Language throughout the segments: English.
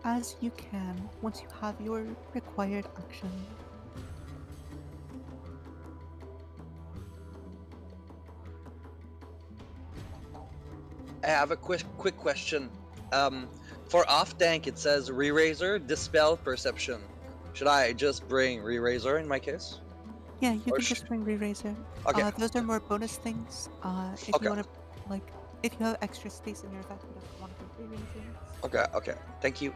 as you can once you have your required action. I have a quick question. For off tank, it says Re-Razor, Dispel, Perception. Should I just bring Re-Razor in my case? Yeah, you Or can just bring Re-Razor. okay, Those are more bonus things. If you okay, want to, like, if you have extra space in your event, you don't want to bring Re-Razors. okay. Thank you.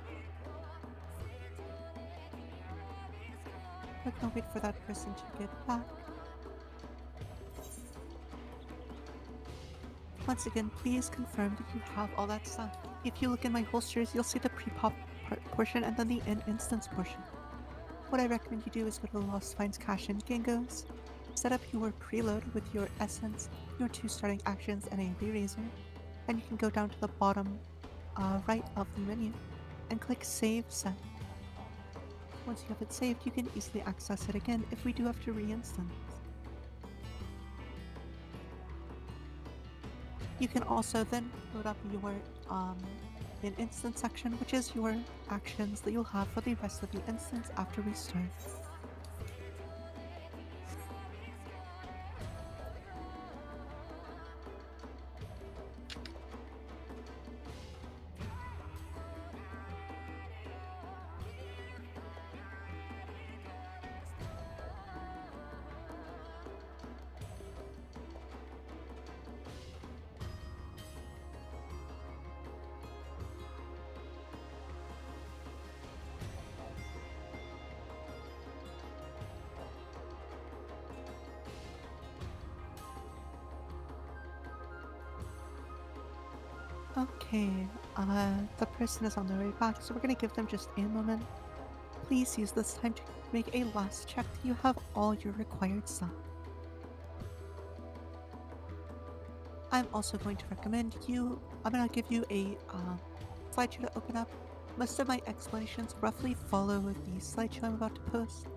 We're gonna wait for that person to get back. Once again, please confirm that you have all that stuff. If you look in my holsters, you'll see the pre-pop portion and then the in-instance portion. What I recommend you do is go to the Lost Finds cache in Gingos, set up your preload with your essence, your 2 starting actions, and a Re-Razor, and you can go down to the bottom right of the menu and click Save Set. Once you have it saved, you can easily access it again if we do have to re-instance. You can also then load up your in-instance section, which is your actions that you'll have for the rest of the instance after we start. Okay, the person is on their way back, so we're gonna give them just a moment. Please use this time to make a last check that you have all your required stuff. I'm also going to recommend I'm gonna give you a slideshow to open up. Most of my explanations roughly follow the slideshow I'm about to post,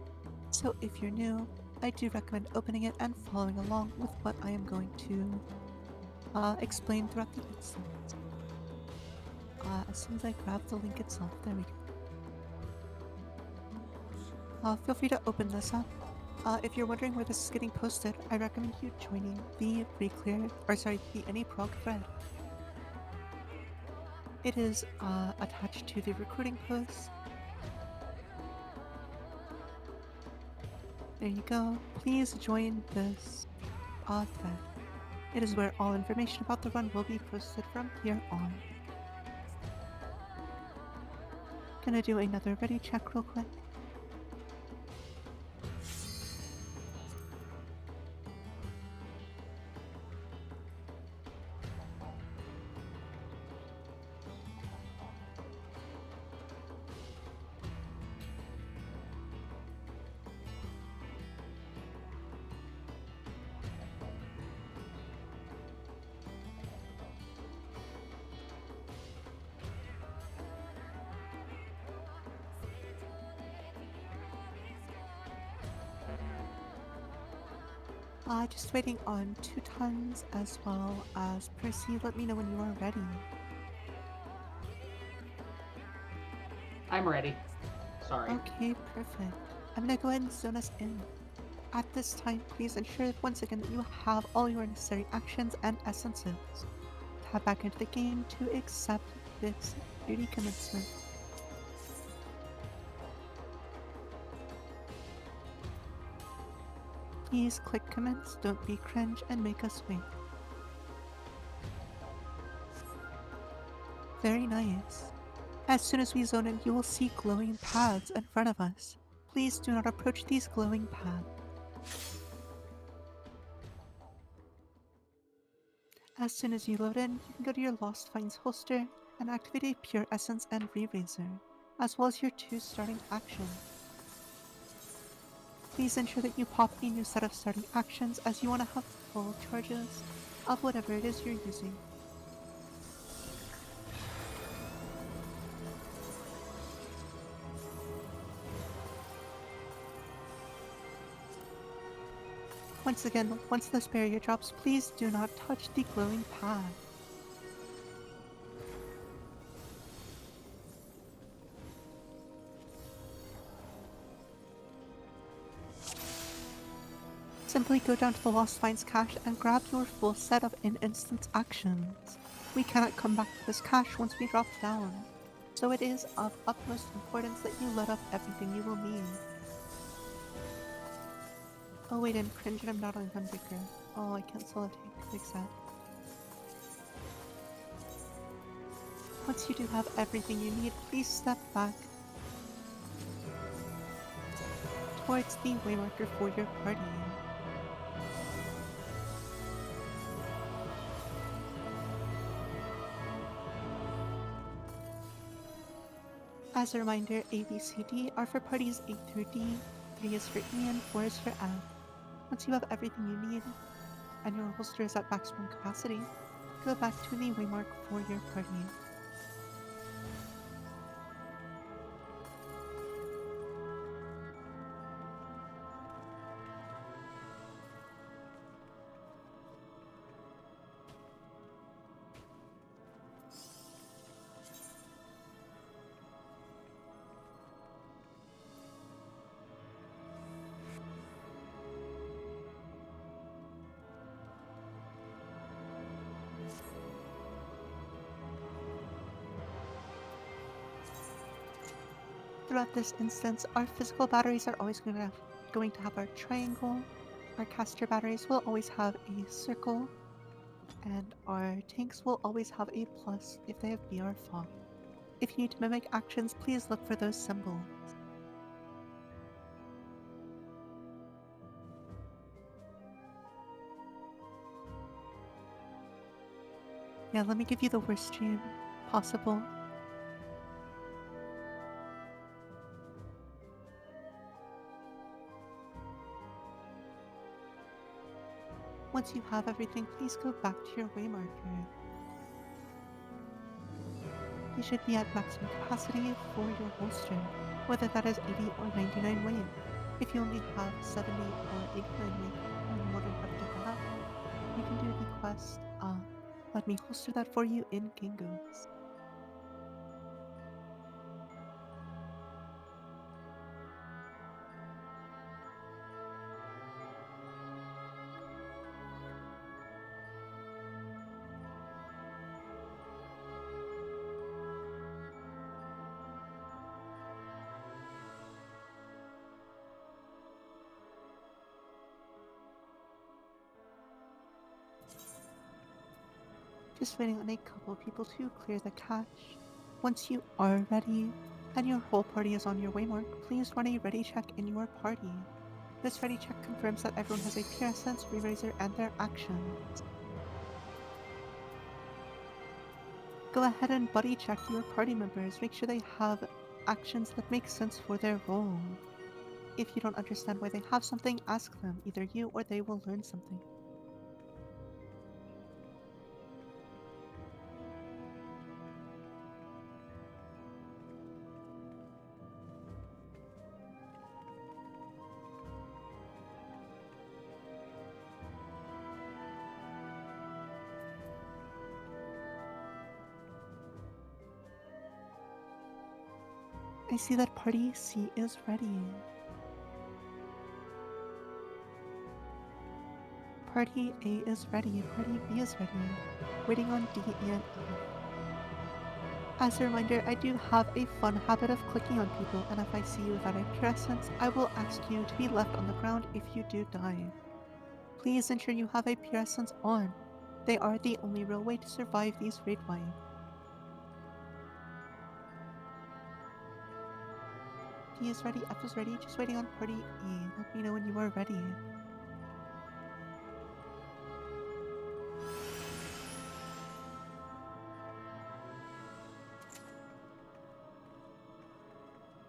so if you're new, I do recommend opening it and following along with what I am going to explain throughout the instance. As soon as I grab the link itself, there we go. Feel free to open this up. If you're wondering where this is getting posted, I recommend you joining the the AnyProg thread. It is attached to the recruiting post. There you go. Please join this thread. It is where all information about the run will be posted from here on. Gonna do another ready check real quick. Just waiting on 2 tons as well as Percy. Let me know when you are ready. I'm ready. Sorry. Okay, perfect. I'm gonna go ahead and zone us in. At this time, please ensure once again that you have all your necessary actions and essences. Tap back into the game to accept this duty commencement. Please click commence, don't be cringe, and make us wait. Very nice. As soon as we zone in, you will see glowing paths in front of us. Please do not approach these glowing paths. As soon as you load in, you can go to your Lost Finds holster and activate a Pure Essence and Re-Razor, as well as your 2 starting actions. Please ensure that you pop a new set of starting actions as you want to have full charges of whatever it is you're using. Once again, once this barrier drops, please do not touch the glowing path. Simply go down to the Lost Finds cache and grab your full set of in-instance actions. We cannot come back to this cache once we drop down, so it is of utmost importance that you load up everything you will need. Oh wait, and cringe, I'm not on Gunbreaker. Oh, I cancel a take. Big sad. Once you do have everything you need, please step back towards the waymarker for your party. As a reminder, A, B, C, D are for parties A through D, 3 is for E, and 4 is for F. Once you have everything you need, and your holster is at maximum capacity, go back to the waymark for your party. Throughout this instance, our physical batteries are always going to have our triangle, our caster batteries will always have a circle, and our tanks will always have a plus if they have BR fog. If you need to mimic actions, please look for those symbols. Yeah, let me give you the worst stream possible. Once you have everything, please go back to your waymarker. You should be at maximum capacity for your holster, whether that is 80 or 99 weight. If you only have 70 or 89 weight, I'm more than happy to do that. You can do the quest, let me holster that for you in Gingos. Just waiting on a couple people to clear the cache. Once you are ready, and your whole party is on your waymark, please run a ready check in your party. This ready check confirms that everyone has a pure essence, re-raiser, and their actions. Go ahead and buddy check your party members. Make sure they have actions that make sense for their role. If you don't understand why they have something, ask them. Either you or they will learn something. I see that party C is ready. Party A is ready. Party B is ready. Waiting on D and E. As a reminder, I do have a fun habit of clicking on people, and if I see you without a pure essence, I will ask you to be left on the ground if you do die. Please ensure you have a pure essence on. They are the only real way to survive these raid wipes. D is ready, F is ready, just waiting on party E. Let me know when you are ready.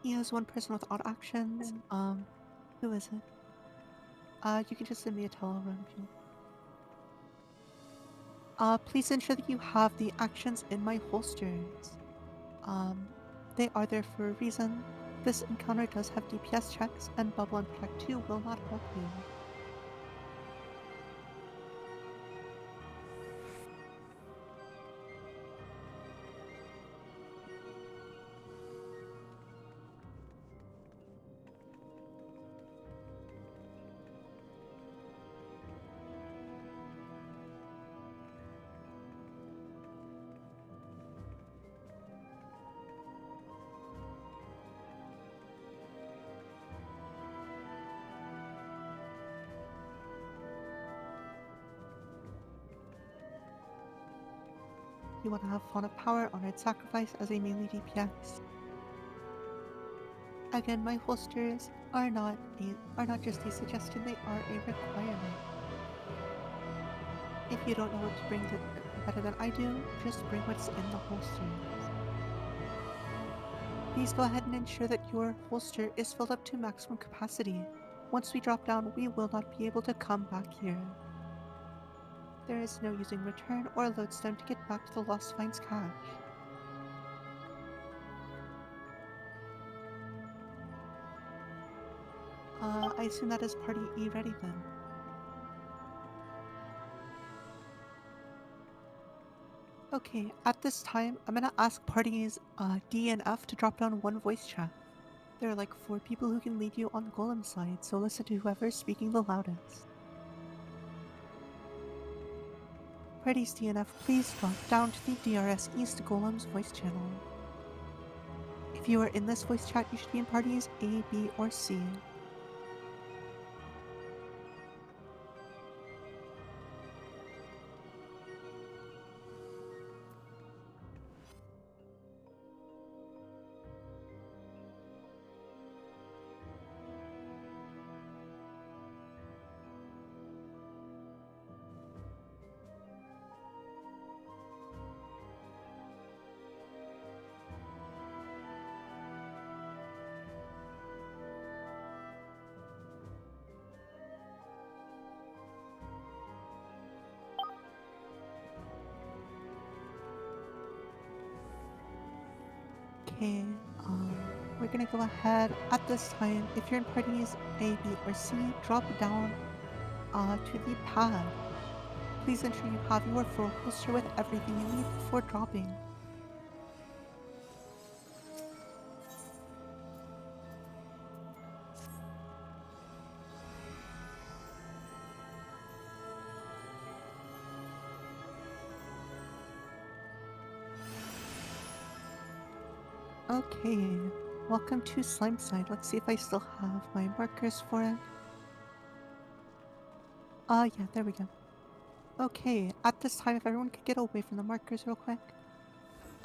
He has one person with odd actions. Who is it? You can just send me a telegram if you want. Please ensure that you have the actions in my holsters. They are there for a reason. This encounter does have DPS checks, and Bubble and Protect 2 will not help you. you want to have Fawn of Power, Honored Sacrifice as a melee DPS. Again, my holsters are not just a suggestion, they are a requirement. If you don't know what to bring better than I do, just bring what's in the holsters. Please go ahead and ensure that your holster is filled up to maximum capacity. Once we drop down, we will not be able to come back here. There is no using return or lodestone to get back to the Lost Finds cache. I assume that is party E ready then. Okay, at this time, I'm gonna ask parties D and F to drop down one voice chat. There are like 4 people who can lead you on the golem side, so listen to whoever's speaking the loudest. Parties D and F, please drop down to the DRS East Golem's voice channel. If you are in this voice chat, you should be in parties A, B, or C. Okay, we're gonna go ahead at this time. If you're in parties A, B, or C, drop down to the pad. Please ensure you have your full holster with everything you need before dropping. Okay, welcome to Slime Side. Let's see if I still have my markers for it. Yeah, there we go. Okay, at this time, if everyone could get away from the markers real quick.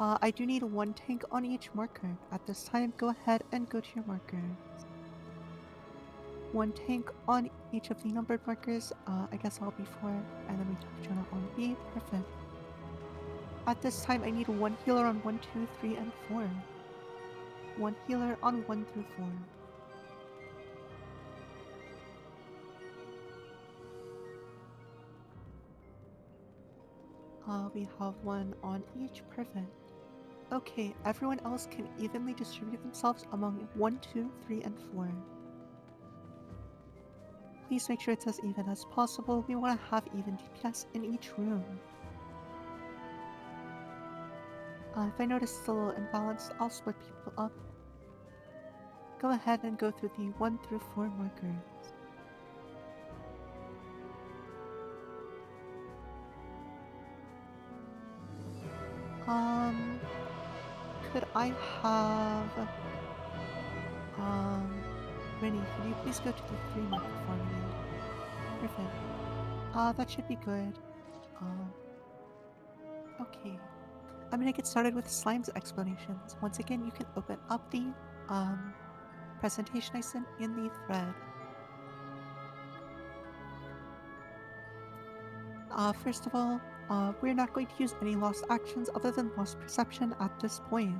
I do need 1 tank on each marker. At this time, go ahead and go to your markers. 1 tank on each of the numbered markers. I guess I'll be 4, and then we touch on B. Perfect. At this time, I need 1 healer on 1, 2, 3, and 4. 1 healer on 1 through 4. We have 1 on each. Perfect. Okay, everyone else can evenly distribute themselves among 1, 2, 3, and 4. Please make sure it's as even as possible. We want to have even DPS in each room. If I notice it's a little imbalanced, I'll split people up. Go ahead and go through the 1 through 4 markers. Could I have... Rennie, could you please go to the 3 marker for me? Perfect. That should be good. Okay. I'm gonna get started with Slime's explanations. Once again, you can open up the, presentation I sent in the thread. First of all, we're not going to use any lost actions other than lost perception at this point.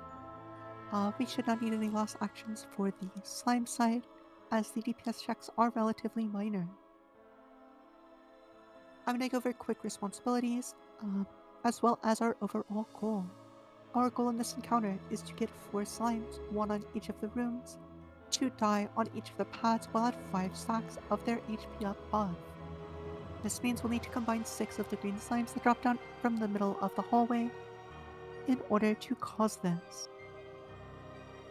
We should not need any lost actions for the slime side, as the DPS checks are relatively minor. I'm going to go over quick responsibilities, as well as our overall goal. Our goal in this encounter is to get 4 slimes, 1 on each of the rooms, to die on each of the pads while at 5 stacks of their HP up above. This means we'll need to combine 6 of the green slimes that drop down from the middle of the hallway in order to cause this.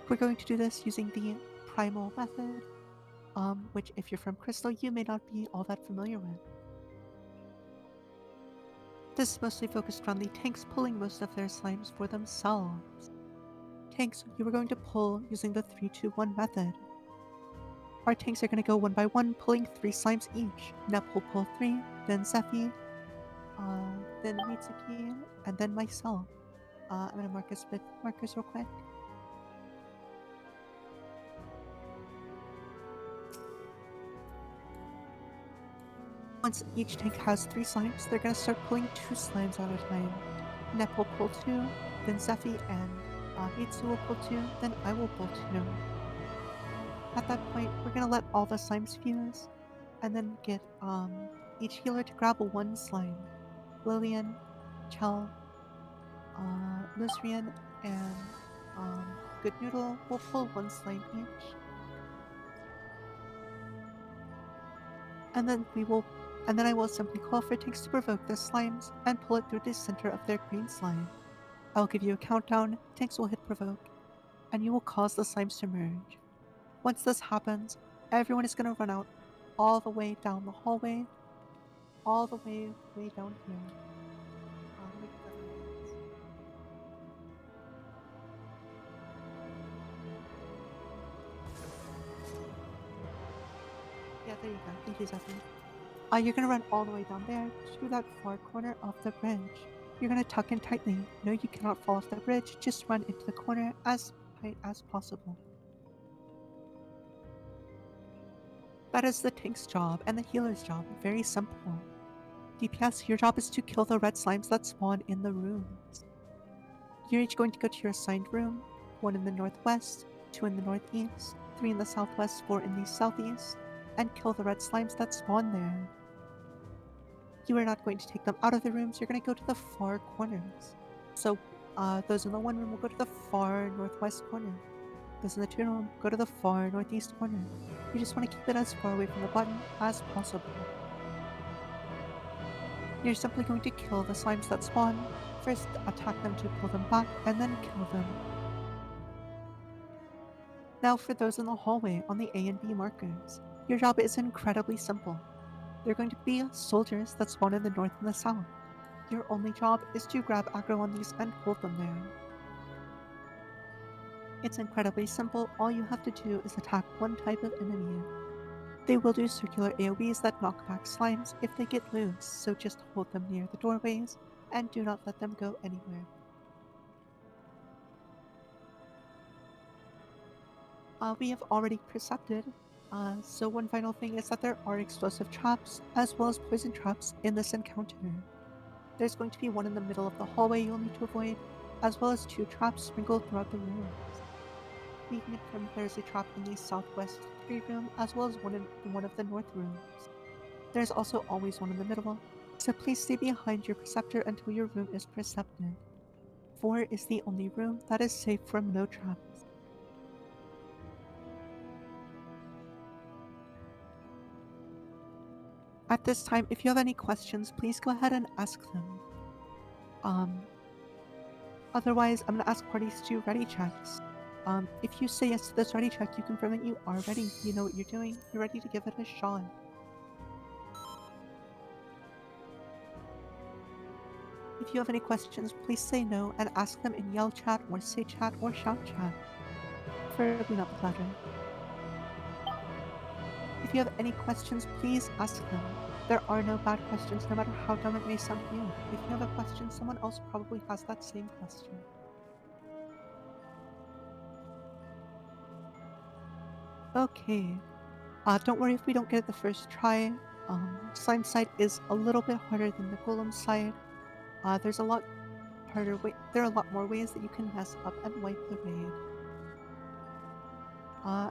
We're going to do this using the primal method, which if you're from Crystal, you may not be all that familiar with. This is mostly focused around the tanks pulling most of their slimes for themselves. Tanks, you are going to pull using the 3-2-1 method. Our tanks are going to go 1 by 1, pulling 3 slimes each. Nep will pull 3, then Zephy, then Mitsuki, and then myself. I'm gonna mark us with markers real quick. Once each tank has 3 slimes, they're gonna start pulling 2 slimes at a time. Nep will pull 2, then Zephy and Mitsu will pull 2, then I will pull 2. At that point, we're gonna let all the slimes fuse, and then get each healer to grab 1 slime. Lillian, Chell, Luzrian, and Good Noodle will pull 1 slime each. And then I will simply call for tanks to provoke the slimes and pull it through the center of their green slime. I'll give you a countdown, tanks will hit provoke, and you will cause the slimes to merge. Once this happens, everyone is going to run out all the way down the hallway, all the way down here. Let me get that in minutes. Yeah, there you go. Thank you, Zephyr. You're going to run all the way down there to that far corner of the bridge. You're going to tuck in tightly. No, you cannot fall off the bridge. Just run into the corner as tight as possible. That is the tank's job and the healer's job. Very simple. DPS, your job is to kill the red slimes that spawn in the rooms. You're each going to go to your assigned room, 1 in the northwest, 2 in the northeast, 3 in the southwest, 4 in the southeast, and kill the red slimes that spawn there. You are not going to take them out of the rooms, you're going to go to the far corners. So, those in the 1 room will go to the far northwest corner. Those in the 2 room go to the far northeast corner. You just want to keep it as far away from the button as possible. You're simply going to kill the slimes that spawn, first attack them to pull them back, and then kill them. Now for those in the hallway on the A and B markers, your job is incredibly simple. They're going to be soldiers that spawn in the north and the south. Your only job is to grab aggro on these and hold them there. It's incredibly simple, all you have to do is attack 1 type of enemy. They will do circular AoEs that knock back slimes if they get loose, so just hold them near the doorways and do not let them go anywhere. We have already percepted, so one final thing is that there are explosive traps as well as poison traps in this encounter. There's going to be 1 in the middle of the hallway you'll need to avoid, as well as 2 traps sprinkled throughout the rooms. We can confirm there's a trap in the southwest 3 room, as well as 1 in one of the north rooms. There's also always 1 in the middle, so please stay behind your preceptor until your room is percepted. 4 is the only room that is safe from no traps. At this time, if you have any questions, please go ahead and ask them. Otherwise, I'm going to ask parties to ready checks. If you say yes to this ready check, you confirm that you are ready, you know what you're doing, you're ready to give it a shot. If you have any questions, please say no and ask them in yell chat or say chat or shout chat. Preferably not with louder. If you have any questions, please ask them. There are no bad questions, no matter how dumb it may sound to you. If you have a question, someone else probably has that same question. Okay. Don't worry if we don't get it the first try. Slime side is a little bit harder than the golem side. There's a lot harder there are a lot more ways that you can mess up and wipe the raid.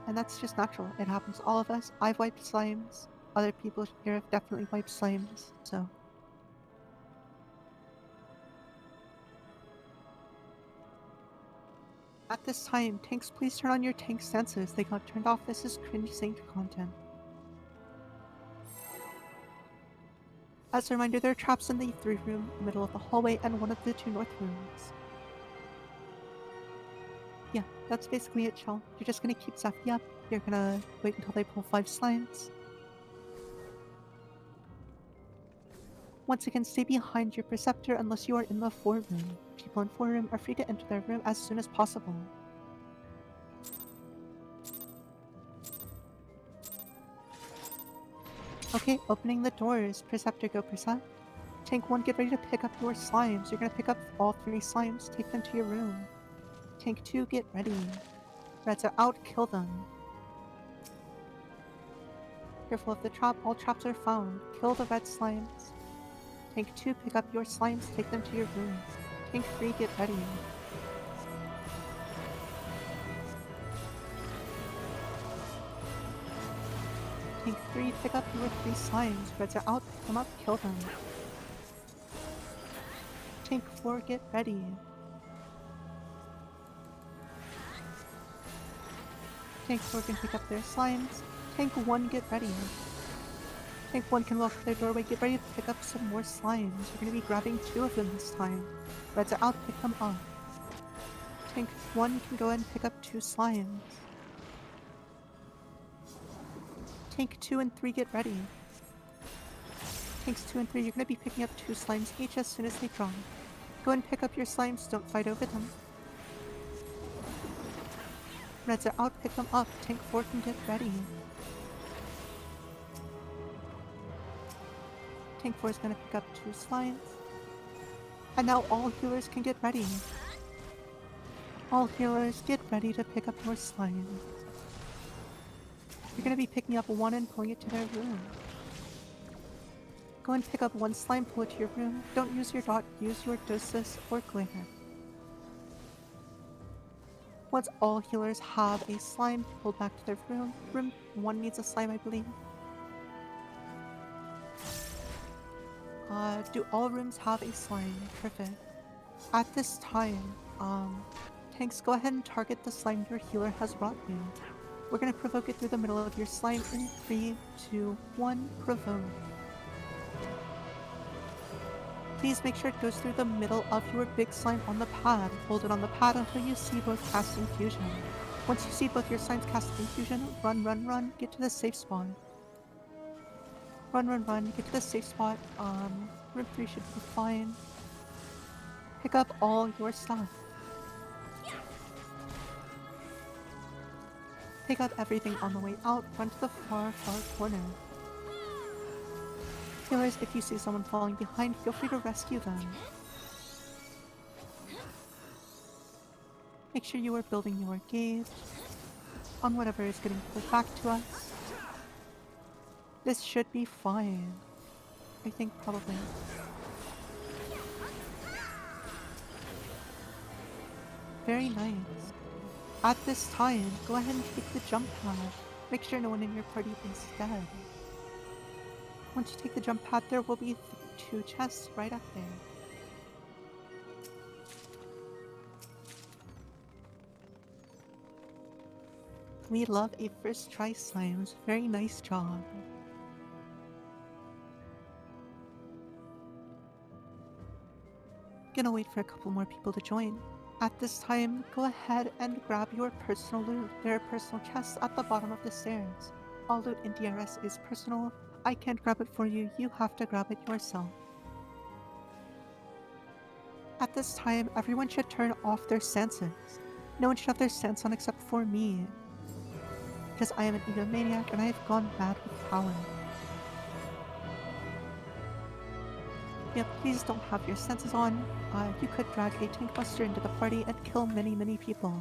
And that's just natural. It happens to all of us. I've wiped slimes. Other people here have definitely wiped slimes, so. At this time, tanks, please turn on your tank sensors. They got turned off. This is cringe synced content. As a reminder, there are traps in the 3 room, middle of the hallway, and 1 of the 2 north rooms. Yeah, that's basically it, Chell. You're just gonna keep Zephy up. You're gonna wait until they pull 5 slimes. Once again, stay behind your preceptor unless you are in the 4 room. People in 4 room are free to enter their room as soon as possible. Okay, opening the doors. Preceptor, go Percept. Tank 1, get ready to pick up your slimes. You're gonna pick up all 3 slimes, take them to your room. Tank 2, get ready. Reds are out, kill them. Careful of the trap, all traps are found. Kill the red slimes. Tank 2, pick up your slimes, take them to your room. Tank 3, get ready. Tank 3, pick up your 3 slimes. Reds are out, pick them up, kill them. Tank 4, get ready. Tank 4 can pick up their slimes. Tank 1, get ready. Tank 1 can walk to their doorway, get ready to pick up some more slimes. We're going to be grabbing 2 of them this time. Reds are out, pick them up. Tank 1 can go ahead and pick up 2 slimes. Tank 2 and 3, get ready. Tanks 2 and 3, you're going to be picking up 2 slimes each as soon as they drop. Go and pick up your slimes, don't fight over them. Reds are out, pick them up. Tank 4 can get ready. Tank 4 is going to pick up 2 slimes. And now all healers can get ready. All healers, get ready to pick up more slimes. You're going to be picking up 1 and pulling it to their room. Go and pick up 1 slime, pull it to your room. Don't use your dot, use your dosis or glare. Once all healers have a slime, pulled back to their room. Room 1 needs a slime, I believe. Do all rooms have a slime? Perfect. At this time, tanks, go ahead and target the slime your healer has brought you. We're gonna provoke it through the middle of your slime in 3, 2, 1, provoke. Please make sure it goes through the middle of your big slime on the pad. Hold it on the pad until you see both casting fusion. Once you see both your slimes casting fusion, run, run, run, get to the safe spot. Run, run, run, get to the safe spot. Room 3 should be fine. Pick up all your stuff. Pick up everything on the way out, run to the far, far corner. Healers, if you see someone falling behind, feel free to rescue them. Make sure you are building your gauge on whatever is getting pulled back to us. This should be fine. I think probably. Very nice. At this time, go ahead and take the jump pad. Make sure no one in your party is dead. Once you take the jump pad, there will be 2 chests right up there. We love a first try slimes. Very nice job. Gonna wait for a couple more people to join. At this time, go ahead and grab your personal loot. There are personal chests at the bottom of the stairs. All loot in DRS is personal. I can't grab it for you, you have to grab it yourself. At this time, everyone should turn off their senses. No one should have their sense on except for me. Because I am an egomaniac and I have gone mad with power. Yeah, please don't have your senses on. You could drag a tank buster into the party and kill many, many people.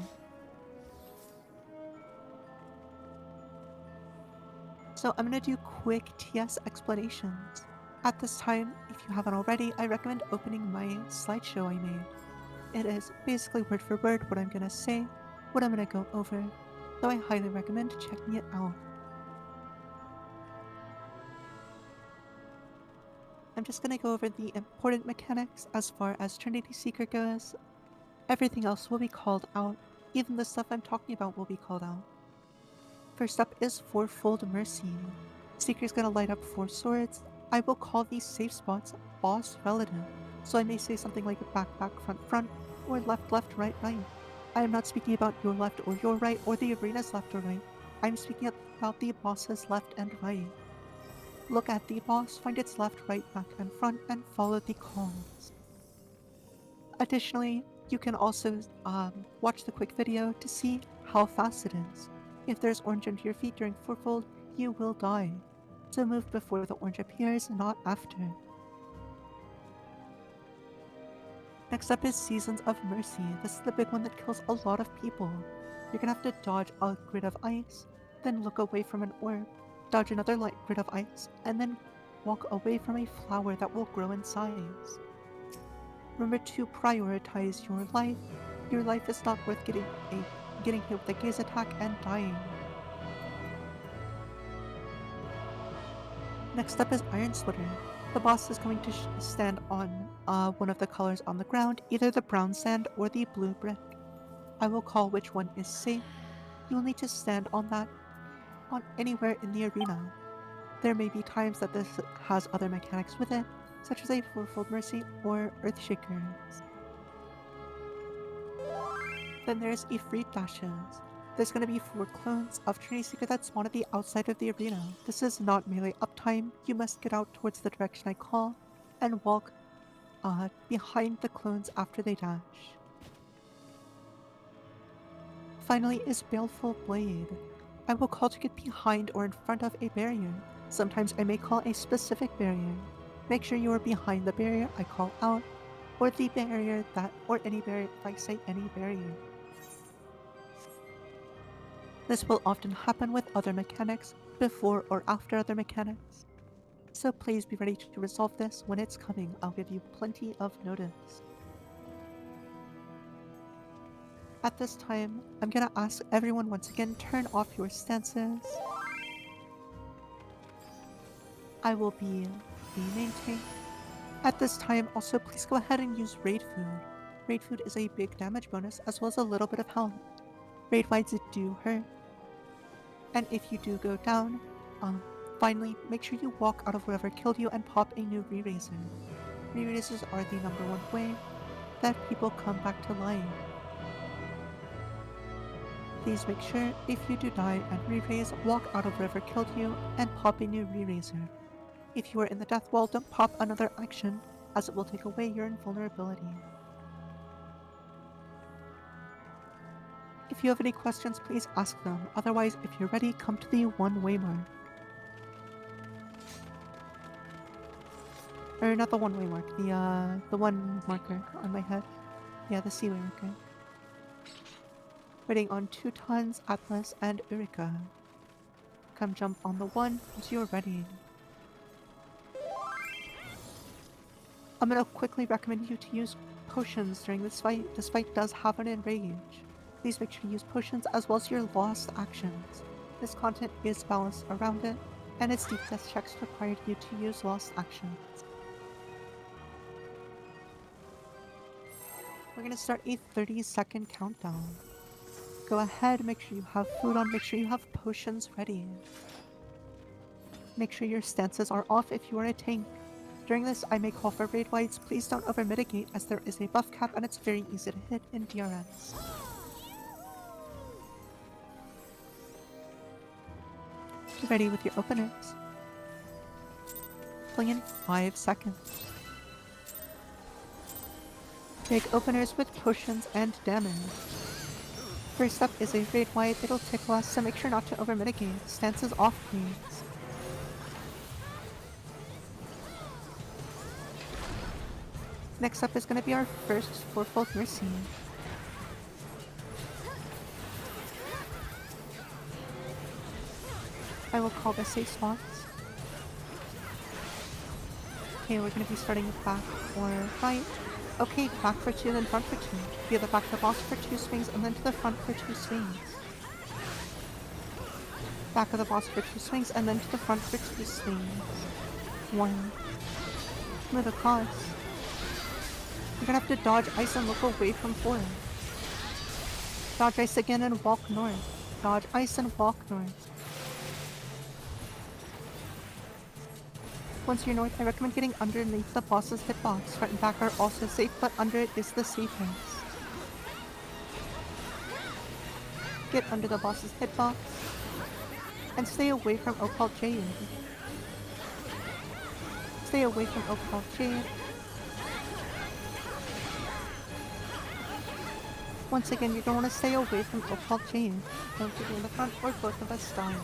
So I'm gonna do quick TS explanations. At this time, if you haven't already, I recommend opening my slideshow I made. It is basically word for word what I'm gonna say, what I'm gonna go over, so I highly recommend checking it out. I'm just gonna go over the important mechanics as far as Trinity Seeker goes. Everything else will be called out. Even the stuff I'm talking about will be called out. First up is Fourfold Mercy. Seeker's gonna light up 4 swords. I will call these safe spots boss relative, so I may say something like back, back, front, front, or left, left, right, right. I am not speaking about your left or your right, or the arena's left or right. I'm speaking about the boss's left and right. Look at the boss, find its left, right, back, and front, and follow the calls. Additionally, you can also watch the quick video to see how fast it is. If there's orange under your feet during Fourfold, you will die. So move before the orange appears, not after. Next up is Seasons of Mercy. This is the big one that kills a lot of people. You're gonna have to dodge a grid of ice, then look away from an orb, dodge another light grid of ice, and then walk away from a flower that will grow in size. Remember to prioritize your life. Your life is not worth getting hit with a gaze attack and dying. Next up is Iron Splitter. The boss is going to stand on one of the colors on the ground, either the brown sand or the blue brick. I will call which one is safe. You'll need to stand on that on anywhere in the arena. There may be times that this has other mechanics with it, such as a Fourfold Mercy or Earthshakers. Then there's Ifrit Dashes. There's going to be 4 clones of Trinity Seeker that spawn at the outside of the arena. This is not melee uptime. You must get out towards the direction I call and walk behind the clones after they dash. Finally is Baleful Blade. I will call to get behind or in front of a barrier. Sometimes I may call a specific barrier. Make sure you are behind the barrier I call out, or the barrier or any barrier if I say any barrier. This will often happen with other mechanics, before or after other mechanics. So please be ready to resolve this when it's coming. I'll give you plenty of notice. At this time, I'm gonna ask everyone once again, turn off your stances. I will be the main tank. At this time, also please go ahead and use Raid Food. Raid Food is a big damage bonus as well as a little bit of health. Raid Wides do hurt. And if you do go down, finally, make sure you walk out of whoever killed you and pop a new Re-Raiser. Re-Raisers are the #1 way that people come back to life. Please make sure if you do die and re-raise, walk out of whoever killed you and pop a new Re-Raiser. If you are in the death wall, don't pop another action, as it will take away your invulnerability. If you have any questions, please ask them. Otherwise, if you're ready, come to the one-way mark. Or not the one-way mark, the one marker on my head. Yeah, the seaway marker. Waiting on Teutons, Atlas, and Eureka. Come jump on the one once you're ready. I'm gonna quickly recommend you to use potions during this fight. This fight does have an enrage. Please make sure you use potions as well as your lost actions. This content is balanced around it, and its deep death checks required you to use lost actions. We're gonna start a 30-second countdown. Go ahead, make sure you have food on, make sure you have potions ready. Make sure your stances are off if you are a tank. During this, I may call for raid wides. Please don't over-mitigate as there is a buff cap and it's very easy to hit in DRS. Get ready with your openers. Pulling in 5 seconds. Take openers with potions and damage. First up is a raid wide. It'll tickle us, so make sure not to over-mitigate. Stances off, please. Next up is going to be our first Fourfold Mercy. I will call this a spot. Okay, we're going to be starting back for fight. Okay, back for 2, then front for 2. Be the back to the boss for 2 swings, and then to the front for 2 swings. Back of the boss for 2 swings, and then to the front for 2 swings. 1. Move across. You're gonna have to dodge ice and look away from 4. Dodge ice again and walk north. Dodge ice and walk north. Once you're north, I recommend getting underneath the boss's hitbox. Front and back are also safe, but under it is the safest. Get under the boss's hitbox. And stay away from Opal Jade. Stay away from Opal Jade. Once again, you're going to want to stay away from Opal Jade. Don't get in the front or both of us dying.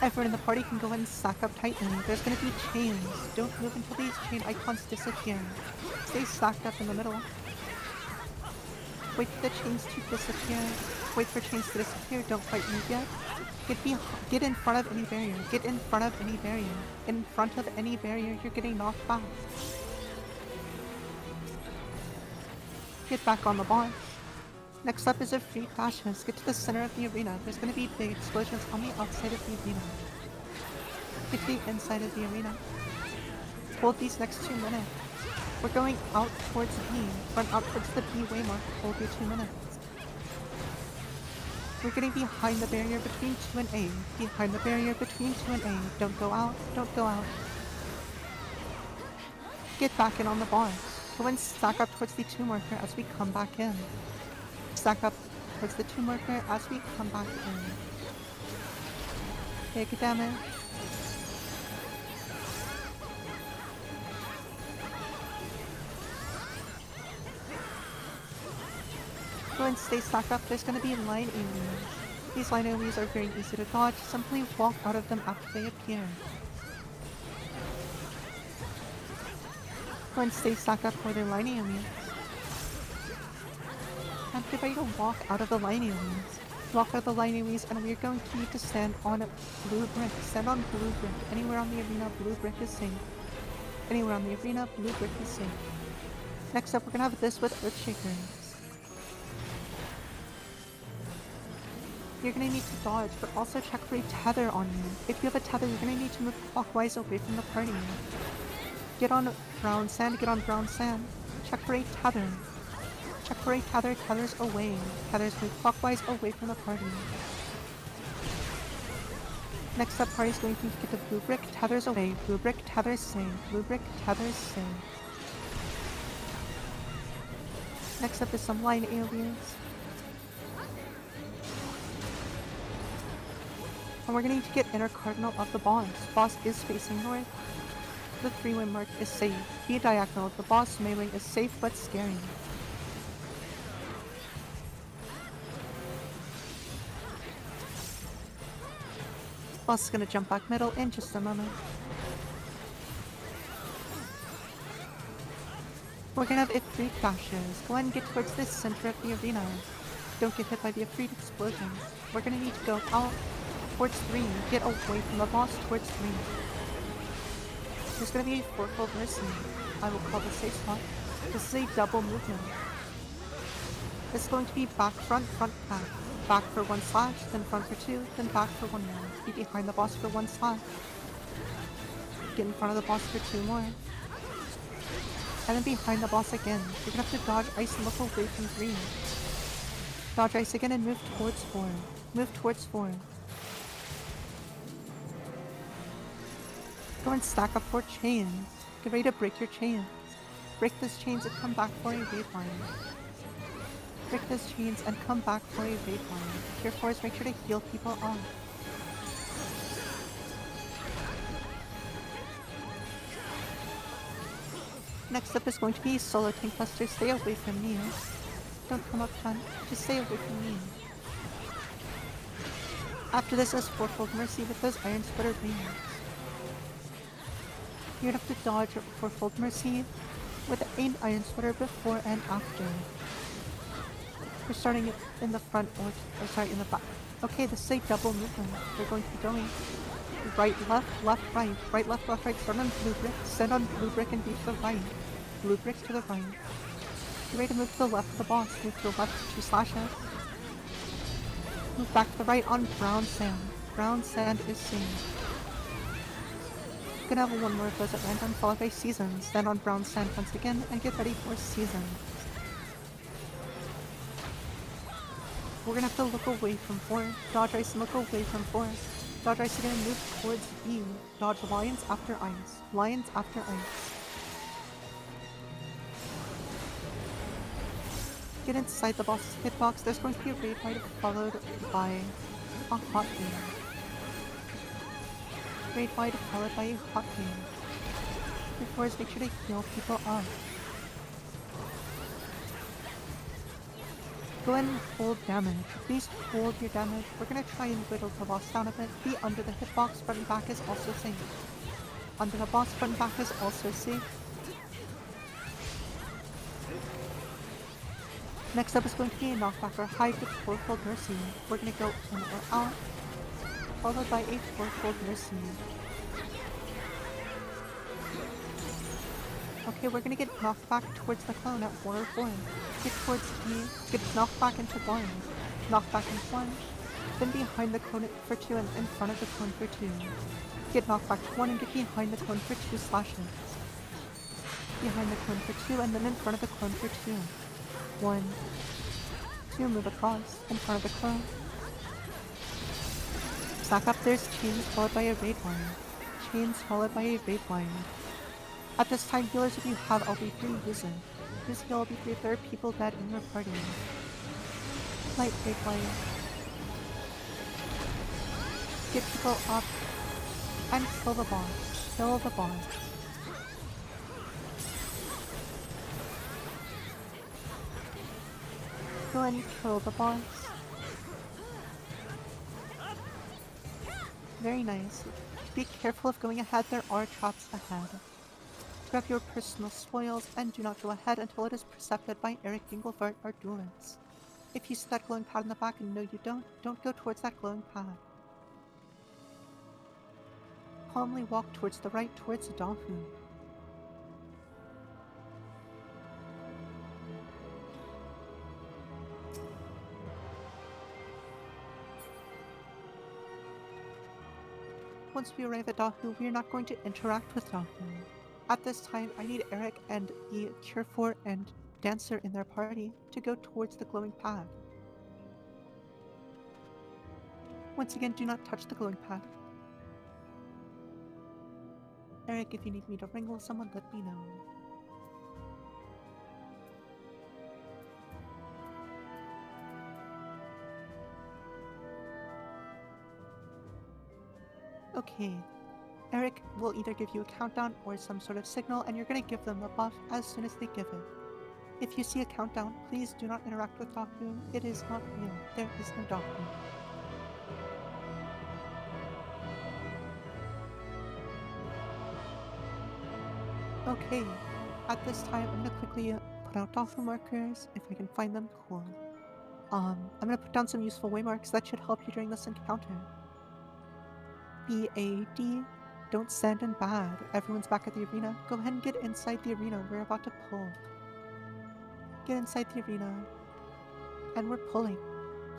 Everyone in the party can go ahead and stack up tightly. There's gonna be chains. Don't move until these chain icons disappear. Stay stacked up in the middle. Wait for the chains to disappear. Wait for chains to disappear. Don't quite move yet. Get in front of any barrier. Get in front of any barrier. In front of any barrier, you're getting knocked back. Get back on the boss. Next up is a free fascist. Get to the center of the arena. There's gonna be big explosions on the outside of the arena. Get to the inside of the arena. Hold these next 2 minutes. We're going out towards B. Run out towards the B waymark. Hold your 2 minutes. We're getting behind the barrier between 2 and A. Behind the barrier between 2 and A. Don't go out. Don't go out. Get back in on the boss. Go and stack up towards the 2 marker as we come back in. Stack up towards the 2 marker as we come back in. Take damage. Go and stay stacked up. There's going to be line enemies. These line enemies are very easy to dodge. Simply walk out of them after they appear. Go and stay stacked up for their line enemies. And get ready to walk out of the line enemies. Walk out of the line enemies, and we're going to need to stand on blue brick. Stand on blue brick. Anywhere on the arena, blue brick is safe. Anywhere on the arena, blue brick is safe. Next up, we're gonna have this with Earthshakers. You're gonna need to dodge, but also check for a tether on you. If you have a tether, you're gonna need to move clockwise away from the party. Get on brown sand, get on brown sand. Check for a tether. Check for a tether, tethers away. Tethers move clockwise away from the party. Next up, party's going to get the blue brick, tethers away. Blue brick, tethers stay. Blue brick, tethers stay. Next up is some line aliens. And we're going to need to get inner cardinal of the boss. Boss is facing north. The 3-way mark is safe. Be diagonal. The boss melee is safe but scary. Boss is going to jump back middle in just a moment. We're going to have Ifrit flashes. Go ahead and get towards the center of the arena. Don't get hit by the Ifrit explosions. We're going to need to go out towards 3. Get away from the boss towards 3. There's going to be a fourfold mercy. I will call this safe spot. This is a double movement. It's going to be back, front, front, back. Back for 1 slash, then front for 2, then back for 1 more. Be behind the boss for 1 slash. Get in front of the boss for 2 more. And then behind the boss again. You're gonna have to dodge ice and look away from 3. Dodge ice again and move towards 4. Move towards 4. Go and stack up 4 chains. Get ready to break your chains. Break those chains and come back for a raid line. Break those chains and come back for a raid line. Tier 4s, make sure to heal people off. Next up is going to be solo tank cluster. Stay away from me. Don't come up front. Just stay away from me. After this is fourfold mercy with those iron splitter beams. You're gonna have to dodge fourfold mercy with an iron splitter before and after. We're starting it in the front or sorry, in the back. Okay, this is a double movement. We're going to be going right, left, left, right. Right, left, left, right. Start on blue brick. Stand on blue brick and be to the right. Blue brick to the right. Get ready to move to the left of the boss. Move to the left for 2 slashes. Move back to the right on brown sand. Brown sand is safe. Gonna have 1 more of those at random, followed by seasons. Stand on brown sand once again and get ready for seasons. We're gonna have to look away from 4. Dodge ice and look away from 4. Dodge ice again and move towards B. Dodge lions after ice. Lions after ice. Get inside the boss's hitbox. There's going to be a raid fight followed by a hot game. Raid fight followed by a hot game. Before make sure to heal people up. Go ahead and hold damage. Please hold your damage. We're gonna try and whittle the boss down a bit. Be under the hitbox, front and back is also safe. Under the boss, front and back is also safe. Next up is going to be a knockback or hide with fourfold mercy. We're gonna go in or out, followed by a fourfold mercy. Okay, we're gonna get knocked back towards the clone at 1 or 4. Get towards me, get knocked back into 1, knocked back into 1, then behind the clone for 2 and in front of the clone for 2. Get knocked back to 1 and get behind the clone for 2 slashes. Behind the clone for 2 and then in front of the clone for 2. 1, 2, move across, in front of the clone. Back up, there's chains followed by a raid line. Chains followed by a raid line. At this time, healers, if you have LB3, use it. Use heal LB3 if there are people dead in your party. Light raid line. Get people up and kill the boss. Kill the boss. Go and kill the boss. Very nice. Be careful of going ahead, there are traps ahead. Grab your personal spoils and do not go ahead until it is percepted by Eric Dinglevert, our duelist. If you see that glowing pad in the back and no you don't go towards that glowing pad. Calmly walk towards the right, towards Dahu. Once we arrive at Dahu, we are not going to interact with Dahu. At this time, I need Eric and the Cure 4 and Dancer in their party to go towards the glowing pad. Once again, do not touch the glowing pad. Eric, if you need me to wrangle someone, let me know. Okay. Eric will either give you a countdown or some sort of signal, and you're going to give them a buff as soon as they give it. If you see a countdown, please do not interact with Dahu. It is not real. There is no Dahu. Okay, at this time, I'm going to quickly put out Dahu markers. If I can find them, cool. I'm going to put down some useful waymarks that should help you during this encounter. BAD. Don't stand in bad. Everyone's back at the arena. Go ahead and get inside the arena. We're about to pull. Get inside the arena. And we're pulling.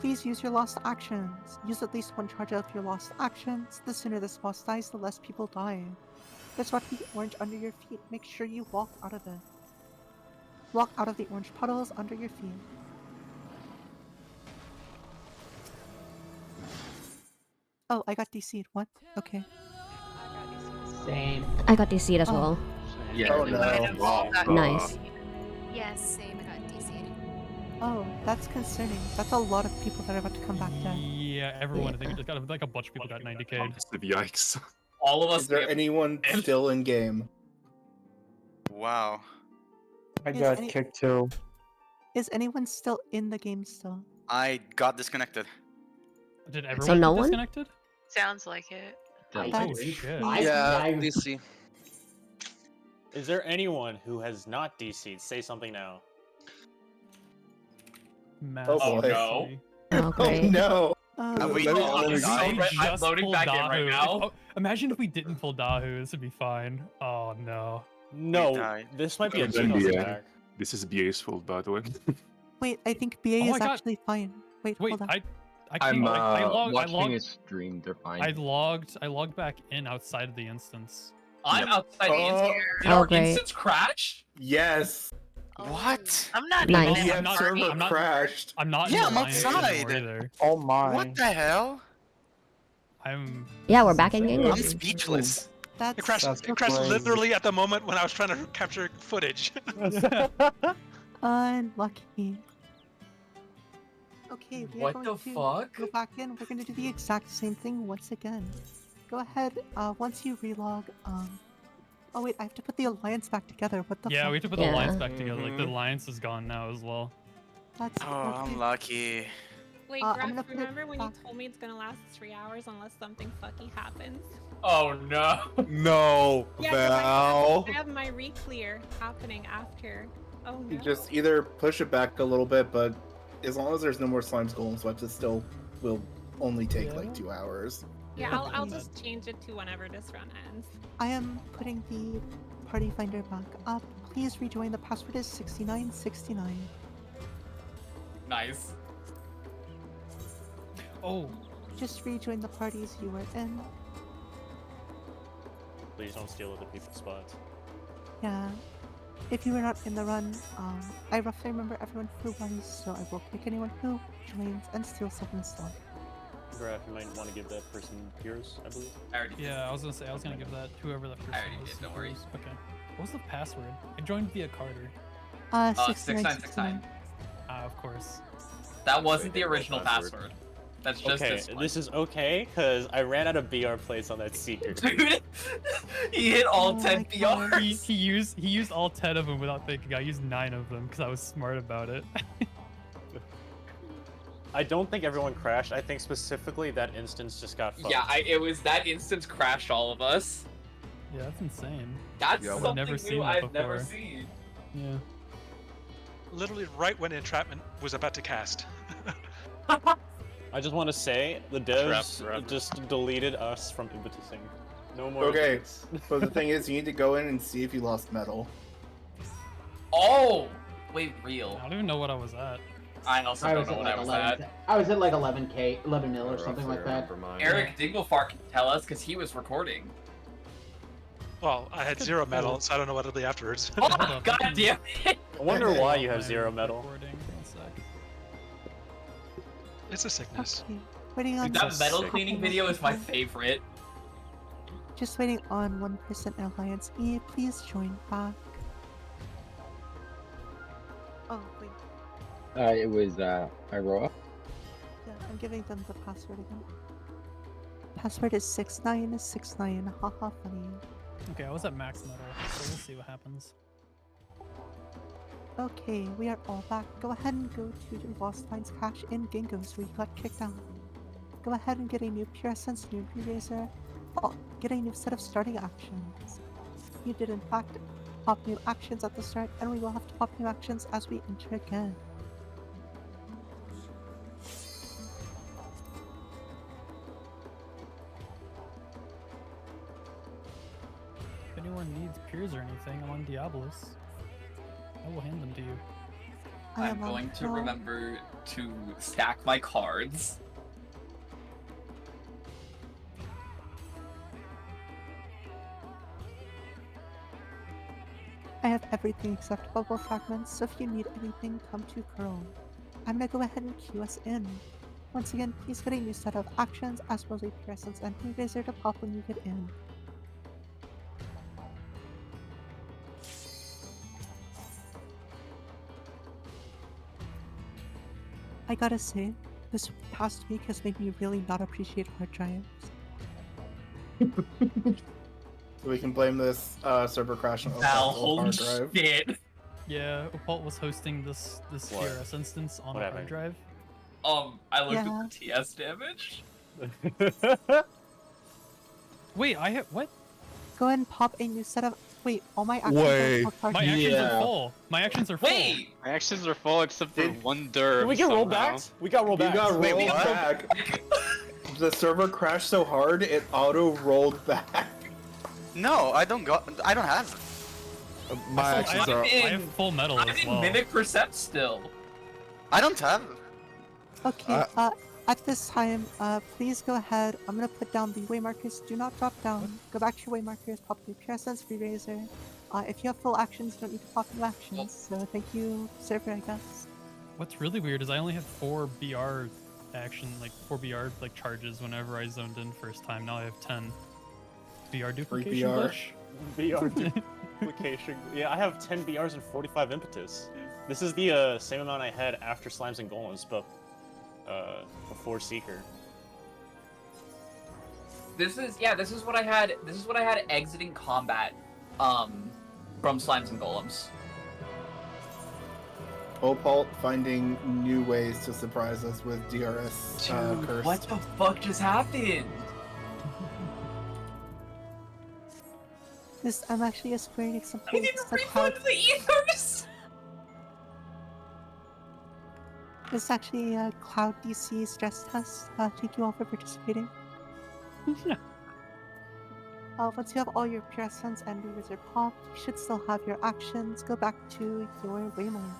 Please use your lost actions. Use at least one charge of your lost actions. The sooner this boss dies, the less people die. There's about to be orange under your feet. Make sure you walk out of it. Walk out of the orange puddles under your feet. Oh, I got DC'd. What? Okay. Same. I got DC'd as well. Yeah. Oh no. Nice. Yes, same. I got DC'd. Oh, that's concerning. That's a lot of people that are about to come back dead. Yeah, everyone. I think we just got like a bunch of people got 90k'd. Massive yikes. All of us. Is there anyone still in game? Wow. I Is got any- kicked too. Is anyone still in the game still? I got disconnected. Did everyone no get one? disconnected? Sounds like it. I That's Holy shit. Yeah, I- DC. Is there anyone who has not DC'd? Say something now. Oh, boy. Massively. Oh, Oh great. no! Have we let me- all let me- died? We I'm just loading pulled back in right Dahu. now. Oh, imagine if we didn't pull Dahu. This would be fine. Oh no. No, died. this might be a And Genos then attack. This is BA's fault, by the way. Wait, I think BA Oh, is I got- actually fine. Wait, Wait, hold on. I I'm can't. I watching logged. his stream. They're fine. I logged back in outside of the instance. I'm outside the Oh. instance. Did Oh, our great. instance crash? Yes! What? I'm not Nice. even in The the I'm not- party. server I'm not- crashed. I'm not. Yeah, in I'm the alliance outside. anymore either. Oh my. What the hell? I'm. Yeah, we're back in game. I'm speechless. That's It crashed. That's It crashed crazy. literally at the moment when I was trying to capture footage. unlucky. Okay, we are What going the to fuck? go back in. We're going to do the exact same thing once again. Go ahead. Once you relog. Oh wait, I have to put the alliance back together. What the Yeah, fuck? we have to put the Yeah. alliance back together. Like the Mhm. alliance is gone now as well. That's Oh, okay. unlucky. Wait, I'm Graf, gonna put it remember when you back. told me it's gonna last 3 hours unless something fucky happens? Oh no. No, Yeah, 'cause Val. I have my re-clear happening after. Oh no. You just either push it back a little bit, but as long as there's no more slimes, golem swipes, it still will only take Yeah. like 2 hours. Yeah, Yeah, I'll pretty just change it to whenever this run ends. I am putting the party finder back up. Please rejoin. The password is 6969. Nice. Oh, Just rejoin the parties you were in. Please don't steal other people's spots. Yeah. If you were not in the run, I roughly remember everyone who was, so I will kick anyone who joins and steals someone's slot. Graf, you might want to give that person yours, I believe. I already did. yeah. I was gonna say I was gonna give that to whoever that person I already was. did, don't worry. Okay. What was the password? I joined via Carter. 6969. 6969. Of course. That wasn't the original password. That's just Okay, this one. this is okay, because I ran out of BR plates on that Seeker. Dude, he hit all Oh 10 my God. BRs. He used all 10 of them without thinking. I used 9 of them because I was smart about it. I don't think everyone crashed. I think specifically that instance just got fucked. Yeah, it was that instance crashed all of us. Yeah, that's insane. That's Yeah, I've something never seen new that I've never before. seen. Yeah. Literally right when entrapment was about to cast. I just want to say, the devs forever. just deleted us from impetusing. No more. Okay, instants. so the thing is, you need to go in and see if you lost metal. Oh! Wait, real. I don't even know what I was at. I also don't know what I was at. I was at like 11k, 11 mil or something like that. Eric Dinglefart can tell us because he was recording. Well, I had 0 metal, so I don't know what it'll be afterwards. Oh, Hold up, god damn it! I wonder why you My have 0 metal. recording. One sec. It's a sickness. Okay. Waiting on Dude, that metal sick. cleaning video is my favorite. Just waiting on 1% in Alliance E. Please join back. Oh, wait. It was Iroa. Yeah, I'm giving them the password again. Password is 6969. Haha, funny. Okay, I was at max metal, so we'll see what happens. Okay, we are all back. Go ahead and go to your Lost Finds cache in Gingos where you got kicked out. Go ahead and get a new Pure Essence, new Eraser. Oh, get a new set of starting actions. You did in fact pop new actions at the start, and we will have to pop new actions as we enter again. If anyone needs peers or anything, I'm on Diablos. I will hand them to you. I I'm am on going to Pro. remember to stack my cards. I have everything except bubble fragments, so if you need anything, come to Curl. I'm gonna go ahead and queue us in. Once again, please get a new set of actions as well as a Pure Essence and Eraser to pop when you get in. I gotta say, this past week has made me really not appreciate hard drives. So we can blame this server crash on Val, Opal's holy hard drive. shit. Yeah, Opalt was hosting this What? TRS instance on What a hard happened? drive. I looked Yeah. at the TS damage. Wait, I have what? Go ahead and pop a new set of. Wait, all my actions Wait. are hard My drive. actions Yeah. are full. My actions are full. Wait! My actions are full except for Did- one derb. Did we get rolled somehow. back? We got rolled You back. got Wait, rolled what? back. The server crashed so hard it auto rolled back. No, I don't have it. My I actions have, are. I have full metal I'm as in well. Mimic Percept still. I don't have it. Okay, at this time, please go ahead. I'm gonna put down the waymarkers. Do not drop down. Go back to your waymarkers, pop the Pure Sense, Eraser. If you have full actions, you don't need to pop new actions. So thank you, server, I guess. What's really weird is I only had 4 BR action, like 4 BR like charges whenever I zoned in first time. Now I have 10. BR duplication BR. glitch? BR duplication. Yeah, I have 10 BRs and 45 impetus. This is the same amount I had after Slimes and Golems, but before Seeker. This is what I had. This is what I had exiting combat, from Slimes and Golems. Opalt finding new ways to surprise us with DRS Dude, curse. what the fuck just happened? I'm actually experiencing I something. didn't It's the cloud. refund the ethers! This is actually a Cloud DC stress test. Thank you all for participating. Once you have all your pure essence and re-wizard popped, you should still have your actions. Go back to your Waymire.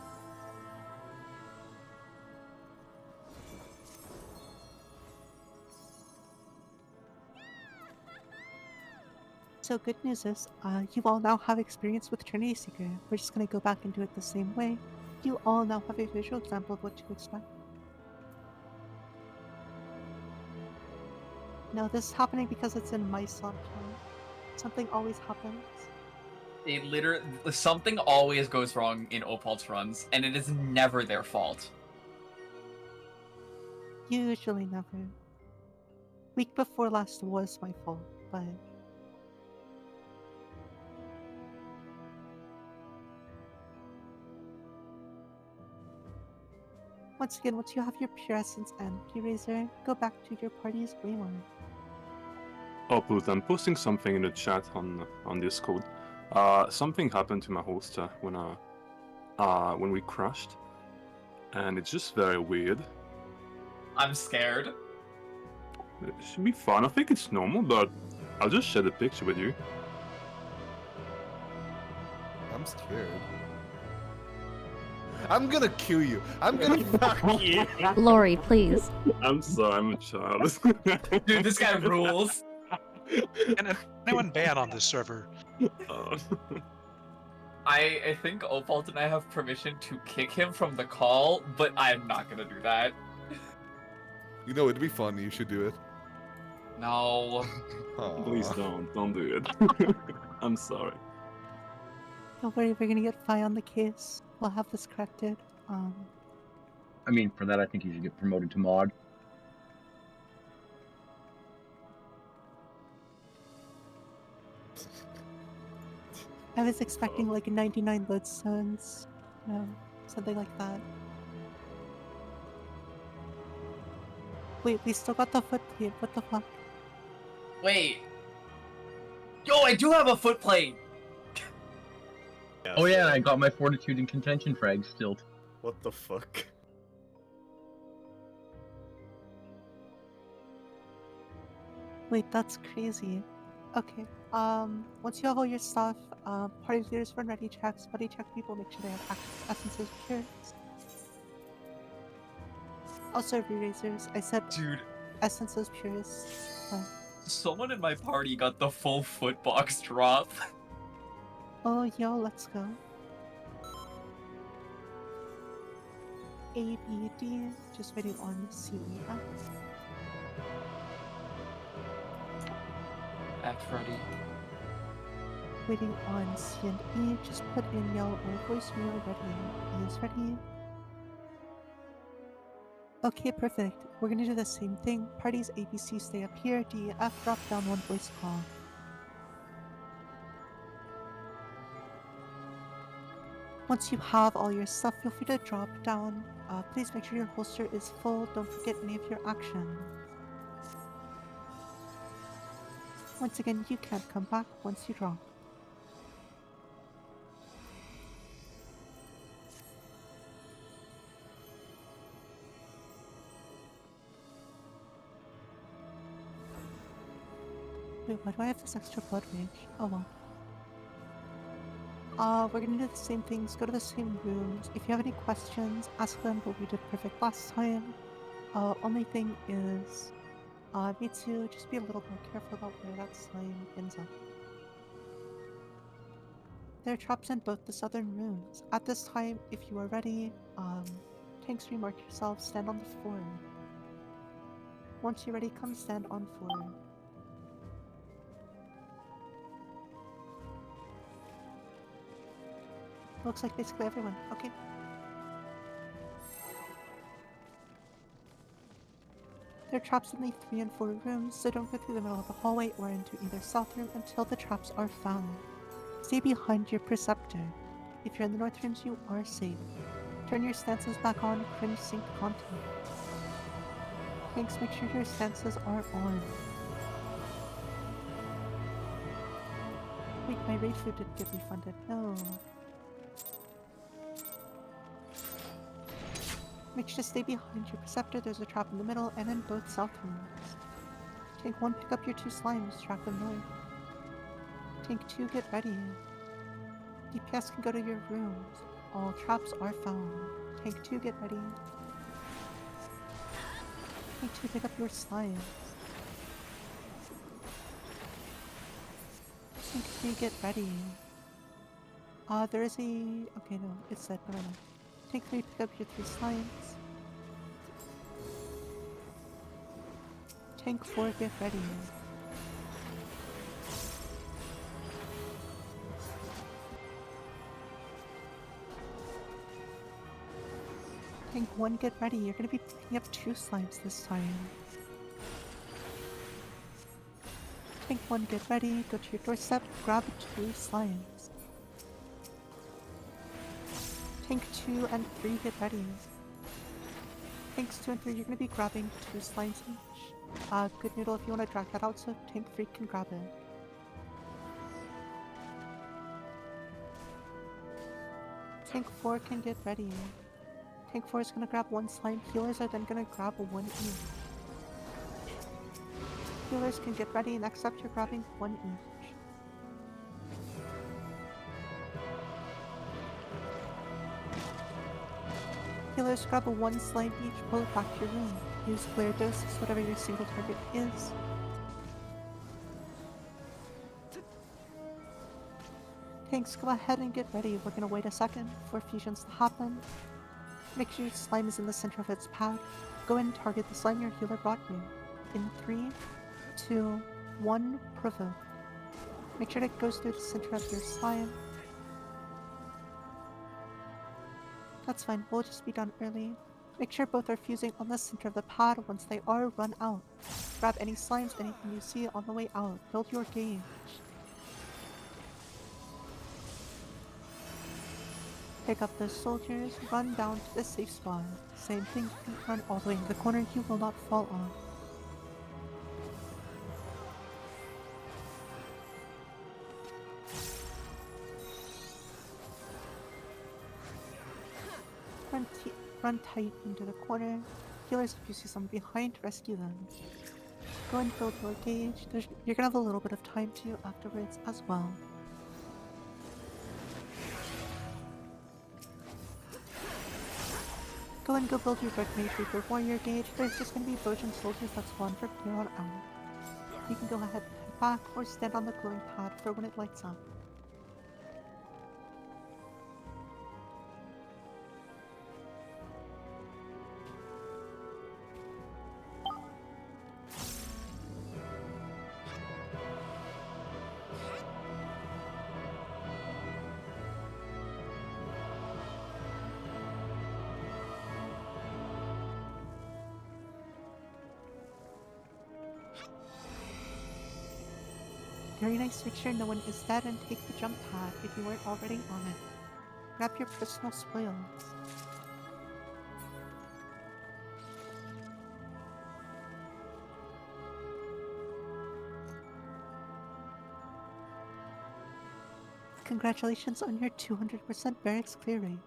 So good news is, you all now have experience with Trinity Seeker. We're just gonna go back and do it the same way. You all now have a visual example of what to expect. No, this is happening because it's in my slot time. Something always happens. It literally, something always goes wrong in Opal's runs, and it is never their fault. Usually never. Week before last was my fault, but... Once again, once you have your pure essence and eraser, go back to your party's Waymire. Oh, Booth, I'm posting something in the chat on Discord. Something happened to my holster when we crashed, and it's just very weird. I'm scared. It should be fun. I think it's normal, but I'll just share the picture with you. I'm scared. I'm gonna kill you. I'm gonna fuck you. Lori, please. I'm sorry, I'm a child. Dude, this guy rules. And anyone ban on this server? I think Opal and I have permission to kick him from the call, but I'm not gonna do that. You know, it'd be fun. You should do it. No. Please don't do it. I'm sorry. Don't worry, we're gonna get Fi on the case. We'll have this corrected. I mean, for that, I think you should get promoted to mod. I was expecting like 99 lodestones, something like that. Wait, we still got the foot plate. What the fuck? Wait. Yo, I do have a foot plate! Oh yeah, I got my fortitude and contention frag still. What the fuck? Wait, that's crazy. Okay. Once you have all your stuff, party leaders run ready checks. Buddy check people, make sure they have essences pure. Also, re-razors. I said, dude, essences pures. Someone in my party got the full foot box drop. Oh, yo, let's go. A, B, D, just waiting on C, E, F. Act ready. Waiting on C and E, just put in yellow or voicemail ready. E is ready. Okay, perfect. We're gonna do the same thing. Parties A, B, C stay up here. D, F drop down one voice call. Once you have all your stuff, feel free to drop down. Please make sure your holster is full. Don't forget any of your actions. Once again, you can't come back once you drop. Wait, why do I have this extra blood rage? Oh well. We're gonna do the same things, go to the same rooms. If you have any questions, ask them, but we did perfect last time. Only thing is, need to just be a little more careful about where that slime ends up. There are traps in both the southern rooms. At this time, if you are ready, tanks remark yourself, stand on the floor. Once you're ready, come stand on floor. Looks like basically everyone. Okay. There are traps in the 3 and 4 rooms, so don't go through the middle of the hallway or into either south room until the traps are found. Stay behind your preceptor. If you're in the north rooms, you are safe. Turn your stances back on, cringe synced content. Thanks, make sure your stances are on. Wait, my raid food didn't get refunded. No. Make sure to stay behind your Preceptor. There's a trap in the middle and in both south rooms. Tank 1, pick up your 2 slimes, track them north. Tank 2, get ready. DPS can go to your rooms. All traps are found. Tank 2, get ready. Tank 2, pick up your slimes. Tank 3, get ready. There is a... Okay, no, it's set. No. Tank 3, pick up your 3 slimes. Tank 4, get ready. Tank 1, get ready. You're gonna be picking up 2 slimes this time. Tank 1, get ready. Go to your doorstep, grab 2 slimes. Tank 2 and 3, get ready. Tanks 2 and 3, you're gonna be grabbing 2 slimes each. Good Noodle, if you wanna drag that out so Tank 3 can grab it. Tank 4 can get ready. Tank 4 is gonna grab 1 slime. Healers are then gonna grab 1 each. Healers can get ready. Next up, you're grabbing 1 each. Healers grab 1 slime each. Pull it back to your room. Use flare doses, whatever your single target is. Tanks, go ahead and get ready. We're gonna wait a second for fusions to happen. Make sure your slime is in the center of its path. Go and target the slime your healer brought you. In 3, 2, 1, provoke. Make sure it goes through the center of your slime. That's fine, we'll just be done early. Make sure both are fusing on the center of the pad. Once they are, run out. Grab any slimes, anything you see on the way out. Build your gauge. Pick up the soldiers, run down to the safe spot. Same thing, you can run all the way to the corner, you will not fall off. Run tight into the corner. Healers, if you see someone behind, rescue them. Go and build your gauge. You're gonna have a little bit of time too afterwards as well. Go and build your Dark Mage Reaper Warrior gauge. There's just gonna be Bojan soldiers that spawn from here on out. You can go ahead and head back or stand on the glowing pad for when it lights up. Very nice, make sure no one is dead and take the jump pad if you weren't already on it. Grab your personal spoils. Congratulations on your 200% barracks clear rate.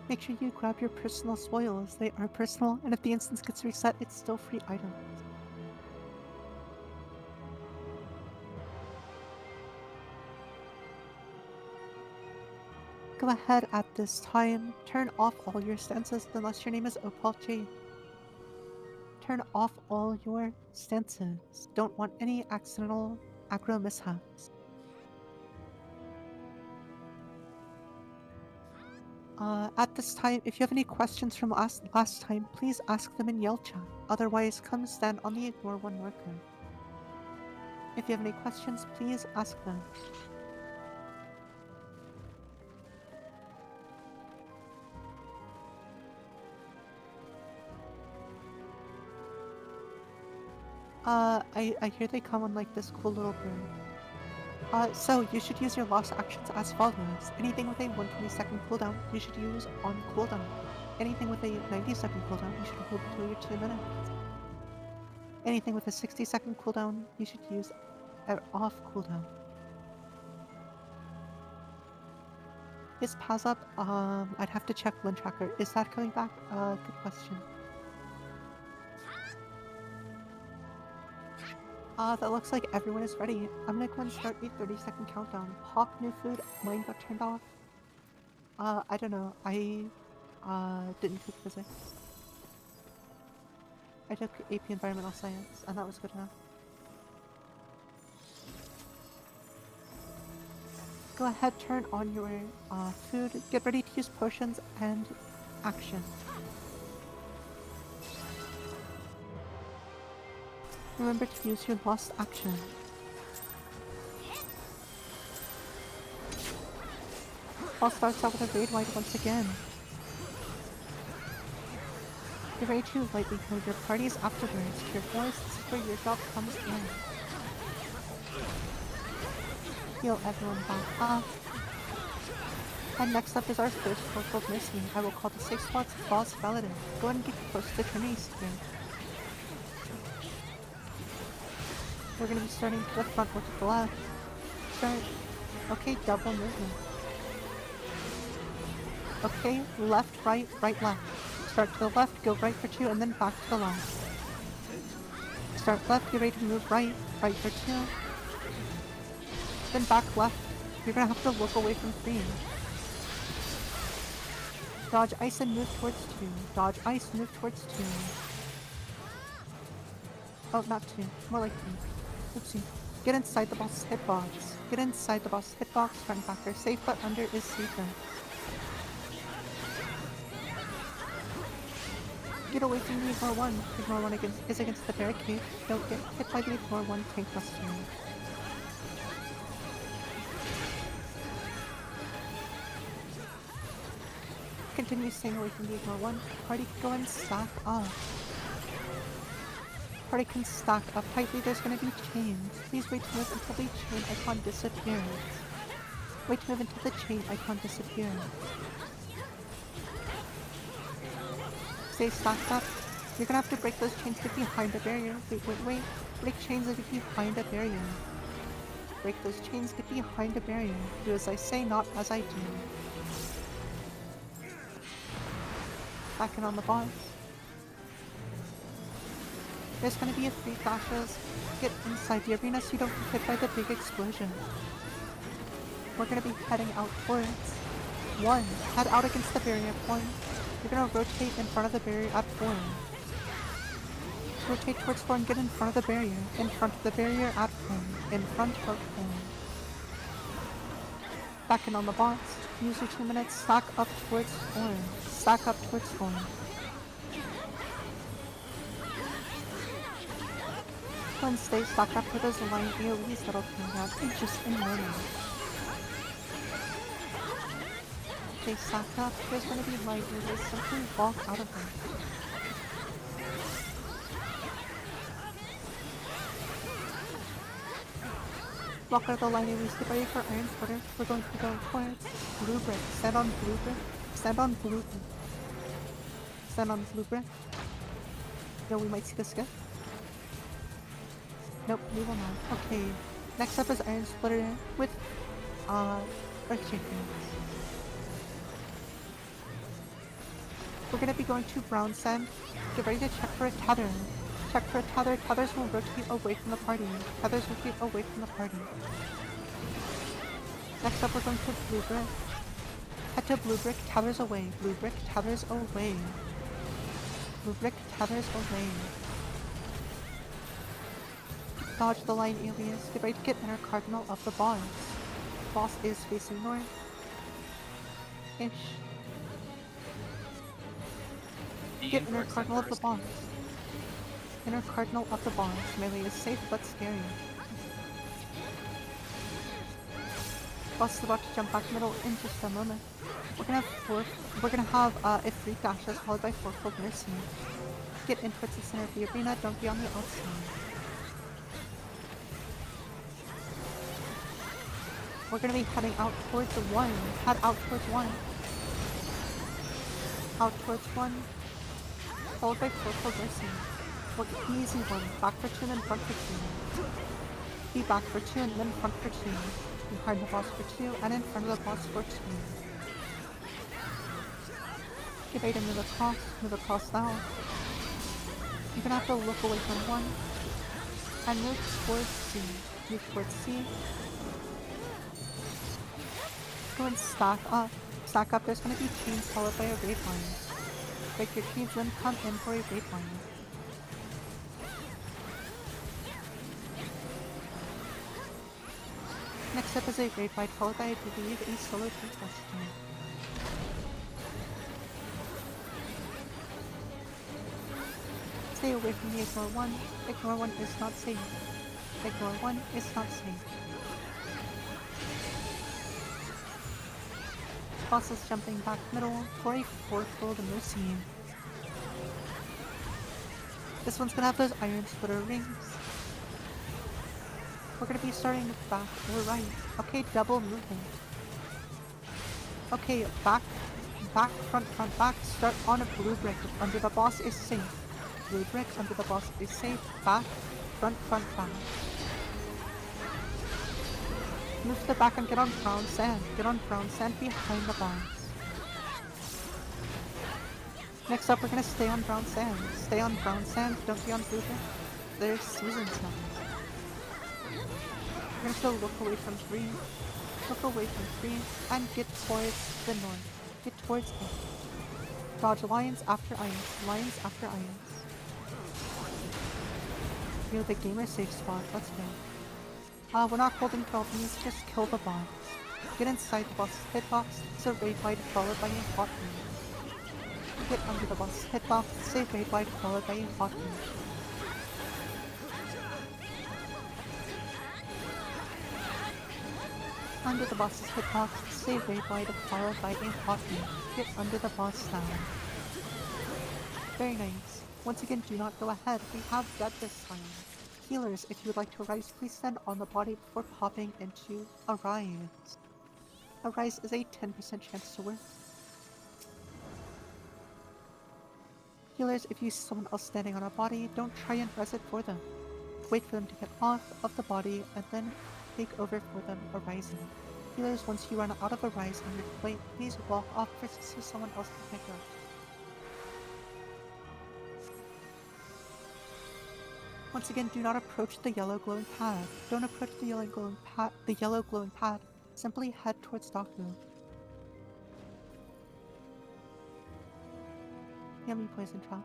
Make sure you grab your personal spoils. They are personal, and if the instance gets reset, it's still free items. Go ahead at this time, turn off all your stances unless your name is Opal J. Turn off all your stances. Don't want any accidental aggro mishaps. At this time, if you have any questions from last time, please ask them in Yell chat. Otherwise, come stand on the Ignore One marker. If you have any questions, please ask them. I hear they come on like this cool little bird. So you should use your lost actions as follows. Anything with a 120-second cooldown, you should use on cooldown. Anything with a 90-second cooldown, you should hold until your 2 minutes. Anything with a 60-second cooldown, you should use at off cooldown. Is Paz up? I'd have to check Lin Tracker. Is that coming back? Good question. That looks like everyone is ready. I'm gonna go and start a 30-second countdown. Pop new food, mine got turned off. I don't know. I, didn't cook physics. I took AP Environmental Science, and that was good enough. Go ahead, turn on your, food. Get ready to use potions and action. Remember to use your lost action. All starts out with a raid wide once again. Get ready to lightly kill your parties afterwards. Cheerfulness, this is where your job comes in. Heal everyone back up. And next up is our first Corporal Mercy. I will call the 6 spots Boss Paladin. Go ahead and get close to the Trinity Sphere. We're going to be starting to the front or to the left. Start. Okay, double movement. Okay, left, right, right, left. Start to the left, go right for 2, and then back to the left. Start left, get ready to move right, right for 2. Then back left. You're going to have to look away from 3. Dodge ice and move towards 2. Dodge ice, move towards 2. Oh, not 2. More like 3. Oopsie. Get inside the boss's hitbox. Get inside the boss's hitbox. Front back are safe, but under is safer. Get away from the Ignore 1. Ignore 1 is against the barricade. Don't get hit by the Ignore 1 tank buster. Continue staying away from the Ignore 1. Party can go and stack up. Party can stack up tightly. There's going to be chains. Please wait to move until the chain icon disappears. Wait to move until the chain icon disappears. Stay stacked up. You're gonna have to break those chains, get behind the barrier. Wait. Break chains and get behind a barrier. Break those chains, get behind a barrier. Do as I say, not as I do. Back in on the boss. There's gonna be a 3 flashes. Get inside the arena so you don't get hit by the big explosion. We're gonna be heading out towards 1. Head out against the barrier point. You're gonna rotate in front of the barrier at 4. Rotate towards 4 and get in front of the barrier. In front of the barrier at 4. In front of 4. Back in on the boss. Use your 2 minutes. Stack up towards 4. Stack up towards 4. Go and stay stacked up for those line AoEs that'll come out in just a moment. Stay stacked up. There's gonna be line AoEs. Simply walk out of them. Walk out of the line AoEs. Get ready for Iron Quarter. We're going to go towards blue brick. Stand on blue brick. Stand on blue brick. Stand on blue brick. No, we might see the skip. Nope, we will not. Okay. Next up is Iron Splitter with Earth Champions. We're gonna be going to Brown Sand. Get ready to check for a tether. Check for a tether. Tethers will rotate away from the party. Tethers rotate away from the party. Next up, we're going to Blue Brick. Head to Blue Brick, tethers away. Blue Brick, tethers away. Blue Brick, tethers away. Dodge the line alias. Get ready to get inner cardinal of the boss. Boss is facing north. Ish. Get inner cardinal of the boss. Inner cardinal of the boss. Melee is safe but scary. Boss is about to jump back middle in just a moment. We're gonna have a 3 dashes followed by 4 cold mercy. Get in towards the center of the arena, don't be on the outside. We're gonna be heading out towards the 1. Head out towards 1. Out towards 1. Followed by 4 progressing. Look, easy 1. Back for 2 and then front for 2. Be back for 2 and then front for 2. Behind the boss for 2 and in front of the boss for 2. Give 8 and move across now. You're gonna have to look away from 1 and move towards C. Move towards C. Go and stack up. Stack up, there's gonna be chains followed by a raid line. Break your chains, then come in for a raid line. Next up is a raid fight followed by, I believe, a solo contest. Stay away from the ignore 1. Ignore 1 is not safe. Ignore 1 is not safe. Boss is jumping back middle for a 4-fold Mercy. This one's gonna have those iron splitter rings. We're gonna be starting back or right. Okay, double movement. Okay, back, front, back. Start on a blue brick. Under the boss is safe. Blue brick under the boss is safe. Back, front, back. Move to the back and get on brown sand. Get on brown sand behind the boss. Next up, we're gonna stay on brown sand. Stay on brown sand, don't be on blue brick. There's season sand. We're gonna still look away from 3. Look away from 3 and get towards the north. Get towards it. Dodge lions after ions. Lions after ions. You know the gamer safe spot, let's go. We're not holding 12 these, just kill the boss. Get inside the boss's hitbox, it's a raid fight followed by a hot move. Get under the boss's hitbox, it's a raid fight followed by a hot move. Under the boss's hitbox, it's a raid fight followed by a hot move. Get under the boss now. Very nice. Once again, do not go ahead, we have dead this time. Healers, if you would like to arise, please stand on the body before popping into Arise. Arise is a 10% chance to work. Healers, if you see someone else standing on a body, don't try and res it for them. Wait for them to get off of the body and then take over for them arising. Healers, once you run out of Arise on your plate, please walk off first so someone else can pick up. Once again, do not approach the yellow glowing pad. Don't approach the yellow glowing pad. Simply head towards Daku. Yummy poison trap.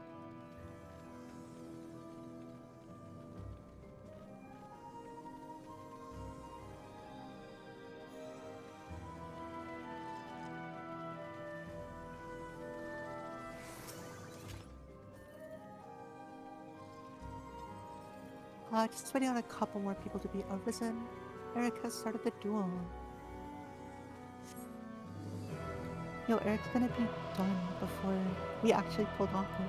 Just waiting on a couple more people to be arisen. Eric has started the duel. Yo, Eric's gonna be done before we actually pulled off it.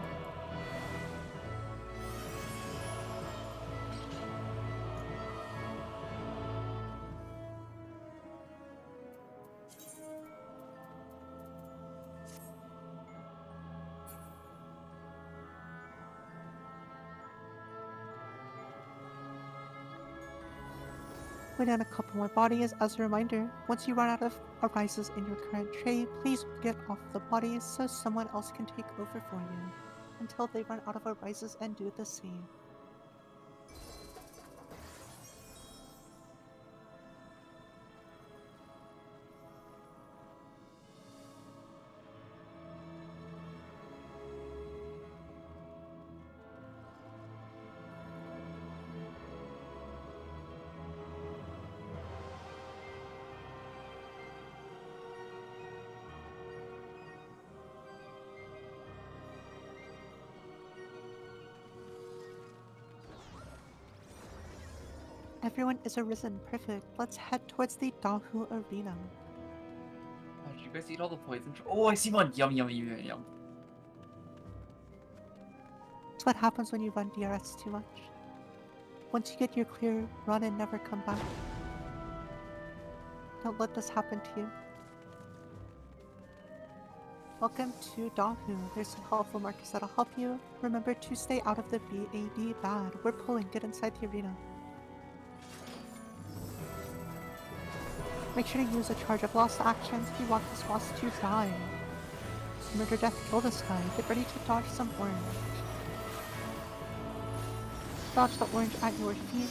Wait on a couple more bodies. As a reminder, once you run out of arises in your current tray, please get off the bodies so someone else can take over for you until they run out of arises and do the same. Everyone is arisen. Perfect. Let's head towards the Dahu Arena. Oh, did you guys eat all the poison? Oh, I see one. Yum, yum, yum, yum. That's what happens when you run DRS too much. Once you get your clear, run and never come back. Don't let this happen to you. Welcome to Dahu. There's some helpful markers that'll help you. Remember to stay out of the BAD bad. We're pulling. Get inside the arena. Make sure to use a charge of lost actions if you want this boss to die. Murder, death, kill this guy. Get ready to dodge some orange. Dodge the orange at your feet.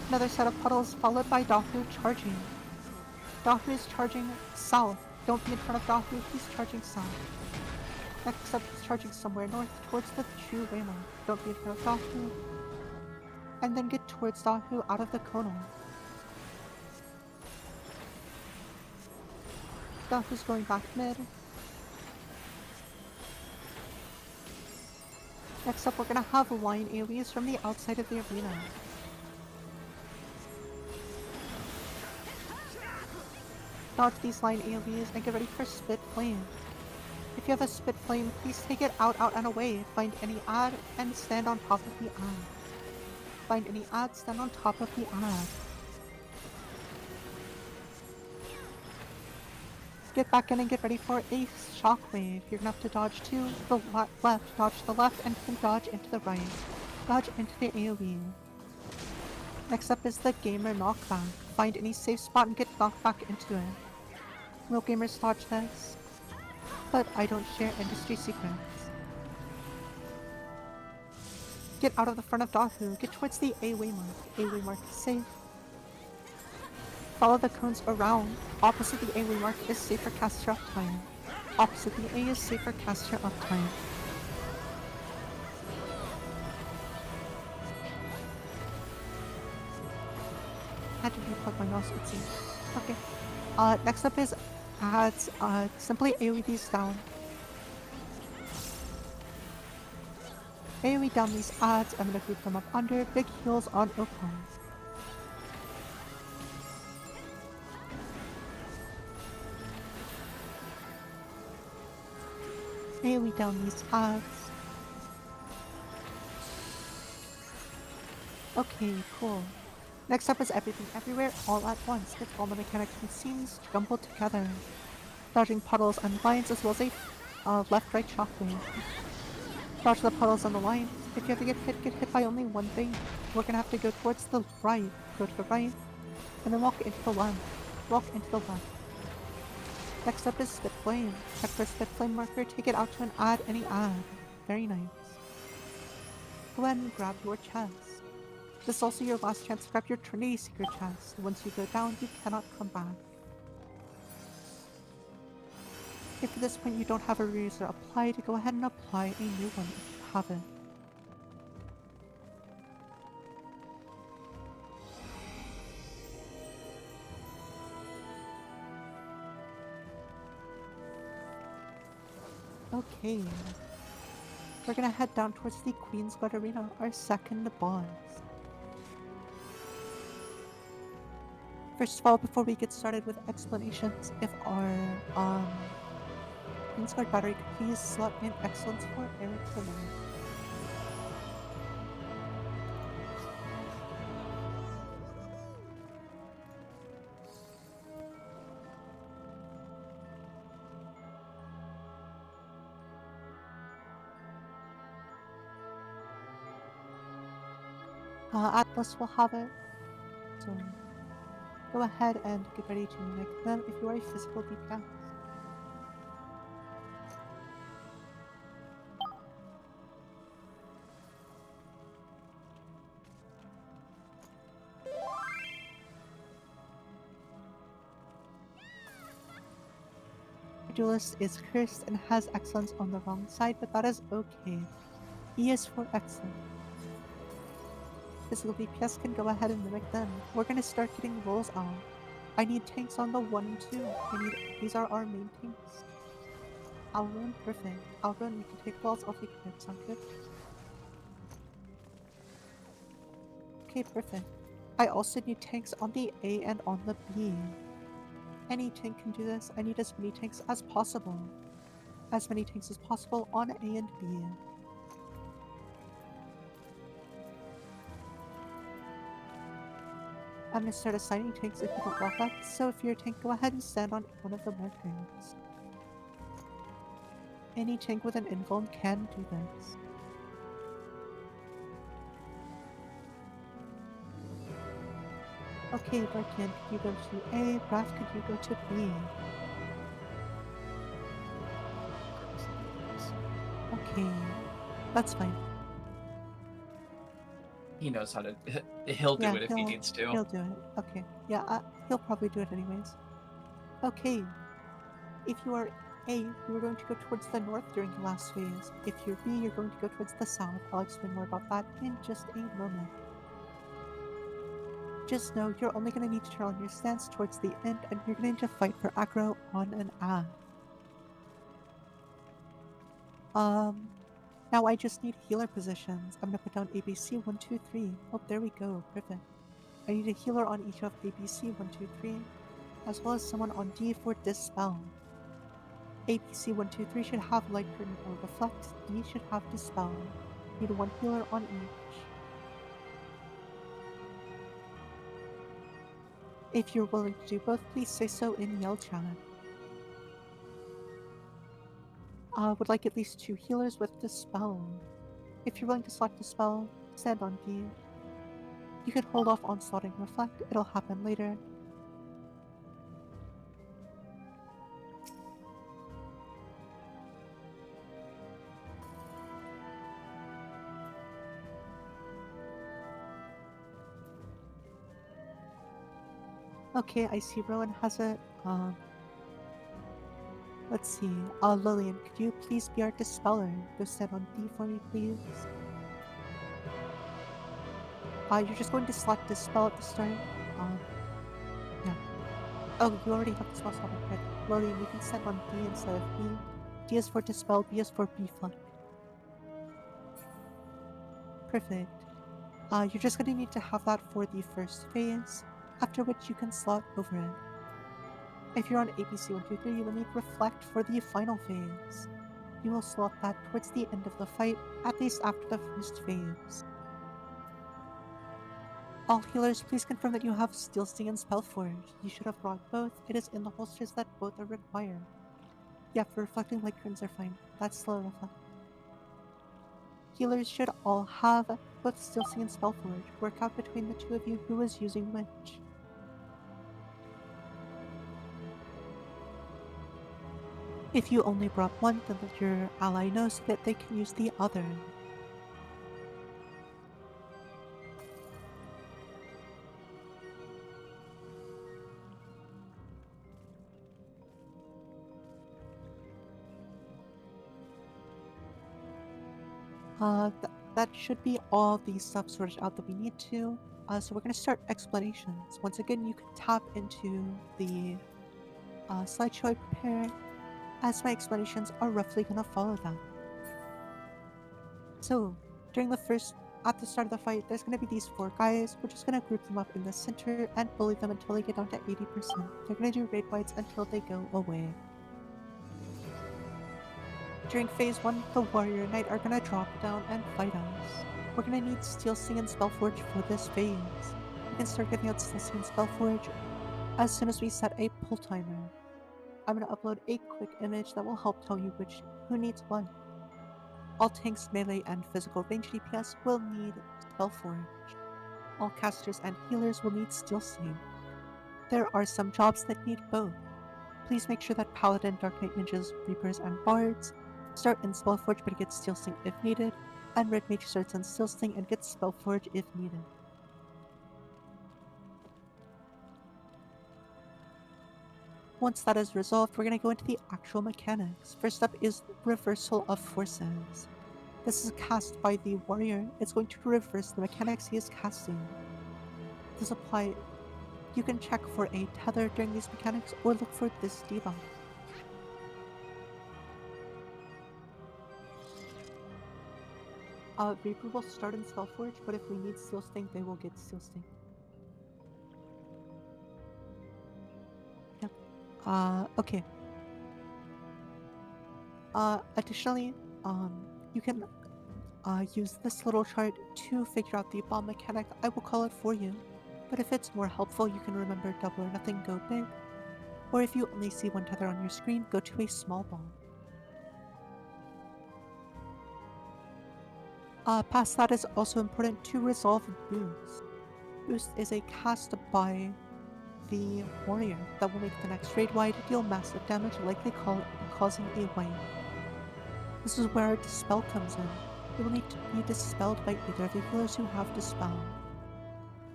Another set of puddles followed by Dahu charging. Dahu is charging south. Don't be in front of Dahu, he's charging south. Next up, he's charging somewhere north towards the true waymark. Don't be in front of Dahu. And then get towards Dahu out of the conal. Dahu's going back mid. Next up, we're gonna have line AoEs from the outside of the arena. Dodge these line AoEs and get ready for Spit Flame. If you have a Spit Flame, please take it out, and away. Find any ad and stand on top of the ad. Find any ad, stand on top of the ad. Get back in and get ready for a Shockwave. You're gonna have to dodge to the left, dodge to the left, and then dodge into the right. Dodge into the AoE. Next up is the Gamer Knockback. Find any safe spot and get knocked back into it. Real gamers dodge this, but I don't share industry secrets. Get out of the front of Dahu. Get towards the A waymark. A waymark is safe. Follow the cones around. Opposite the A waymark is safer caster uptime. Opposite the A is safer caster uptime. I had to replug my mouse, it seems. Okay. Next up is ads. Simply AoE these down. AoE down these ads. I'm gonna group them up under. Big heals on Opal. AoE down these ads. Okay, cool. Next up is everything everywhere all at once. Get all the mechanics and scenes jumbled together. Dodging puddles and lines as well as a left-right shockwave. Dodge the puddles on the lines. If you have to get hit by only one thing. We're gonna have to go towards the right. Go to the right. And then walk into the left. Walk into the left. Next up is Spit Flame. Check for Spit Flame marker. Take it out to an ad, any ad. Very nice. Go ahead and grab your chest. This is also your last chance to grab your Trinity Secret chest. Once you go down, you cannot come back. If at this point you don't have a razor applied, go ahead and apply a new one if you have it. Okay. We're gonna head down towards the Queen's Guard Arena, our second boss. First of all, before we get started with explanations, if our Queen's Guard battery could please slot in excellence for Eric Lemon. Atlas will have it, so go ahead and get ready to mimic them if you are a physical DPS. Duelist is cursed and has excellence on the wrong side, but that is okay. E is for excellence. Physical DPS can go ahead and mimic them. We're gonna start getting rolls out. I need tanks on the 1 and 2. These are our main tanks. Alrun, perfect. Alrun, you can take balls, I'll take hits. Sound good? Okay, perfect. I also need tanks on the A and on the B. Any tank can do this. I need as many tanks as possible. As many tanks as possible on A and B. I'm gonna start assigning tanks if you don't want that. So if you're a tank, go ahead and stand on one of the markers. Any tank with an invuln can do this. Okay, Barkian, could you go to A? Raph, could you go to B? Okay, that's fine. He knows how to. He'll do Yeah, it if he needs to. He'll do it. Okay. Yeah, he'll probably do it anyways. Okay. If you are A, you are going to go towards the north during the last phase. If you're B, you're going to go towards the south. I'll explain more about that in just a moment. Just know you're only going to need to turn on your stance towards the end, and you're going to need to fight for aggro on and aft. Now I just need healer positions. I'm going to put down ABC 1, 2, 3. Oh, there we go. Perfect. I need a healer on each of ABC 1, 2, 3, as well as someone on D for Dispel. ABC 1, 2, 3 should have Light Curtain or Reflect. D should have Dispel. Need one healer on each. If you're willing to do both, please say so in Yell Chat. Would like at least 2 healers with Dispel. If you're willing to slot Dispel, stand on D. You could hold off on slotting Reflect, it'll happen later. Okay, I see Rowan has it. Let's see. Lillian, could you please be our Dispeller? Go stand on D for me, please. You're just going to select Dispel at the start. Yeah. Oh, you already have Dispel slot on. Lillian, you can stand on D instead of B. D is for Dispel, B is for Reflect. Perfect. You're just gonna need to have that for the first phase, after which you can slot over it. If you're on ABC 1, 2, 3, you will need Reflect for the final phase. You will slot that towards the end of the fight, at least after the first phase. All healers, please confirm that you have Steel Sting and Spellforge. You should have brought both. It is in the holsters that both are required. Yeah, for reflecting light curtains are fine. That's slow reflect. Healers should all have both Steel Sting and Spellforge. Work out between the two of you who is using which. If you only brought one, then let your ally know so that they can use the other. That should be all the stuff sorted out that we need to. So we're going to start explanations. Once again, you can tap into the slideshow I prepared, as my explanations are roughly going to follow that. So, at the start of the fight, there's going to be these 4 guys. We're just going to group them up in the center and bully them until they get down to 80%. They're going to do raid bites until they go away. During phase 1, the Warrior Knight are going to drop down and fight us. We're going to need Steel Sting and Spellforge for this phase. We can start giving out Steel Sting and Spellforge as soon as we set a pull timer. I'm going to upload a quick image that will help tell you who needs what. All tanks, melee, and physical range DPS will need Spellforge. All casters and healers will need Steel Sting. There are some jobs that need both. Please make sure that Paladin, Dark Knight Ninjas, Reapers, and Bards start in Spellforge but get Steel Sting if needed, and Red Mage starts in Steel Sting and gets Spellforge if needed. Once that is resolved, we're going to go into the actual mechanics. First up is Reversal of Forces. This is cast by the Warrior. It's going to reverse the mechanics he is casting. This apply. You can check for a tether during these mechanics or look for this debuff. Reaper will start in Spellforge, but if we need Steel Sting, they will get Steel Sting. Yep. Okay. Additionally, you can use this little chart to figure out the bomb mechanic. I will call it for you. But if it's more helpful, you can remember double or nothing, go big. Or if you only see one tether on your screen, go to a small ball. Past that is also important to resolve Boost. Boost is a cast by the warrior that will make the next raid wide deal massive damage, likely causing a wipe. This is where Dispel comes in. It will need to be dispelled by either of the healers who have Dispel.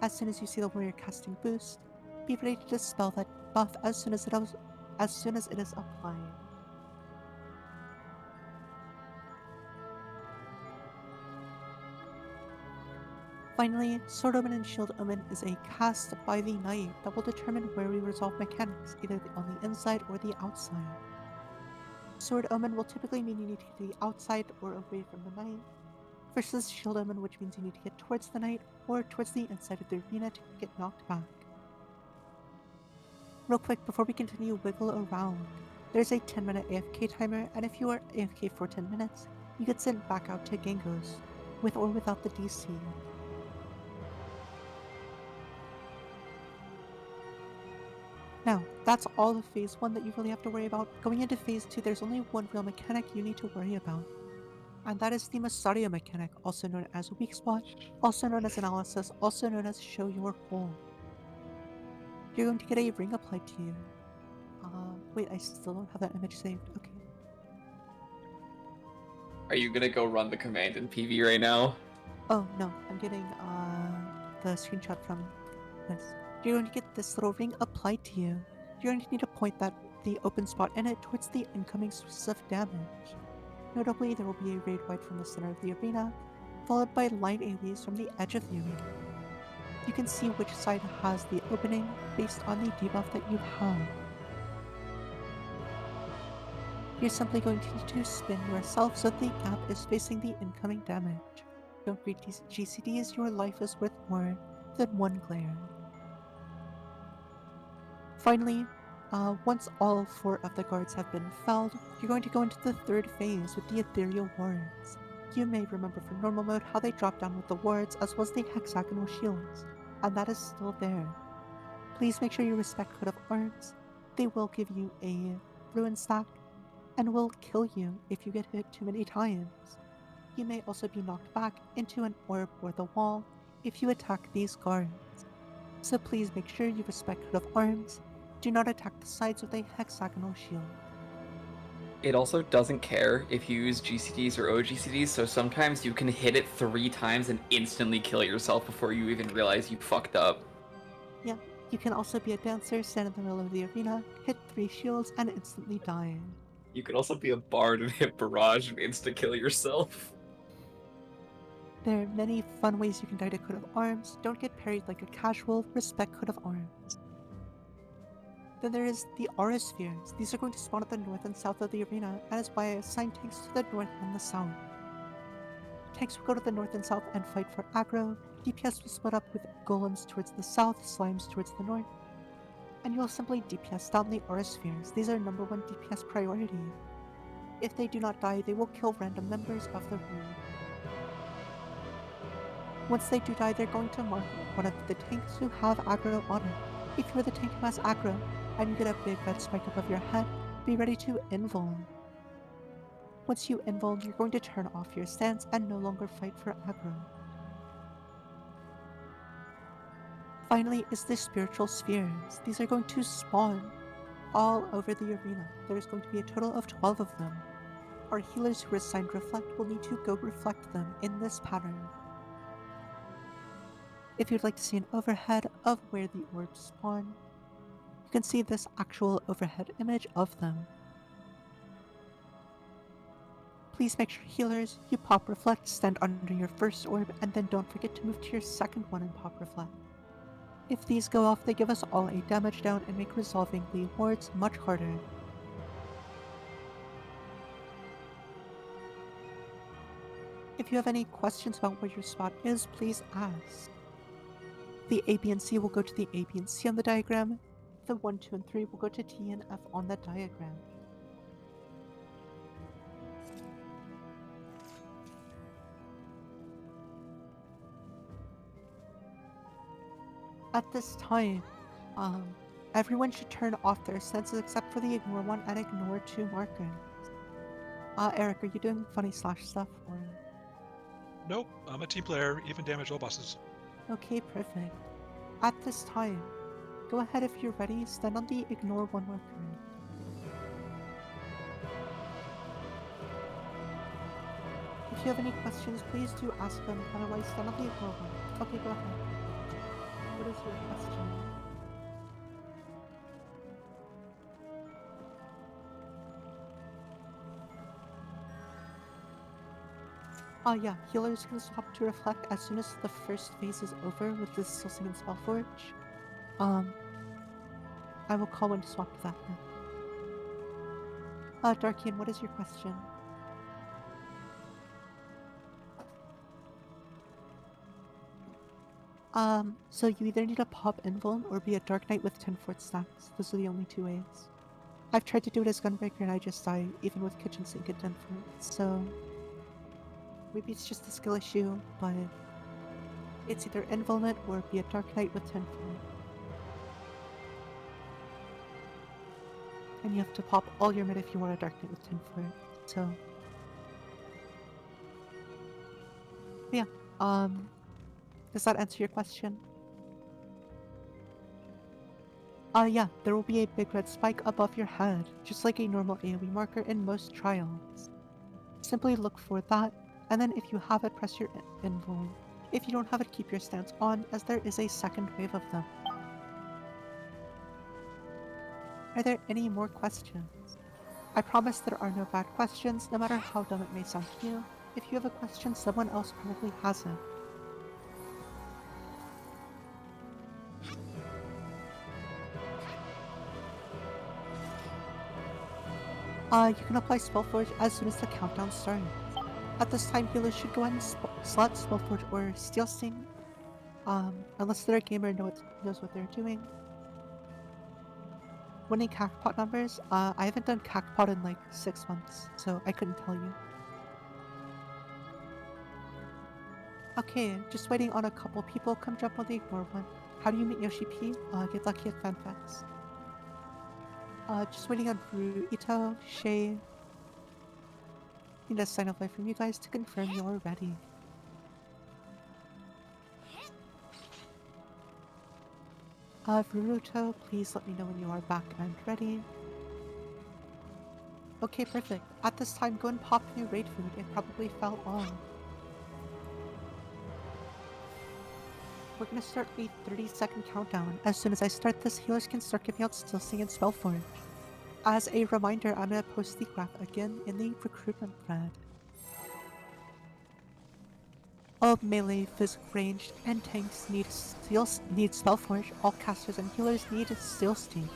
As soon as you see the warrior casting Boost, be ready to dispel that buff as soon as it is applied. Finally, Sword Omen and Shield Omen is a cast by the Knight that will determine where we resolve mechanics, either on the inside or the outside. Sword Omen will typically mean you need to get to the outside or away from the Knight, versus Shield Omen, which means you need to get towards the Knight or towards the inside of the arena to get knocked back. Real quick, before we continue, wiggle around. There's a 10-minute AFK timer, and if you are AFK for 10 minutes, you get sent back out to Gengos, with or without the DC. Now, that's all of Phase 1 that you really have to worry about. Going into Phase 2, there's only one real mechanic you need to worry about, and that is the Masario mechanic, also known as Weak Spot, also known as Analysis, also known as Show Your Hole. You're going to get a ring applied to you. Wait, I still don't have that image saved. Okay. Are you gonna go run the command in PV right now? Oh, no, I'm getting, the screenshot from this. You're going to get this little ring applied to you. You're going to need to point the open spot in it towards the incoming sources of damage. Notably, there will be a raid wide from the center of the arena, followed by line AoEs from the edge of the arena. You can see which side has the opening based on the debuff that you have. You're simply going to need to spin yourself so the gap is facing the incoming damage. Don't read GCDs, your life is worth more than one glare. Finally, once all 4 of the guards have been felled, you're going to go into the 3rd phase with the ethereal wards. You may remember from normal mode how they drop down with the wards, as was the hexagonal shields, and that is still there. Please make sure you respect Coat of Arms. They will give you a ruin stack, and will kill you if you get hit too many times. You may also be knocked back into an orb or the wall if you attack these guards. So please make sure you respect Coat of Arms. Do not attack the sides with a hexagonal shield. It also doesn't care if you use GCDs or OGCDs, so sometimes you can hit it 3 times and instantly kill yourself before you even realize you fucked up. Yeah, you can also be a dancer, stand in the middle of the arena, hit 3 shields, and instantly die. You could also be a bard and hit barrage and insta-kill yourself. There are many fun ways you can die to Coat of Arms. Don't get parried like a casual, respect Coat of Arms. Then there is the Aura Spheres. These are going to spawn at the north and south of the arena, and is why I assign tanks to the north and the south. Tanks will go to the north and south and fight for aggro. DPS will split up with golems towards the south, slimes towards the north, and you'll simply DPS down the Aura Spheres. These are number 1 DPS priority. If they do not die, they will kill random members of the room. Once they do die, they're going to mark one of the tanks who have aggro on it. If you're the tank who has aggro, and you get a big red spike above your head, be ready to invuln. Once you invuln, you're going to turn off your stance and no longer fight for aggro. Finally is the Spiritual Spheres. These are going to spawn all over the arena. There's going to be a total of 12 of them. Our healers who are assigned Reflect will need to go reflect them in this pattern. If you'd like to see an overhead of where the orbs spawn, you can see this actual overhead image of them. Please make sure, healers, you pop Reflect, stand under your first orb, and then don't forget to move to your second one and pop Reflect. If these go off, they give us all a damage down and make resolving the wards much harder. If you have any questions about where your spot is, please ask. The A, B, and C will go to the A, B, and C on the diagram. The 1, 2, and 3 will go to T and F on the diagram. At this time, everyone should turn off their senses except for the ignore one and ignore 2 markers. Eric, are you doing funny slash stuff or? Nope, I'm a team player, even damage all bosses. Okay, perfect. At this time, go ahead if you're ready, stand on the ignore 1 marker. If you have any questions, please do ask them, otherwise stand on the ignore 1. Okay, go ahead. What is your question? Yeah, healers can swap to reflect as soon as the first phase is over with the Silsing and Spellforge. I will call when to swap to that then. Darkian, what is your question? So you either need to pop Invuln or be a Dark Knight with 10 fort stacks. Those are the only 2 ways. I've tried to do it as Gunbreaker and I just die, even with Kitchen Sink at 10 fort, so... Maybe it's just a skill issue, but... It's either Invuln it or be a Dark Knight with 10 fort. And you have to pop all your mid if you want a Dark Knight with 10 fort, so... Yeah, does that answer your question? Yeah, there will be a big red spike above your head, just like a normal AoE marker in most trials. Simply look for that, and then if you have it, press your invuln. If you don't have it, keep your stance on, as there is a second wave of them. Are there any more questions? I promise there are no bad questions, no matter how dumb it may sound to you. If you have a question, someone else probably has it. You can apply Spellforge as soon as the countdown starts. At this time, healers should go ahead and slot Spellforge or Steel Sting, unless they're a gamer and knows what they're doing. Winning Cactpot numbers, I haven't done Cactpot in like 6 months, so I couldn't tell you. Okay, just waiting on a couple people. Come jump on the ignore one. How do you meet Yoshi P? Get lucky at FanFest. Just waiting on Ru, Ito, Shay. Need a sign of life from you guys to confirm you're ready. Ruruto, please let me know when you are back and ready. Okay, perfect. At this time, go and pop new raid food. It probably fell on. We're gonna start a 30-second countdown. As soon as I start this, healers can start giving out Steel Sting and Spellforge. As a reminder, I'm gonna post the graph again in the recruitment thread. All melee, physical ranged, and tanks need Spellforge. All casters and healers need Steel Sting.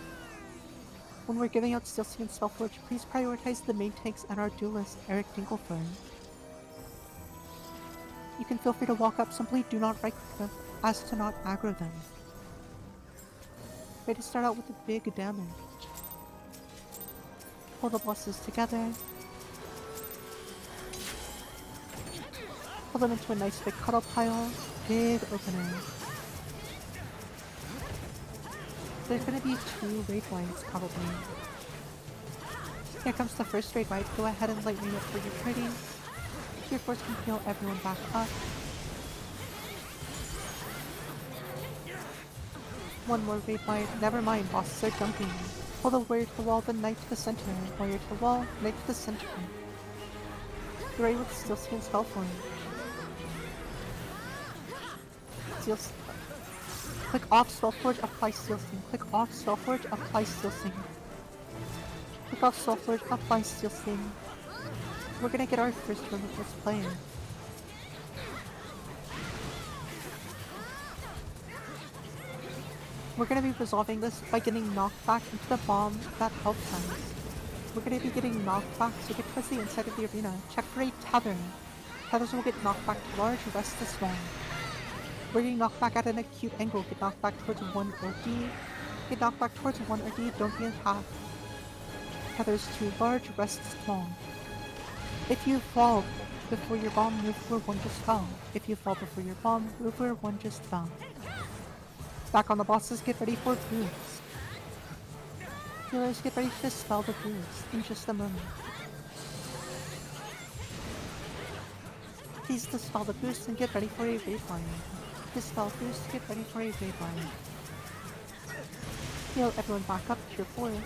When we're giving out Steel Sting and Spellforge, please prioritize the main tanks and our duelist, Eric Dinklefern. You can feel free to walk up, simply do not right-click them, as to not aggro them. Ready to start out with a big damage. Pull the bosses together. Pull them into a nice big cuddle pile. Big opener. There's gonna be 2 raid wides, probably. Here comes the first raid wide. Go ahead and light me up for your trading. Your force can heal everyone back up. One more raid wide. Never mind, bosses are jumping. Pull the warrior to the wall, then knight to the center. Warrior to the wall, knight to the center. You're ready with Steel Sting and Spellforge. Click off Spellforge, apply Steel Sting. Click off Spellforge, apply Steel Sting. Click off Spellforge, apply Steel Sting. We're gonna get our first run with this player. We're gonna be resolving this by getting knocked back into the bomb that helps us. We're gonna be getting knocked back, so get towards the inside of the arena. Check for a tether. Tethers will get knocked back to large, rest to small. We're getting knocked back at an acute angle. Get knocked back towards 1 or D. Get knocked back towards 1 or D, don't be in half. Tethers too large, rest small. If you fall before your bomb, move where 1 just fell. If you fall before your bomb, move where 1 just fell. Back on the bosses, get ready for boost. Healers, get ready to dispel the boost in just a moment. Please dispel the boost and get ready for a raid line. Dispel boost, get ready for a raid line. Heal everyone back up to your forests.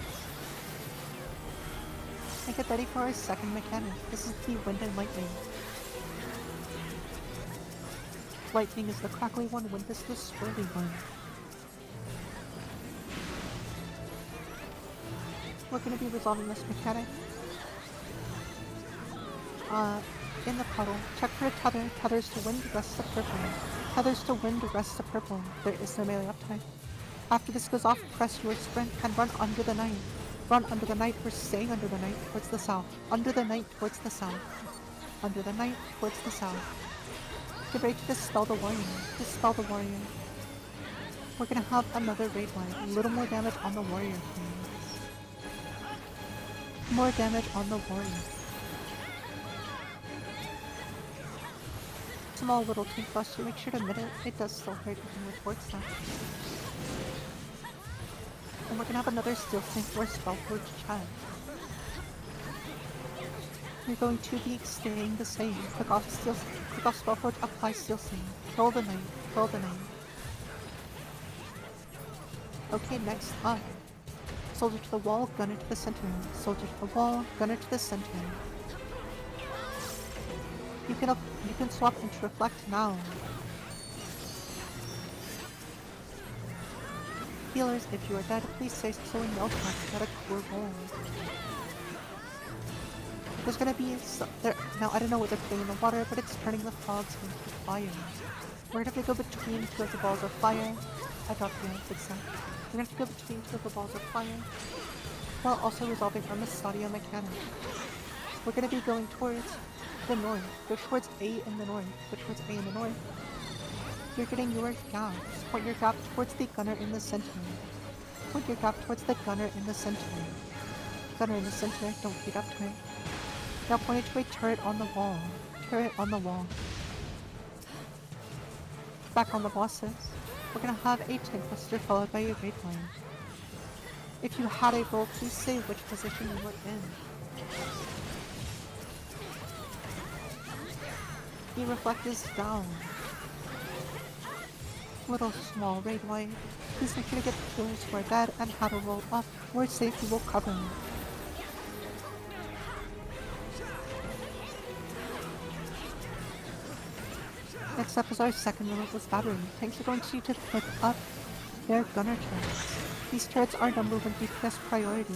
And get ready for our second mechanic. This is the wind and lightning. Lightning is the crackly one, wind is the swirly one. We're going to be resolving this mechanic. In the puddle, check for a tether. Tethers to wind, rest to purple. Tethers to wind, rest to purple. There is no melee uptime. After this goes off, press your sprint and run under the night. Run under the night, we're staying under the night towards the south. Under the night towards the south. Under the night towards the south. Get ready to dispel the warrior. Dispel the warrior. We're gonna have another raid line. A little more damage on the warrior, please. More damage on the warrior. Small little tank buster, make sure to mid it. It does still hurt even with ward stuff. And we're gonna have another steel tank or spellforge chat. You're going to be staying the same. Click off spellforge, apply steel sing. Kill the knight, kill the knight. Okay, next up. Soldier to the wall, gunner to the center. Soldier to the wall, gunner to the center. You can swap into reflect now. Healers, if you are dead, please say so in no contact at a core roll. There's gonna be now I don't know what they're putting in the water, but it's turning the frogs into fire. We're gonna have to go between two of the balls of fire. I dropped the good set. We're gonna have to go between two of the balls of fire, while also resolving our Mystadia mechanic. We're gonna be going towards the north. Go towards A in the north. Go towards A in the north. You're getting your gaps. Point your gap towards the gunner in the center. Point your gap towards the gunner in the center. Gunner in the center, don't beat up to it. Now point it to a turret on the wall. Turret on the wall. Back on the bosses. We're gonna have a tank buster followed by a raid line. If you had a roll, please say which position you were in. The reflect is down. Little small raid line. Please make sure to get the killers who are dead and how to roll up. Where safety will cover. Next up is our second relentless battery. Tanks are going to need to pick up their gunner turrets. These turrets are number 1 DPS priority.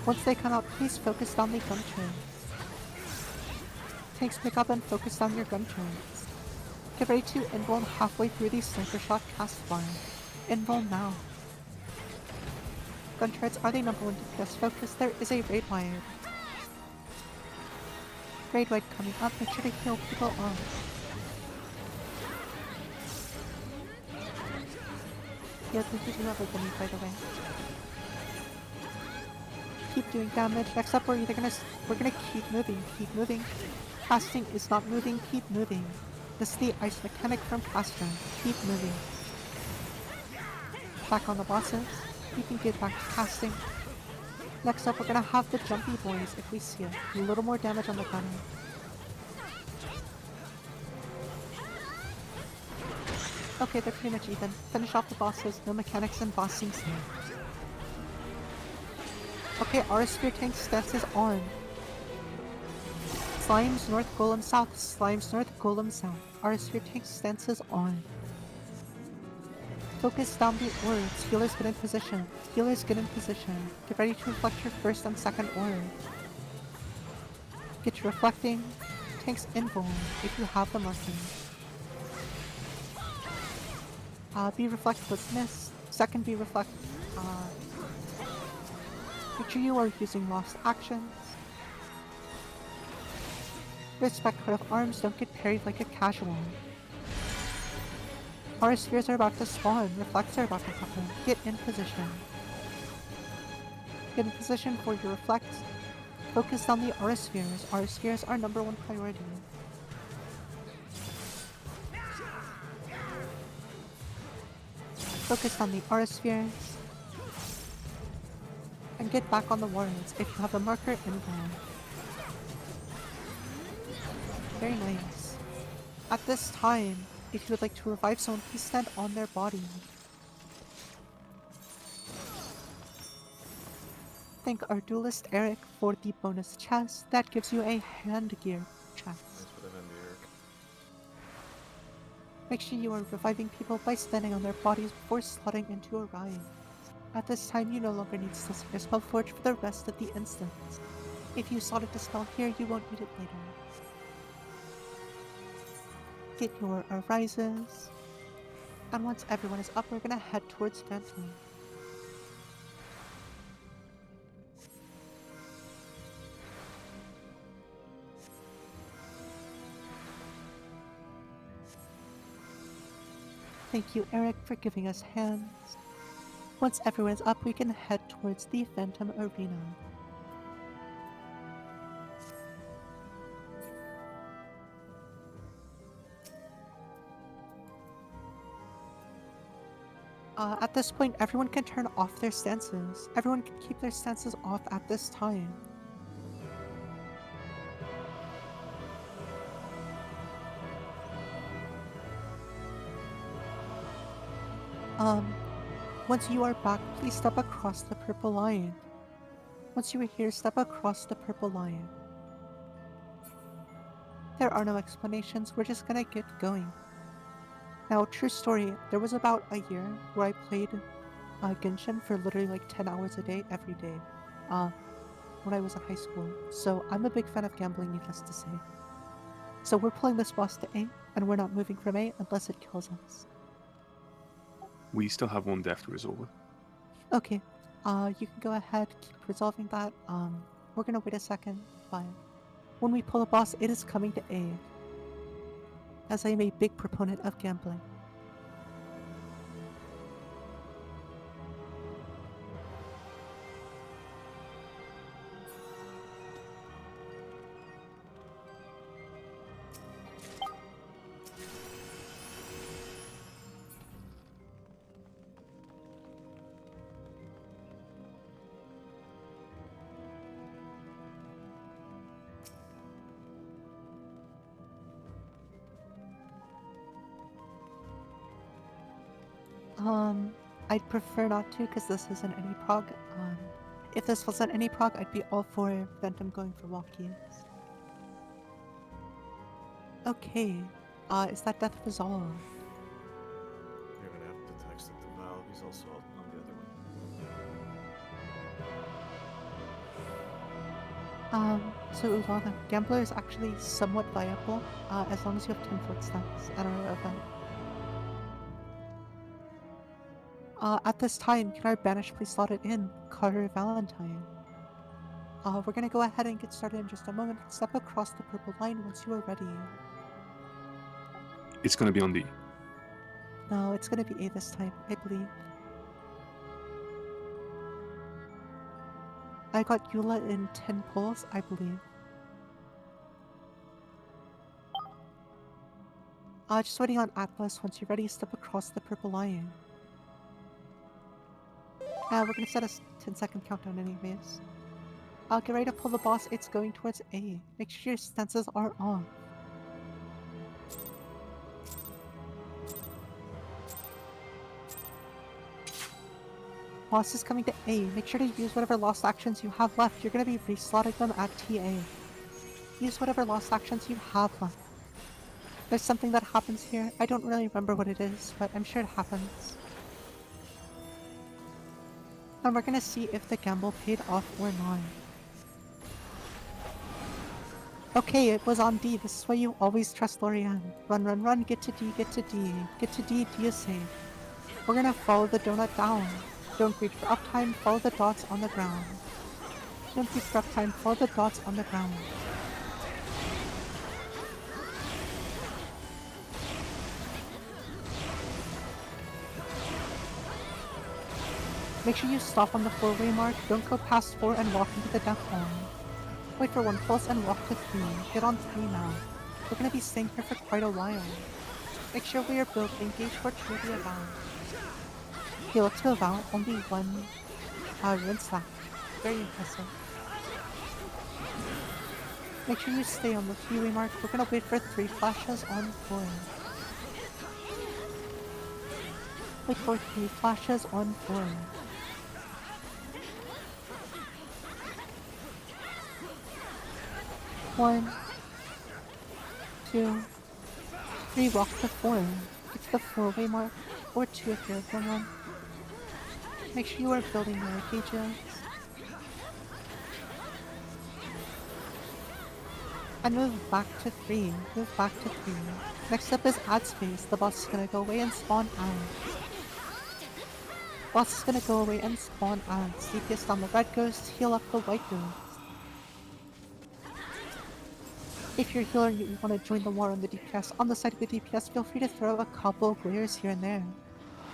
Once they come out, please focus down the gun turrets. Tanks pick up and focus down your gun turrets. Get ready to invuln halfway through the sniper shot cast bar. Invuln now. Gun turrets are the number 1 DPS focus. There is a raid wire. Raid wide coming up, make sure to heal people on. Yeah, this is another bunny, by the way. Keep doing damage. Next up, we're gonna keep moving. Casting is not moving, keep moving. This is the ice mechanic from Castor. Keep moving. Back on the bosses. You can get back to casting. Next up, we're gonna have the jumpy boys if we see it. A little more damage on the gunner. Okay, they're pretty much even. Finish off the bosses, no mechanics and boss sinks here. Okay, our spear tank stance is on. Slimes north, golem south. Slimes north, golem south. Our spear tank stance is on. Focus down the orbs. Healers get in position. Healers get in position. Get ready to reflect your first and second orb. Get your reflecting. Tanks invuln if you have the markings. B reflect was missed. Second B reflect. Make sure you are using lost actions. Respect cut of arms. Don't get parried like a casual. Our spheres are about to spawn. Reflects are about to happen. Get in position. Get in position for your reflects. Focus on the aura spheres. Aura spheres are number 1 priority. focus on the aura spheres. And get back on the warheads if you have a marker involved. Very nice. At this time, if you would like to revive someone, please stand on their body. Thank our duelist Eric for the bonus chest. That gives you a hand gear chest. Make sure you are reviving people by standing on their bodies before slotting into a ride. At this time, you no longer need to your spell forge for the rest of the instance. If you slotted the spell here, you won't need it later. Get your arises. And once everyone is up, we're gonna head towards Phantom. Thank you, Eric, for giving us hands. Once everyone is up, we can head towards the Phantom Arena. At this point, everyone can turn off their stances. Everyone can keep their stances off at this time. Once you are back, please step across the purple line. Once you are here, step across the purple line. There are no explanations, we're just gonna get going. Now, true story, there was about a year where I played Genshin for literally like 10 hours a day, every day, when I was in high school. So I'm a big fan of gambling, needless to say. So we're pulling this boss to A, and we're not moving from A unless it kills us. We still have one death to resolve. Okay, you can go ahead, keep resolving that. We're gonna wait a second, but when we pull the boss, it is coming to A, as I am a big proponent of gambling. I'd prefer not to, because this isn't any prog. If this wasn't any prog, I'd be all for Phantom going for walkies. Okay, is that death resolved? You're gonna have to text it to Val. He's also on the other one. So Ulana, Gambler is actually somewhat viable, as long as you have 10 foot stats at our event. At this time, can our banish please slot it in? Carter Valentine. We're gonna go ahead and get started in just a moment. Step across the purple line once you are ready. It's gonna be on D. No, it's gonna be A this time, I believe. I got Eula in 10 pulls, I believe. Just waiting on Atlas. Once you're ready, step across the purple line. We're gonna set a 10-second countdown anyways. I'll get ready to pull the boss. It's going towards A. Make sure your stances are on. Boss is coming to A. Make sure to use whatever lost actions you have left. You're gonna be reslotting them at TA. Use whatever lost actions you have left. There's something that happens here. I don't really remember what it is, but I'm sure it happens. And we're gonna see if the gamble paid off or not. Okay, it was on D. This is why you always trust Lorianne. Run, run, run, get to D, get to D. Get to D, D is safe. We're gonna follow the donut down. Don't reach for uptime, follow the dots on the ground. Don't reach for uptime, follow the dots on the ground. Make sure you stop on the 4-way mark, don't go past 4 and walk into the death line. Wait for 1 pulse and walk to 3. Get on 3 now. We're gonna be staying here for quite a while. Make sure we are built, engage for Trivia Bound. Heal to about only one rinse left. Very impressive. Make sure you stay on the 3-way mark. We're gonna wait for 3 flashes on 4. Wait for 3 flashes on 4. 1, 2, 3. Walk to 4. Get to the 4-way mark, or 2 if you're going on. Make sure you are building your gauges. And move back to 3. Move back to 3. Next up is add space. The boss is gonna go away and spawn ads. Boss is gonna go away and spawn ads. DPS down the red ghost, heal up the white ghost. If you're a healer and you want to join the war on the DPS, on the side of the DPS, feel free to throw a couple glares here and there.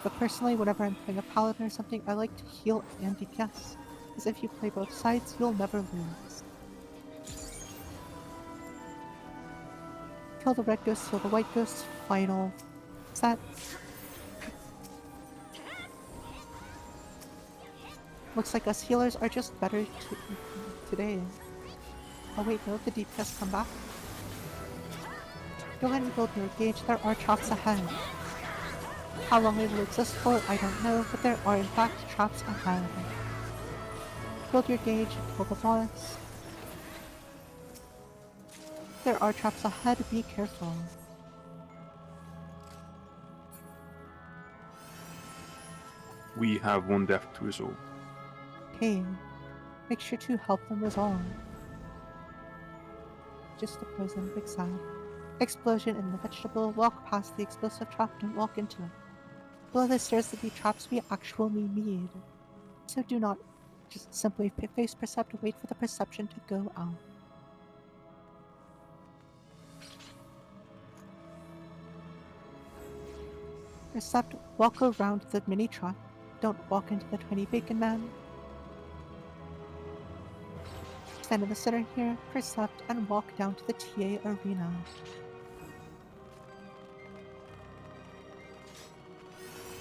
But personally, whenever I'm playing a paladin or something, I like to heal and DPS. Because if you play both sides, you'll never lose. Kill the red ghost, kill the white ghost, final set. Looks like us healers are just better today. Oh wait, no, the DPS come back. Go ahead and build your gauge, there are traps ahead. How long they will exist for, I don't know, but there are in fact traps ahead. Build your gauge, kill the boss. There are traps ahead, be careful. We have one death to resolve. Okay, make sure to help them resolve. Just the poison, big sad. Explosion in the vegetable, walk past the explosive trap, don't walk into it. Below the stairs to be traps we actually need. So do not just simply face percept, wait for the perception to go out. Percept, walk around the mini trap. Don't walk into the tiny bacon man. Stand in the center here, percept, and walk down to the TA arena.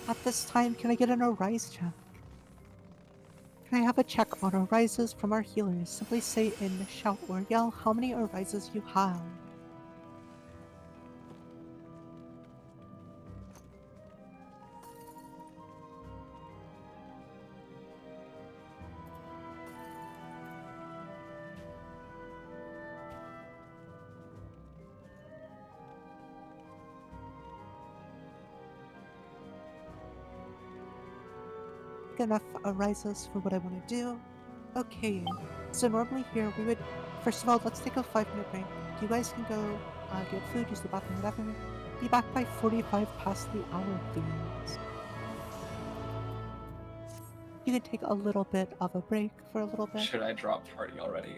At this time, can I get an arise check? Can I have a check on arises from our healers? Simply say in shout or yell how many arises you have. Enough arises for what I want to do. Okay, so normally here we would, first of all, let's take a 5-minute break. You guys can go get food, use the bathroom, whatever. Be back by 45 past the hour, please. You can take a little bit of a break for a little bit. Should I drop party already?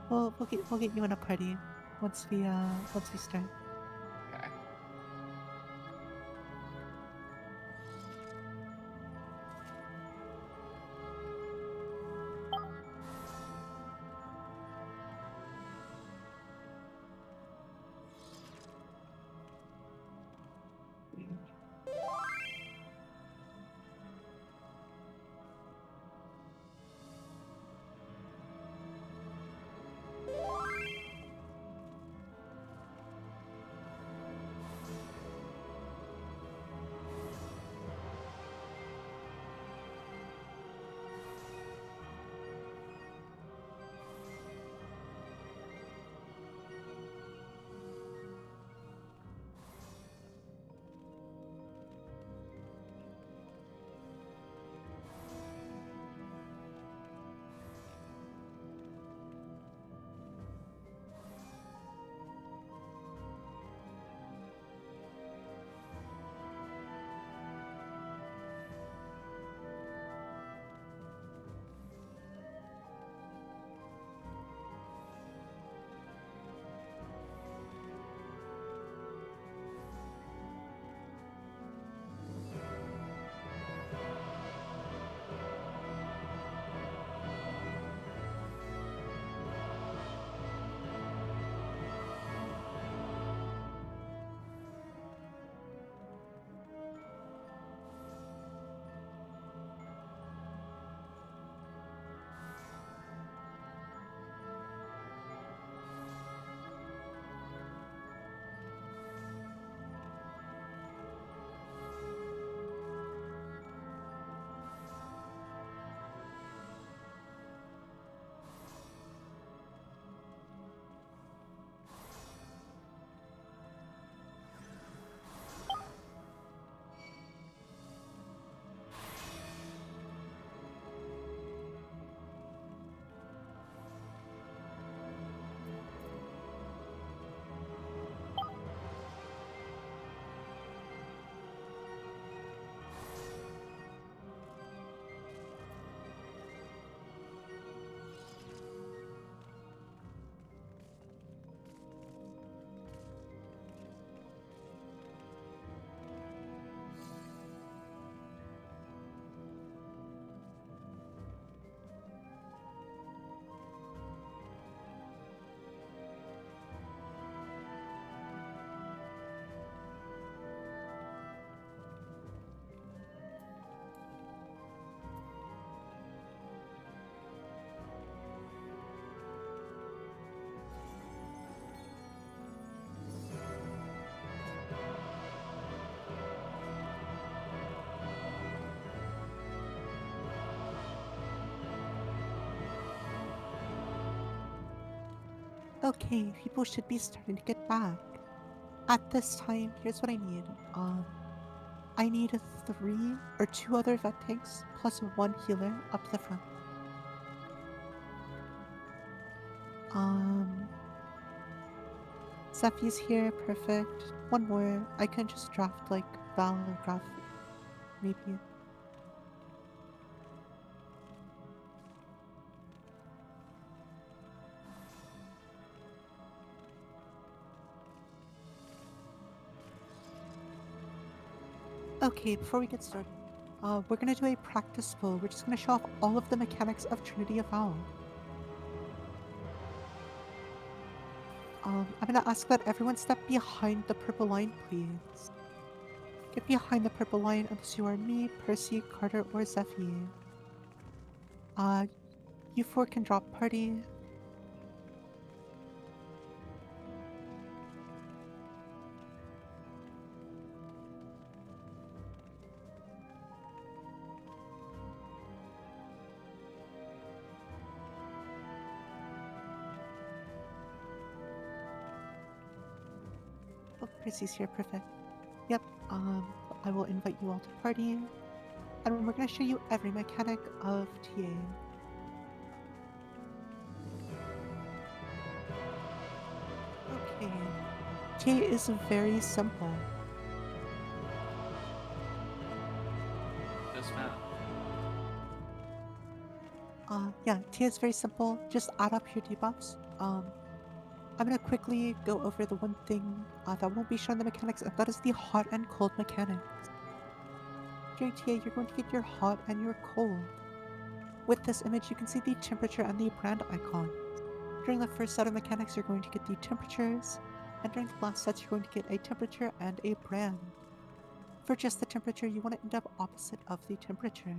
We'll get you in a party once we start. Okay. Okay, people should be starting to get back. At this time, here's what I need. I need 3 or 2 other vet tanks plus 1 healer up the front. Zephy's here, perfect. 1 more. I can just draft like Val or Graf, maybe. Okay, before we get started, we're gonna do a practice pull. We're just gonna show off all of the mechanics of Trinity of Val. I'm gonna ask that everyone step behind the purple line, please. Get behind the purple line unless you are me, Percy, Carter, or Zephy. You 4 can drop party. Oh, Percy's here, perfect. Yep, I will invite you all to party. And we're gonna show you every mechanic of TA. Okay. TA is very simple. This map. Yeah, TA is very simple. Just add up your debuffs. I'm gonna quickly go over the one thing that won't be shown in the mechanics, and that is the hot and cold mechanics. During TA, you're going to get your hot and your cold. With this image, you can see the temperature and the brand icon. During the first set of mechanics, you're going to get the temperatures, and during the last sets, you're going to get a temperature and a brand. For just the temperature, you want to end up opposite of the temperature.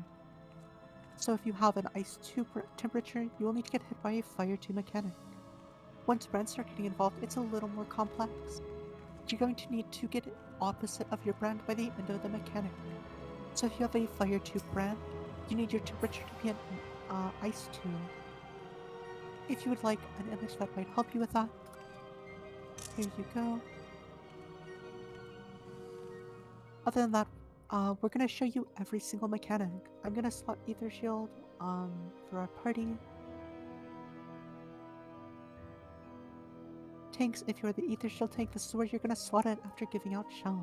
So if you have an Ice 2 temperature, you will need to get hit by a Fire 2 mechanic. Once brands start getting involved, it's a little more complex. You're going to need to get opposite of your brand by the end of the mechanic. So if you have a Fire 2 brand, you need your temperature to be an Ice 2. If you would like an image that might help you with that, here you go. Other than that, we're gonna show you every single mechanic. I'm gonna slot Ether Shield for our party. Tanks, if you're the Ether Shield tank, this is where you're gonna slot it after giving out Shell.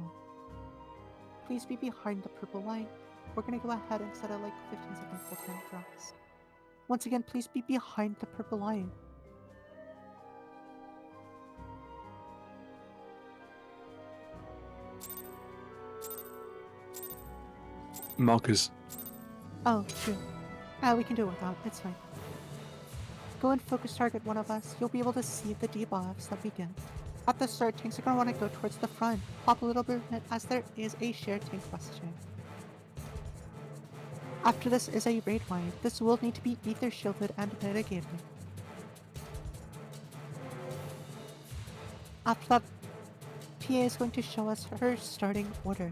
Please be behind the purple line. We're gonna go ahead and set a like 15-second full-time for us. Once again, please be behind the purple line. Marcus. Oh, true. We can do it without, it's fine. Go and focus target one of us. You'll be able to see the debuffs that we get. At the start, tanks are going to want to go towards the front. Pop a little bit as there is a shared tank question. After this is a raid wide. This will need to be ether shielded and mitigated. After that, PA is going to show us her starting order.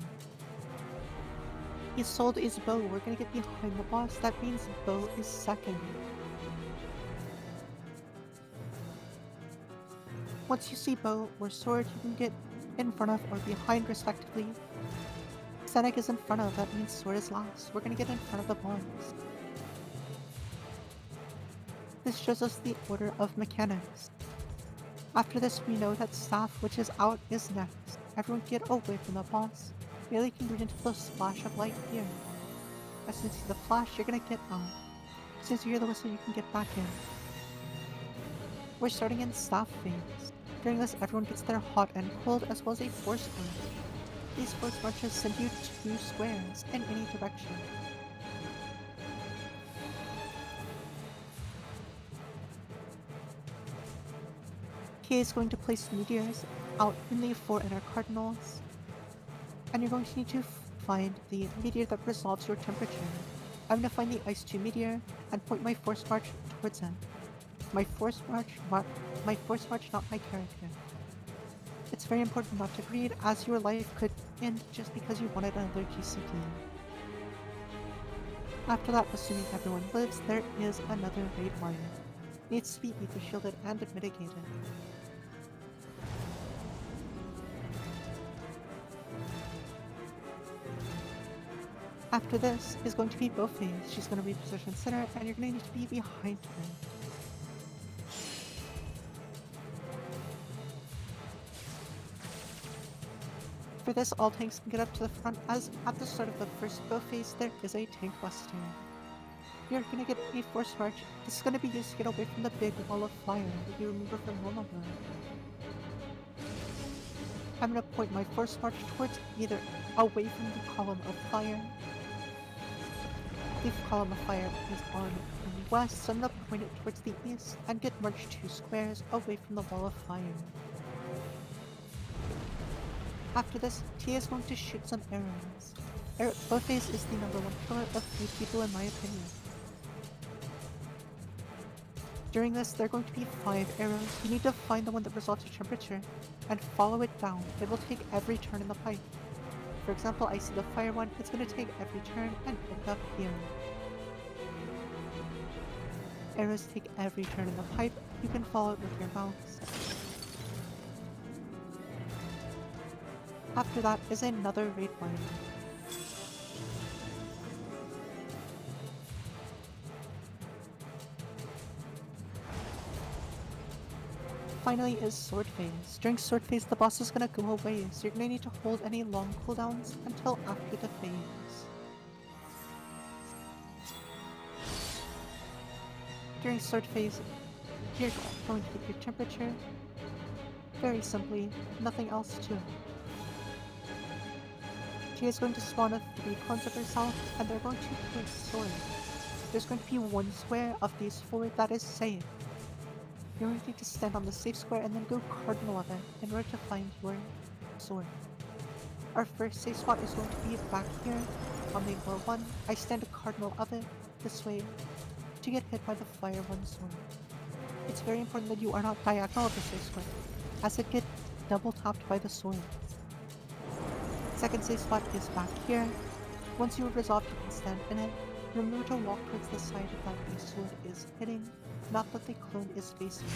Isolde is bow. We're going to get behind the boss. That means bow is second. Once you see bow or sword, you can get in front of or behind respectively. Xenic is in front of, that means sword is last. We're gonna get in front of the boss. This shows us the order of mechanics. After this, we know that staff, which is out, is next. Everyone get away from the boss. Melee can read into the splash of light here. As soon as you see the flash, you're gonna get out. As soon as you hear the whistle, you can get back in. We're starting in staff phase. During this, everyone gets their hot and cold as well as a force march. These force marches send you 2 squares in any direction. He is going to place meteors out in the 4 inner cardinals, and you're going to need to find the meteor that resolves your temperature. I'm going to find the Ice 2 meteor and point my force march towards it. My force march, not my character. It's very important not to greed, as your life could end just because you wanted another GCT. After that, assuming everyone lives, there is another raid wire. needs to be ether shielded and mitigated. After this is going to be Beauphase. She's going to reposition center, and you're going to need to be behind her. For this, all tanks can get up to the front, as at the start of the first Beauphase, there is a tank buster. You're going to get a force march. This is going to be used to get away from the big wall of fire that you remember from normal mode. I'm going to point my force march towards either away from the column of fire. The column of fire is on the west, so I'm going to point it towards the east and get marched 2 squares away from the wall of fire. After this, Tia is going to shoot some arrows. Beauphase is the #1 killer of 3 people in my opinion. During this, there are going to be 5 arrows. You need to find the one that resolves your temperature and follow it down. It will take every turn in the pipe. For example, I see the fire one, it's going to take every turn and end up here. Arrows take every turn in the pipe. You can follow it with your mouse. After that is another raid wire. Finally is sword phase. During sword phase, the boss is gonna go away, so you're gonna need to hold any long cooldowns until after the phase. During sword phase, you're going to get your temperature. Very simply, nothing else to it. She is going to spawn with 3 clones of herself, and they're going to place swords. There's going to be 1 square of these 4 that is safe. You're going to need to stand on the safe square and then go cardinal of it in order to find your sword. Our first safe spot is going to be back here on the floor 1. I stand a cardinal of it this way to get hit by the fire 1 sword. It's very important that you are not diagonal of the safe square, as it gets double tapped by the sword. Second safe spot is back here. Once you have resolved, you can stand in it. Remember to walk towards the side that the sword is hitting, not that the clone is facing.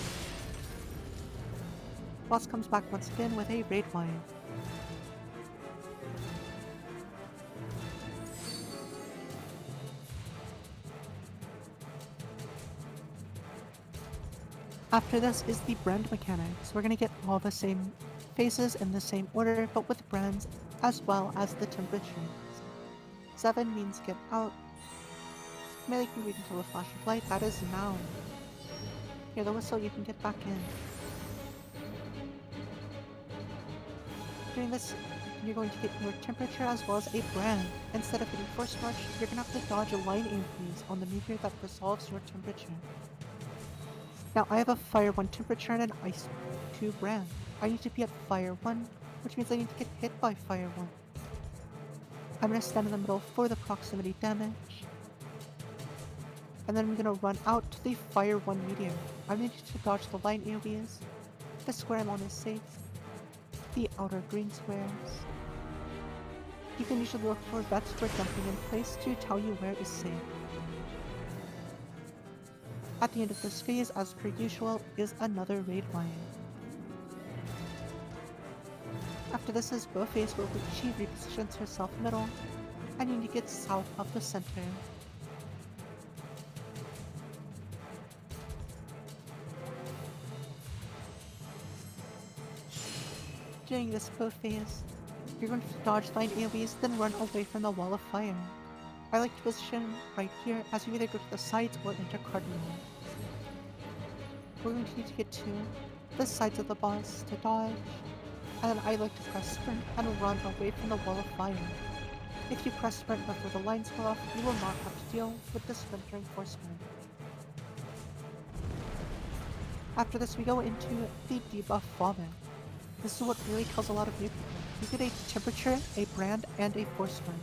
Boss comes back once again with a raid wire. After this is the brand mechanics. We're gonna get all the same faces in the same order, but with brands as well as the temperatures. 7 means get out. Melee can wait until a flash of light. That is now. Hear the whistle, you can get back in. During this, you're going to get your temperature as well as a brand. Instead of hitting force march, you're gonna have to dodge a line increase on the meteor that resolves your temperature. Now I have a fire 1 temperature and an ice 2 brand. I need to be at fire 1, which means I need to get hit by fire 1. I'm gonna stand in the middle for the proximity damage. And then I'm gonna run out to the fire 1 meteor. I need to dodge the line AoEs. The square I'm on is safe. The outer green squares. You can usually look for vets for jumping in place to tell you where is safe. At the end of this phase, as per usual, is another raid wire. After this is Beauphase, where she repositions herself middle, and you need to get south of the center. During this Beauphase, you're going to dodge line AoEs, then run away from the wall of fire. I like to position right here, as you either go to the sides or enter cardinal. We're going to need to get to the sides of the boss to dodge, and then I like to press sprint and run away from the wall of fire. If you press sprint before the lines go off, you will not have to deal with the sprint during force sprint. After this, we go into the debuff vomit. This is what really kills a lot of new people. You get a temperature, a brand, and a force sprint.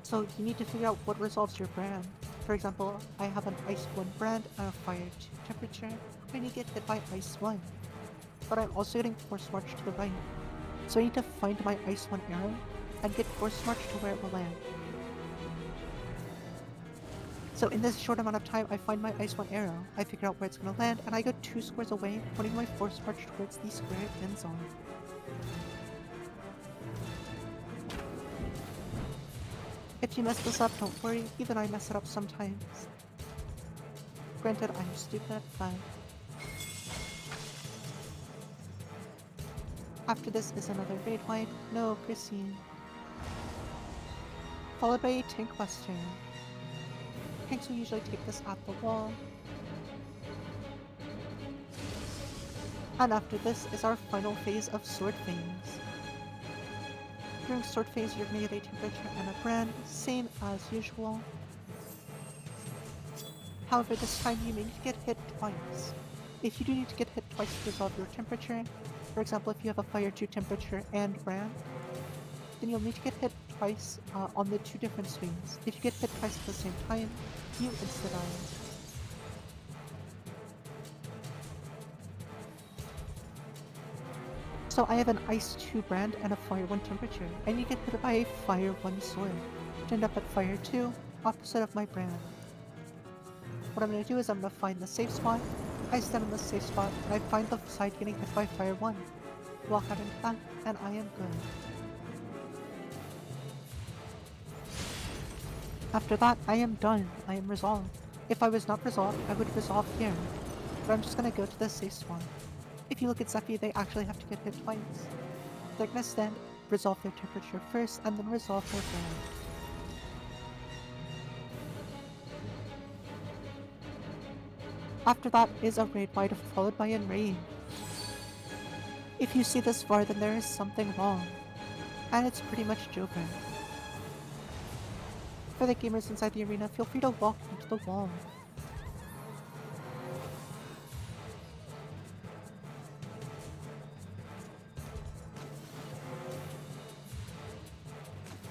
So you need to figure out what resolves your brand. For example, I have an Ice 1 brand and a Fire 2 temperature. I need to get hit by Ice 1. But I'm also getting Force March to the right. So I need to find my Ice 1 arrow and get Force March to where it will land. So in this short amount of time, I find my Ice 1 arrow, I figure out where it's going to land, and I go 2 squares away, pointing my force march towards the square it ends on. If you mess this up, don't worry, even I mess it up sometimes. Granted, I'm stupid, but... After this is another raid wide, no pristine. Followed by a tank buster. Tanks will usually take this at the wall. And after this is our final phase of Sword Phase. During Sword Phase, you're going to get a temperature and a brand, same as usual. However, this time you may need to get hit twice. If you do need to get hit twice to resolve your temperature, for example, if you have a Fire 2 temperature and brand, then you'll need to get hit twice on the 2 different swings. If you get hit twice at the same time, you insta-die. So I have an Ice 2 brand and a Fire 1 temperature, and you get hit by a Fire 1 sword, to end up at Fire 2, opposite of my brand. What I'm going to do is I'm going to find the safe spot, I stand in the safe spot, and I find the side getting hit by Fire 1. Walk out into that, and I am good. After that, I am done. I am resolved. If I was not resolved, I would resolve here. But I'm just going to go to the safe spot. If you look at Zephy, they actually have to get hit twice. They're going to stand, resolve their temperature first, and then resolve their brand. After that is a raid wide followed by a raid. If you see this far, then there is something wrong. And it's pretty much Joker. For the gamers inside the arena, feel free to walk into the wall.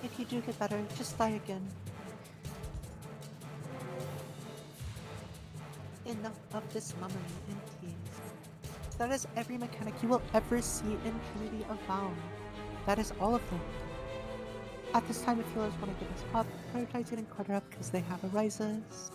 If you do get better, just die again. Enough of this mummery and tease. That is every mechanic you will ever see in Trinity of Vow. That is all of them. At this time, if healers want to get us up, prioritize getting Carter up because they have arises.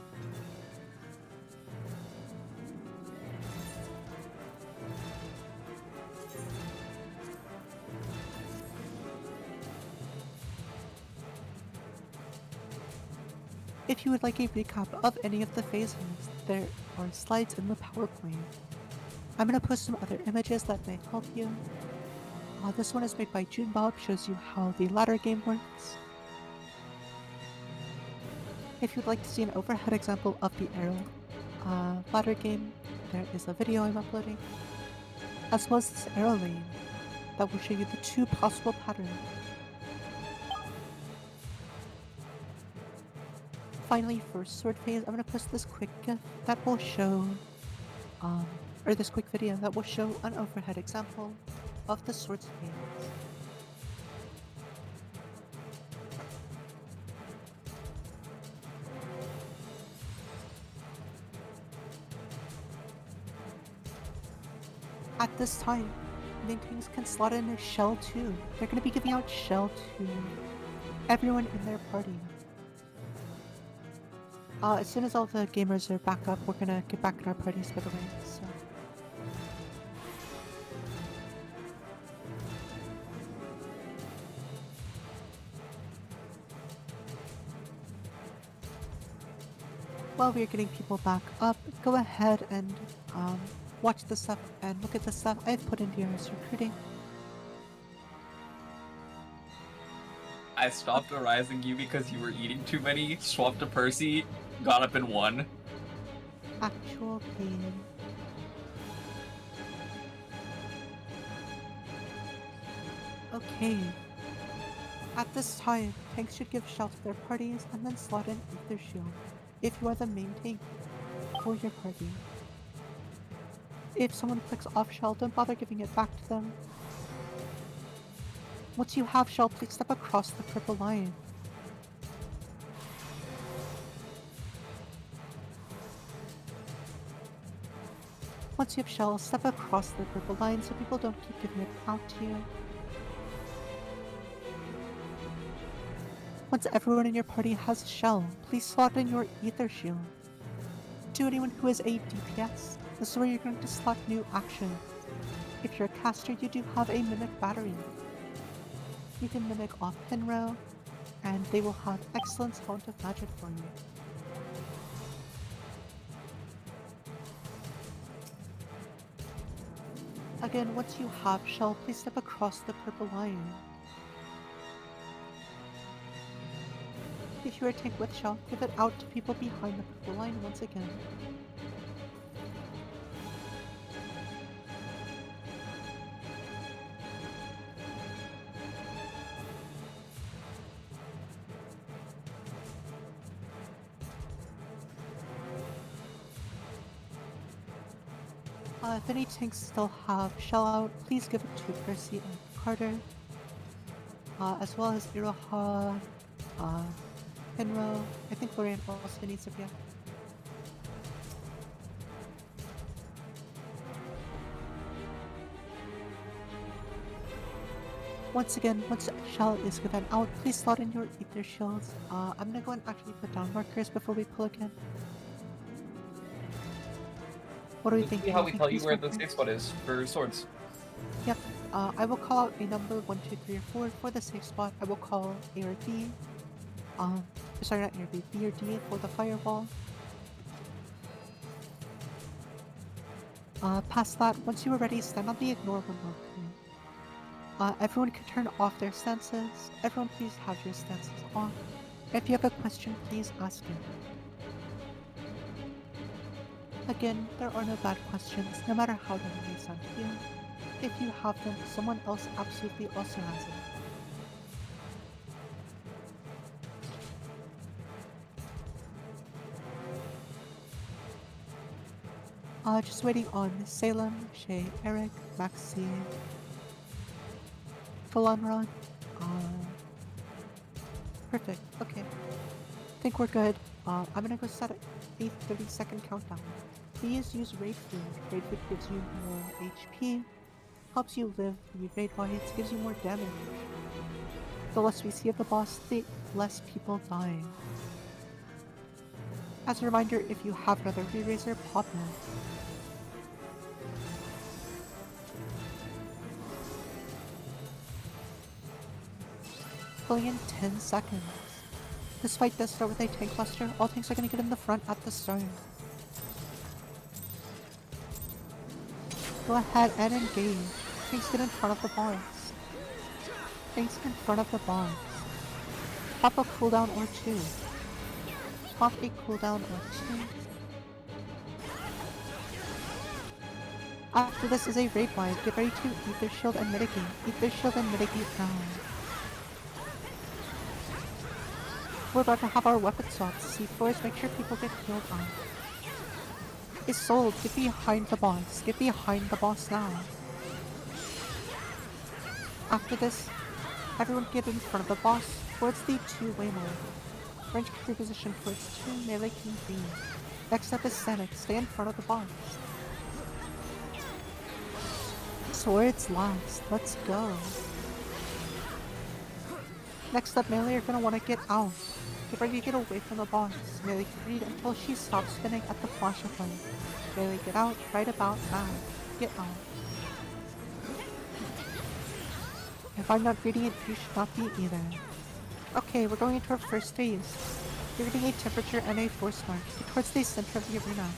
If you would like a recap of any of the phases, there are slides in the PowerPoint. I'm going to post some other images that may help you. This one is made by June Bob, shows you how the ladder game works. If you'd like to see an overhead example of the arrow ladder game, there is a video I'm uploading, as well as this arrow lane that will show you the 2 possible patterns. Finally, for Sword Phase, I'm going to post this quick GIF that will show, or this quick video that will show an overhead example of the Swords Phase. At this time, main tanks can slot in a shell too. They're going to be giving out shell to everyone in their party. As soon as all the gamers are back up, we're going to get back in our parties for the raid, so... While we're getting people back up, go ahead and watch the stuff and look at the stuff I've put in DRs recruiting. I stopped arising you because you were eating too many, swapped to Percy, got up and won. Actual pain. Okay. At this time, tanks should give shell to their parties and then slot in with their shield, if you are the main tank for your party. If someone clicks off shell, don't bother giving it back to them. Once you have shell, please step across the purple line. Once you have shell, step across the purple line so people don't keep giving it out to you. Once everyone in your party has a shell, please slot in your ether shield. To anyone who is a DPS, this is where you're going to slot new actions. If you're a caster, you do have a mimic battery. You can mimic off Pinrow, and they will have excellent haunt of magic for you. Again, once you have shell, please step across the purple line. If you are a tank with shell, give it out to people behind the purple line once again. If any tanks still have shell out, please give it to Percy and Carter, as well as Iroha, Pinrow. I think Lorian also needs a PF. Once again, once shell is given out, please slot in your ether shields. I'm gonna go and actually put down markers before we pull again. What do we think? See how we tell you where the safe spot is for swords. Yep. I will call out a number 1, 2, 3, or 4 for the safe spot. I will call A or B. Sorry, not A or B. B or D for the firewall. Past that, once you are ready, stand on the ignore one marker. Everyone can turn off their stances. Everyone please have your stances off. If you have a question, please ask it. Again, there are no bad questions, no matter how dumb they sound to you. If you have them, someone else absolutely also has it. Just waiting on Salem, Shay, Eric, Maxi, Fulanron. Perfect, okay. I think we're good. I'm gonna go set a 30-second countdown. Please use Raid Food. Raid Food gives you more HP, helps you live through raid fights, gives you more damage. The less we see of the boss, the less people die. As a reminder, if you have another Re-Razor, pop it. Pulling in 10 seconds. This fight does start with a tank cluster. All tanks are going to get in the front at the start. Go ahead and engage. Tanks get in front of the boss. Tanks in front of the boss. Pop a cooldown or 2. Pop a cooldown or 2. After this is a raid wide. Get ready to ether shield and mitigate. Ether shield and mitigate now. We're about to have our weapon swaps. C4s, make sure people get healed on. Is sold. Get behind the boss. Get behind the boss now. After this, everyone get in front of the boss towards the 2-way mark. Range crew position towards 2, melee can be. Next up is Sanic. Stay in front of the boss. Swords last. Let's go. Next up, melee are gonna want to get out. Get ready to get away from the boss. Melee can read until she stops spinning at the flash of light. Melee get out right about now. Get out. If I'm not reading it, you should not be either. Okay, we're going into our first phase. You're reading a temperature and a force mark. Get towards the center of the arena.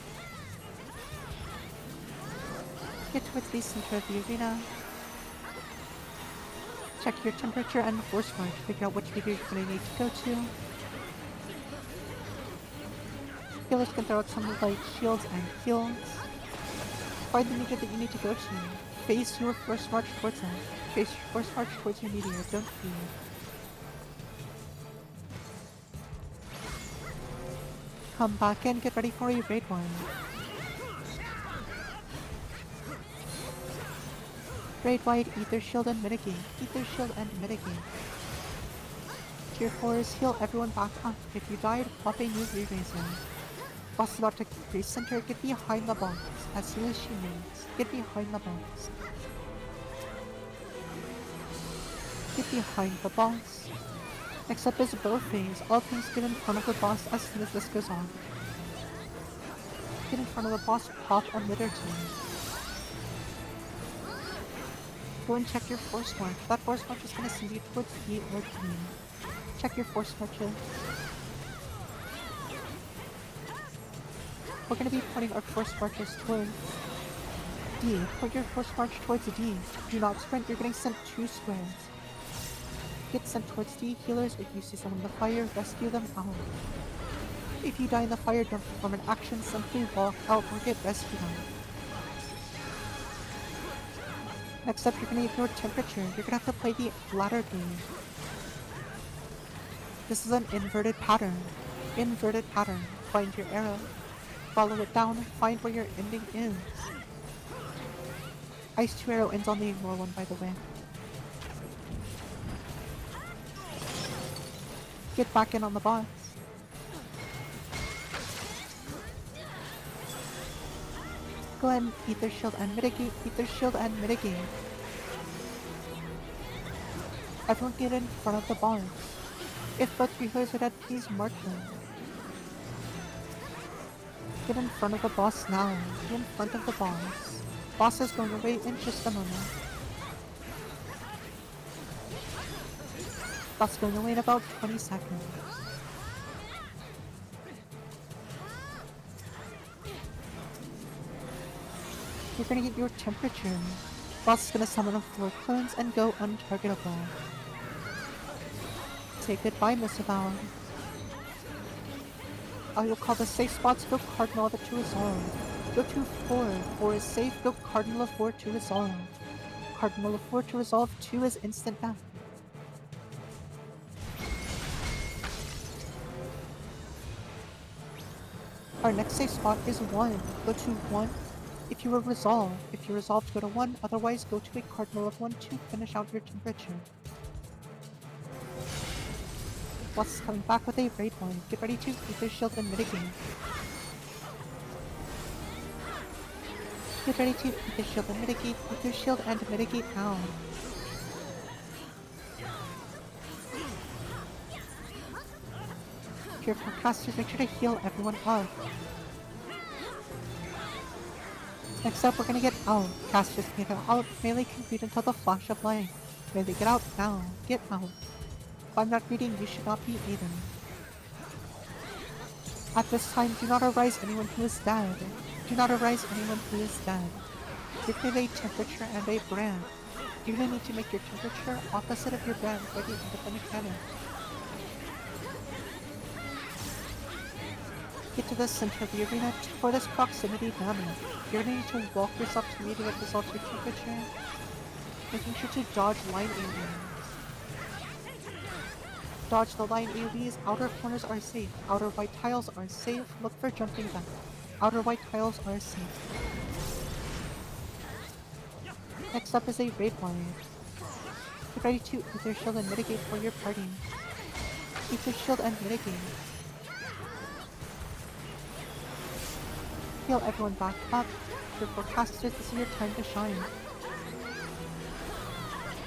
Get towards the center of the arena. Check your temperature and force mark to figure out which meter you're going to need to go to. Healers can throw out some light shields and heals. Find the meter that you need to go to. Face your force march towards it. Face your force march towards your meteor, don't fear. Come back and get ready for a raid one. Raid wide, ether shield and mitigate. Ether shield and mitigate. Tier 4s heal everyone back up. If you died, pop a new Re-Razor. Boss is about to recenter, get behind the boss. As soon as she moves, get behind the boss. Get behind the boss. Next up is bow phase. All things get in front of the boss as soon as this goes on. Get in front of the boss, pop a mid or two. Go and check your force march. That force march is going to send you towards B or D. Check your force marches. We're going to be pointing our force marches towards D. Point your force march towards D. Do not sprint, you're getting sent 2 squares. Get sent towards D. Healers, if you see someone in the fire, rescue them out. If you die in the fire, don't perform an action, simply walk out or get rescued out. Next up, you're gonna get your temperature. You're gonna have to play the ladder game. This is an inverted pattern. Inverted pattern. Find your arrow. Follow it down. Find where your ending is. Ice 2 arrow ends on the ignore one, by the way. Get back in on the boss. Go ahead and ether shield and mitigate, ether shield and mitigate. Everyone get in front of the boss. If both healers are dead, please mark them. Get in front of the boss now. Get in front of the boss. Boss is going away in just a moment. Boss going away in about 20 seconds. You're gonna get your temperature. Boss is gonna summon a 4 clones and go untargetable. Say goodbye, Miss Avowed. I will call the safe spots, go Cardinal of it to resolve. Go to 4. 4 is safe, go Cardinal of 4 to resolve. Cardinal of 4 to resolve, 2 is instant death. Our next safe spot is 1. Go to 1. If you were resolved, if you resolved, go to 1. Otherwise, go to a Cardinal of 1 to finish out your temperature. Boss is coming back with a raid one. Get ready to ether shield and mitigate. Get ready to ether shield and mitigate. Ether shield and mitigate now. Pure forecasters, make sure to heal everyone up. Next up, we're gonna get out. Casters can get out. Melee can read until the flash of light. Melee, get out now. Get out. If I'm not reading, you should not be either. At this time, do not arise anyone who is dead. Do not arise anyone who is dead. Give me a temperature and a brand. You're gonna need to make your temperature opposite of your brand by the end of the mechanic. Get to the center of the arena for this proximity damage. You're gonna need to walk yourself to me to get this altered temperature. Making sure to dodge line AoEs. Dodge the line AoEs. Outer corners are safe. Outer white tiles are safe. Look for jumping back. Outer white tiles are safe. Next up is a raid wire. Get ready to ether shield and mitigate for your party. Ether shield and mitigate. Heal everyone back up. Your forecasters, this is your time to shine.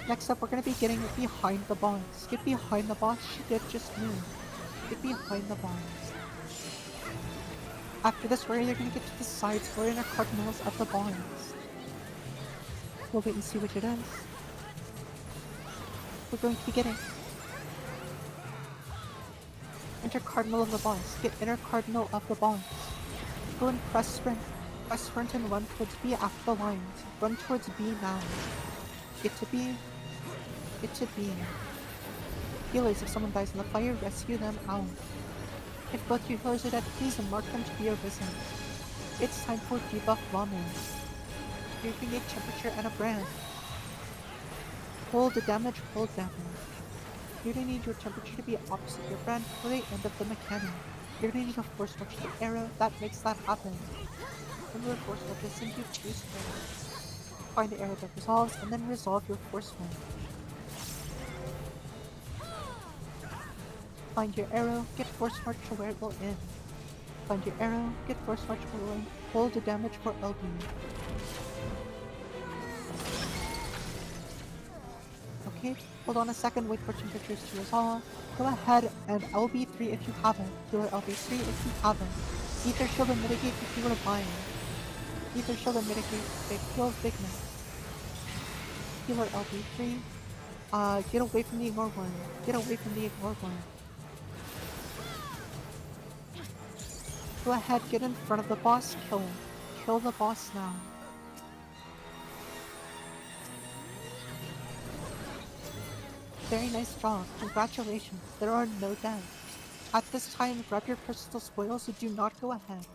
Next up, we're going to be getting behind the boss. Get behind the boss, she did just move. Get behind the boss. After this, we're either going to get to the sides or inner cardinals of the boss. We'll wait and see which it is. We're going to be getting inner cardinal of the boss. Get inner cardinal of the boss. Go and press sprint. Press sprint and run towards B after the lines. Run towards B now. Get to B. Get to B. Healers, if someone dies in the fire, rescue them out. If both your healers are dead, please mark them to be arisen. It's time for debuff ramen. You're gonna get temperature and a brand. Hold the damage, hold damage. You're gonna need your temperature to be opposite your brand for the end of the mechanic. You're gonna need a force touch to the arrow that makes that happen. Remember, force touch send you 2 squares. Find the arrow that resolves, and then resolve your force one. Find your arrow, get force march to where it will end. Find your arrow, get force march to where it will end. Hold the damage for LB. Okay, Hold on a second, wait for temperatures to resolve. Go ahead and LB3 if you have it. Healer LB3 if you have it. Ether Shield and Mitigate if you were buying. Ether Shield and Mitigate, big heals, bigness. Healer LB3. Get away from the ignore one. Get away from the ignore one. Go ahead, get in front of the boss, kill him. Kill the boss now. Very nice job. Congratulations. There are no deaths. At this time, grab your personal spoils, so do not go ahead.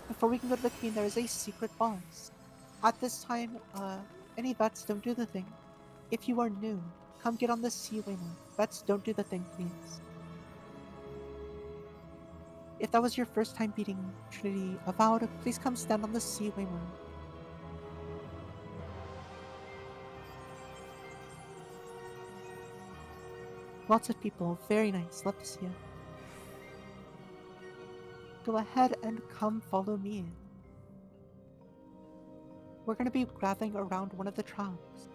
Before we can go to the queen, there is a secret boss. At this time, any vets don't do the thing. If you are new, come get on the Seaway mode. Vets don't do the thing, please. If that was your first time beating Trinity Avowed, please come stand on the Seaway mode. Lots of people, very nice, love to see it. Go ahead and come follow me. We're gonna be grabbing around one of the traps.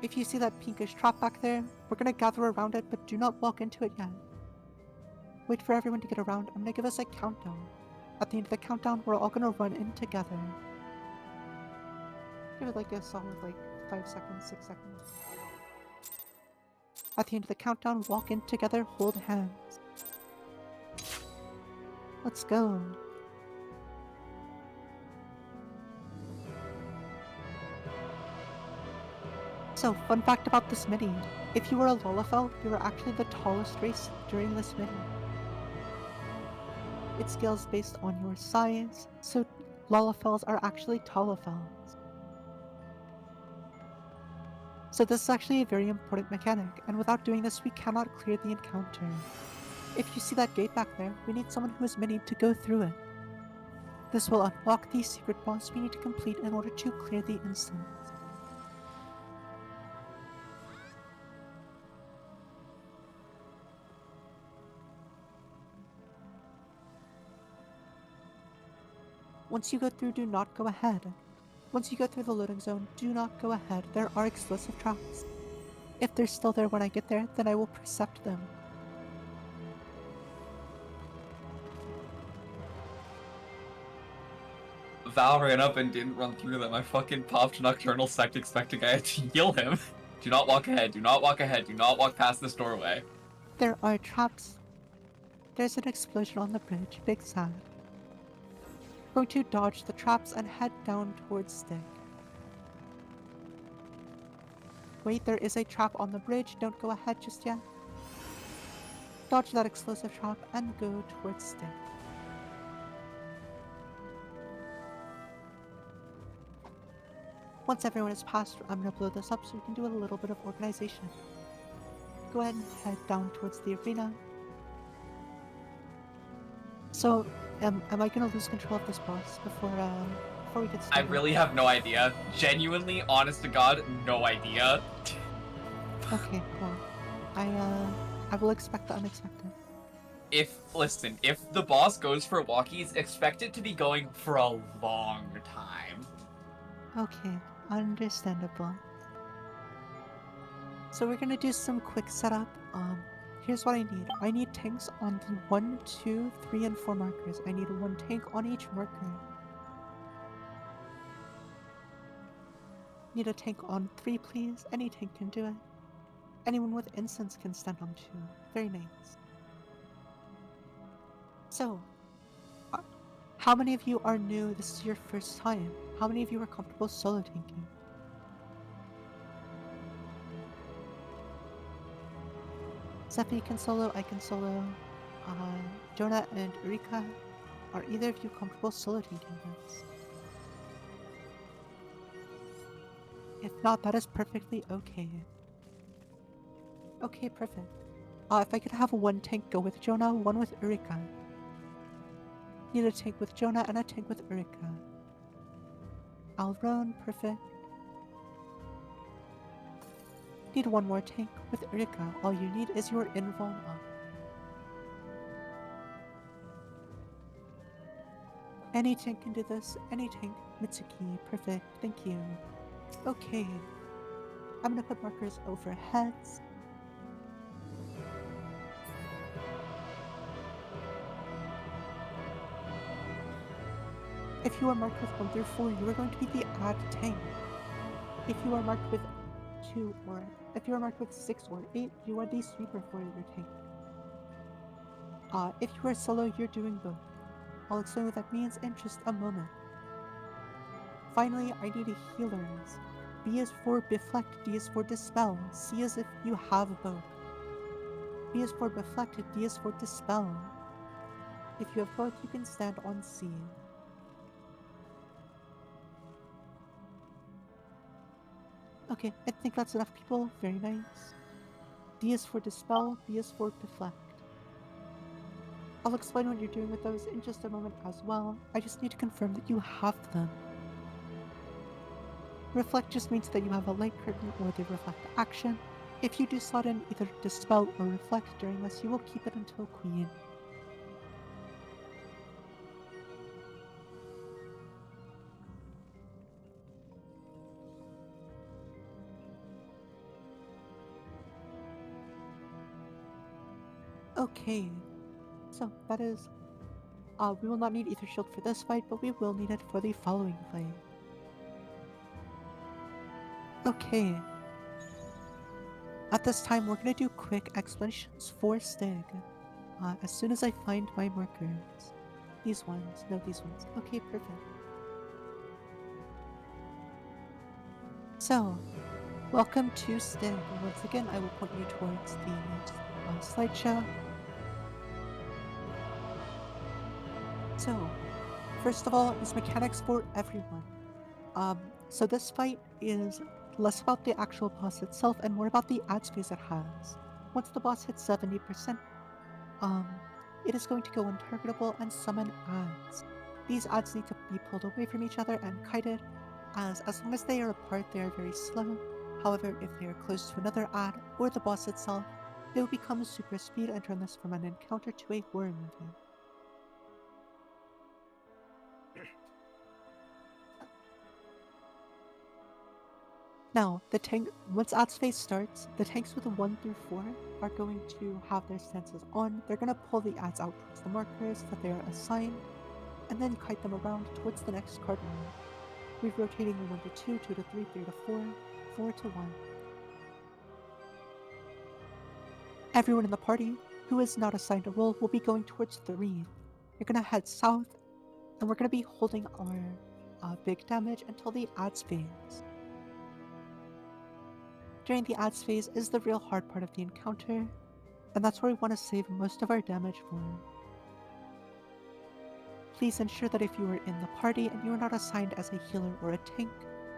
If you see that pinkish trap back there, we're gonna gather around it, but do not walk into it yet. Wait for everyone to get around. I'm gonna give us a countdown. At the end of the countdown, we're all gonna run in together. Give it like a solid 5 seconds, 6 seconds. At the end of the countdown, walk in together, hold hands. Let's go. So, fun fact about this mini. If you were a Lolafel, you were actually the tallest race during this mini. It scales based on your size, so Lolafels are actually Tallafels. So this is actually a very important mechanic, and without doing this, we cannot clear the encounter. If you see that gate back there, we need someone who is minied to go through it. This will unlock the secret boss we need to complete in order to clear the instance. Once you go through, do not go ahead. Once you go through the loading zone, do not go ahead. There are explosive traps. If they're still there when I get there, then I will percept them. Val ran up and didn't run through them. I fucking popped Nocturnal Sect expecting I had to heal him. Do not walk ahead, do not walk ahead, do not walk past this doorway. There are traps. There's an explosion on the bridge. Big sad. Going to dodge the traps and head down towards Stick. Wait, there is a trap on the bridge. Don't go ahead just yet. Dodge that explosive trap and go towards Stick. Once everyone is passed, I'm going to blow this up so we can do a little bit of organization. Go ahead and head down towards the arena. So, am I going to lose control of this boss before we get I started? really have no idea. Genuinely, honest to God, no idea. Okay, cool. I will expect the unexpected. Listen, if the boss goes for walkies, expect it to be going for a long time. Okay, understandable. So we're gonna do some quick setup. Here's what I need. I need tanks on the 1, 2, 3, and 4 markers. I need 1 tank on each marker. Need a tank on 3, please. Any tank can do it. Anyone with incense can stand on 2. Very nice. So, how many of you are new? This is your first time. How many of you are comfortable solo tanking? Seppi can solo, I can solo. Jonah and Erika, are either of you comfortable solo tanking this? If not, that is perfectly okay. Okay, perfect. If I could have 1 tank go with Jonah, 1 with Erika. Need a tank with Jonah and a tank with Erika. Alron, perfect. Need 1 more tank with Erika. All you need is your invuln up. Any tank can do this. Any tank. Mitsuki, perfect. Thank you. Okay. I'm gonna put markers over heads. If you are marked with 1 through 4, you are going to be the add tank. If you are marked with 2 or if you are marked with 6 or 8, you are the sweeper for your tank. If you are solo, you're doing both. I'll explain what that means in just a moment. Finally, I need healers. B is for Beflect, D is for Dispel. C is if you have both. B is for Beflect, D is for Dispel. If you have both, you can stand on C. Okay, I think that's enough people. Very nice. D is for Dispel, B is for Deflect. I'll explain what you're doing with those in just a moment as well. I just need to confirm that you have them. Reflect just means that you have a light curtain or the reflect action. If you do slot in either Dispel or Reflect during this, you will keep it until Queen. Okay, so that is, we will not need Ether Shield for this fight, but we will need it for the following fight. Okay. At this time, we're gonna do quick explanations for Stig. As soon as I find my markers. These ones, no these ones. Okay, perfect. So, welcome to Stig. Once again, I will point you towards the slideshow. So, first of all, is mechanics for everyone. So this fight is less about the actual boss itself and more about the ads phase it has. Once the boss hits 70%, it is going to go untargetable and summon ads. These ads need to be pulled away from each other and kited, as long as they are apart, they are very slow. However, if they are close to another ad or the boss itself, they will become super speed and turn this from an encounter to a horror movie. Now, once ads phase starts, the tanks with 1 through 4 are going to have their stances on. They're going to pull the ads out towards the markers that they are assigned, and then kite them around towards the next card round. We're rotating 1 to 2, 2 to 3, 3 to 4, 4 to 1. Everyone in the party who is not assigned a role will be going towards 3. You're going to head south, and we're going to be holding our big damage until the ads phase. During the ads phase is the real hard part of the encounter, and that's where we want to save most of our damage for. Please ensure that if you are in the party and you are not assigned as a healer or a tank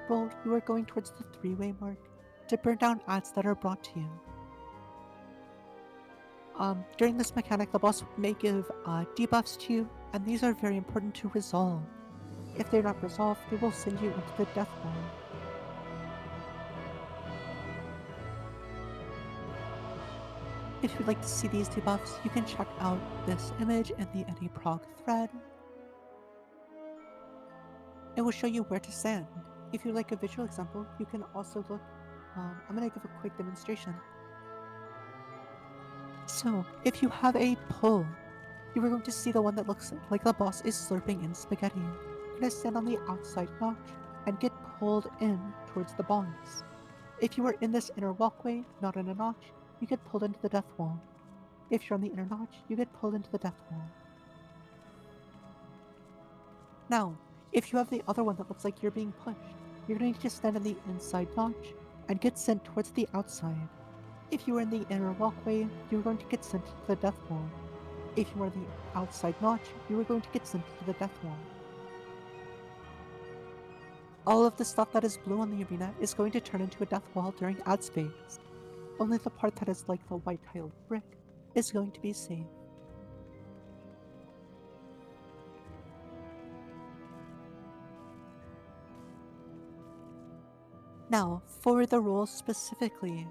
role, you are going towards the 3-way mark to burn down ads that are brought to you. During this mechanic, the boss may give debuffs to you, and these are very important to resolve. If they're not resolved, they will send you into the death wall. If you'd like to see these debuffs, you can check out this image in the AnyProg thread. It will show you where to stand. If you'd like a visual example, you can also look. I'm going to give a quick demonstration. So, if you have a pull, you are going to see the one that looks like the boss is slurping in spaghetti. You're going to stand on the outside notch and get pulled in towards the boss. If you are in this inner walkway, not in a notch, you get pulled into the death wall. If you're on the inner notch, you get pulled into the death wall. Now, if you have the other one that looks like you're being pushed, you're going to need to stand in the inside notch and get sent towards the outside. If you are in the inner walkway, you're going to get sent to the death wall. If you are in the outside notch, you are going to get sent to the death wall. All of the stuff that is blue on the arena is going to turn into a death wall during ads phase. Only the part that is like the white tiled brick is going to be safe. Now, for the roles specifically,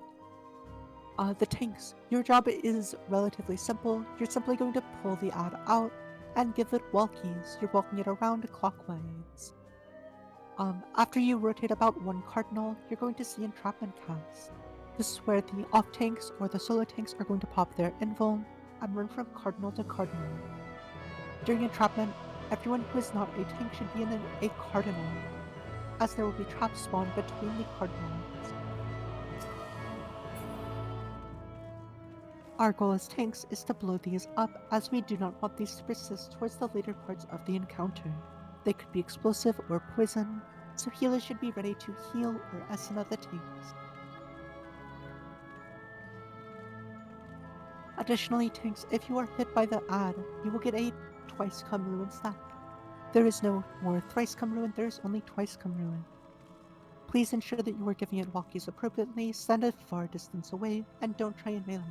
the tanks, your job is relatively simple. You're simply going to pull the ad out and give it walkies. You're walking it around clockwise. After you rotate about one cardinal, you're going to see entrapment cast. This is where the off tanks or the solo tanks are going to pop their invuln and run from cardinal to cardinal. During entrapment, everyone who is not a tank should be in a cardinal, as there will be traps spawned between the cardinals. Our goal as tanks is to blow these up, as we do not want these to persist towards the later parts of the encounter. They could be explosive or poison, so healers should be ready to heal or SN the tanks. Additionally, tanks, if you are hit by the ad, you will get a twice come ruin stack. There is no more thrice come ruin, there is only twice come ruin. Please ensure that you are giving it walkies appropriately, stand a far distance away, and don't try and melee.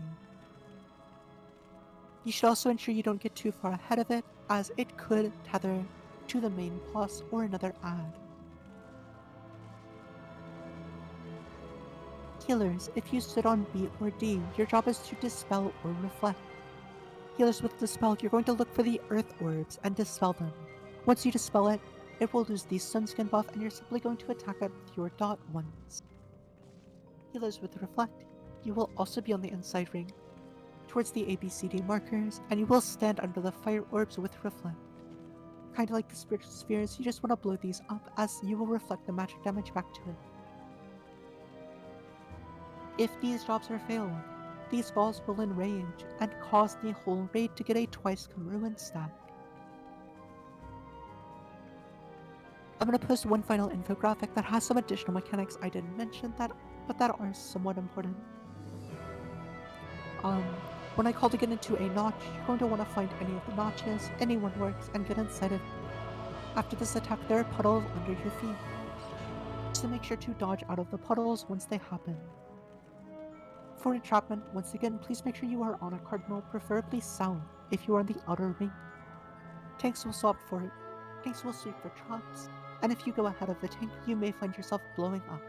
You should also ensure you don't get too far ahead of it, as it could tether to the main boss or another ad. Healers, if you sit on B or D, your job is to dispel or reflect. Healers with dispel, you're going to look for the earth orbs and dispel them. Once you dispel it, it will lose the sunskin buff and you're simply going to attack it with your dot once. Healers with reflect, you will also be on the inside ring, towards the ABCD markers, and you will stand under the fire orbs with reflect. Kinda like the spiritual spheres, you just want to blow these up as you will reflect the magic damage back to it. If these jobs are failed, these balls will enrage and cause the whole raid to get a twice come ruin stack. I'm going to post one final infographic that has some additional mechanics I didn't mention but that are somewhat important. When I call to get into a notch, you're going to want to find any of the notches, anyone works, and get inside of it. After this attack, there are puddles under your feet, so make sure to dodge out of the puddles once they happen. For entrapment, once again, please make sure you are on a cardinal, preferably south, if you are on the outer ring. Tanks will sweep for traps, and if you go ahead of the tank, you may find yourself blowing up.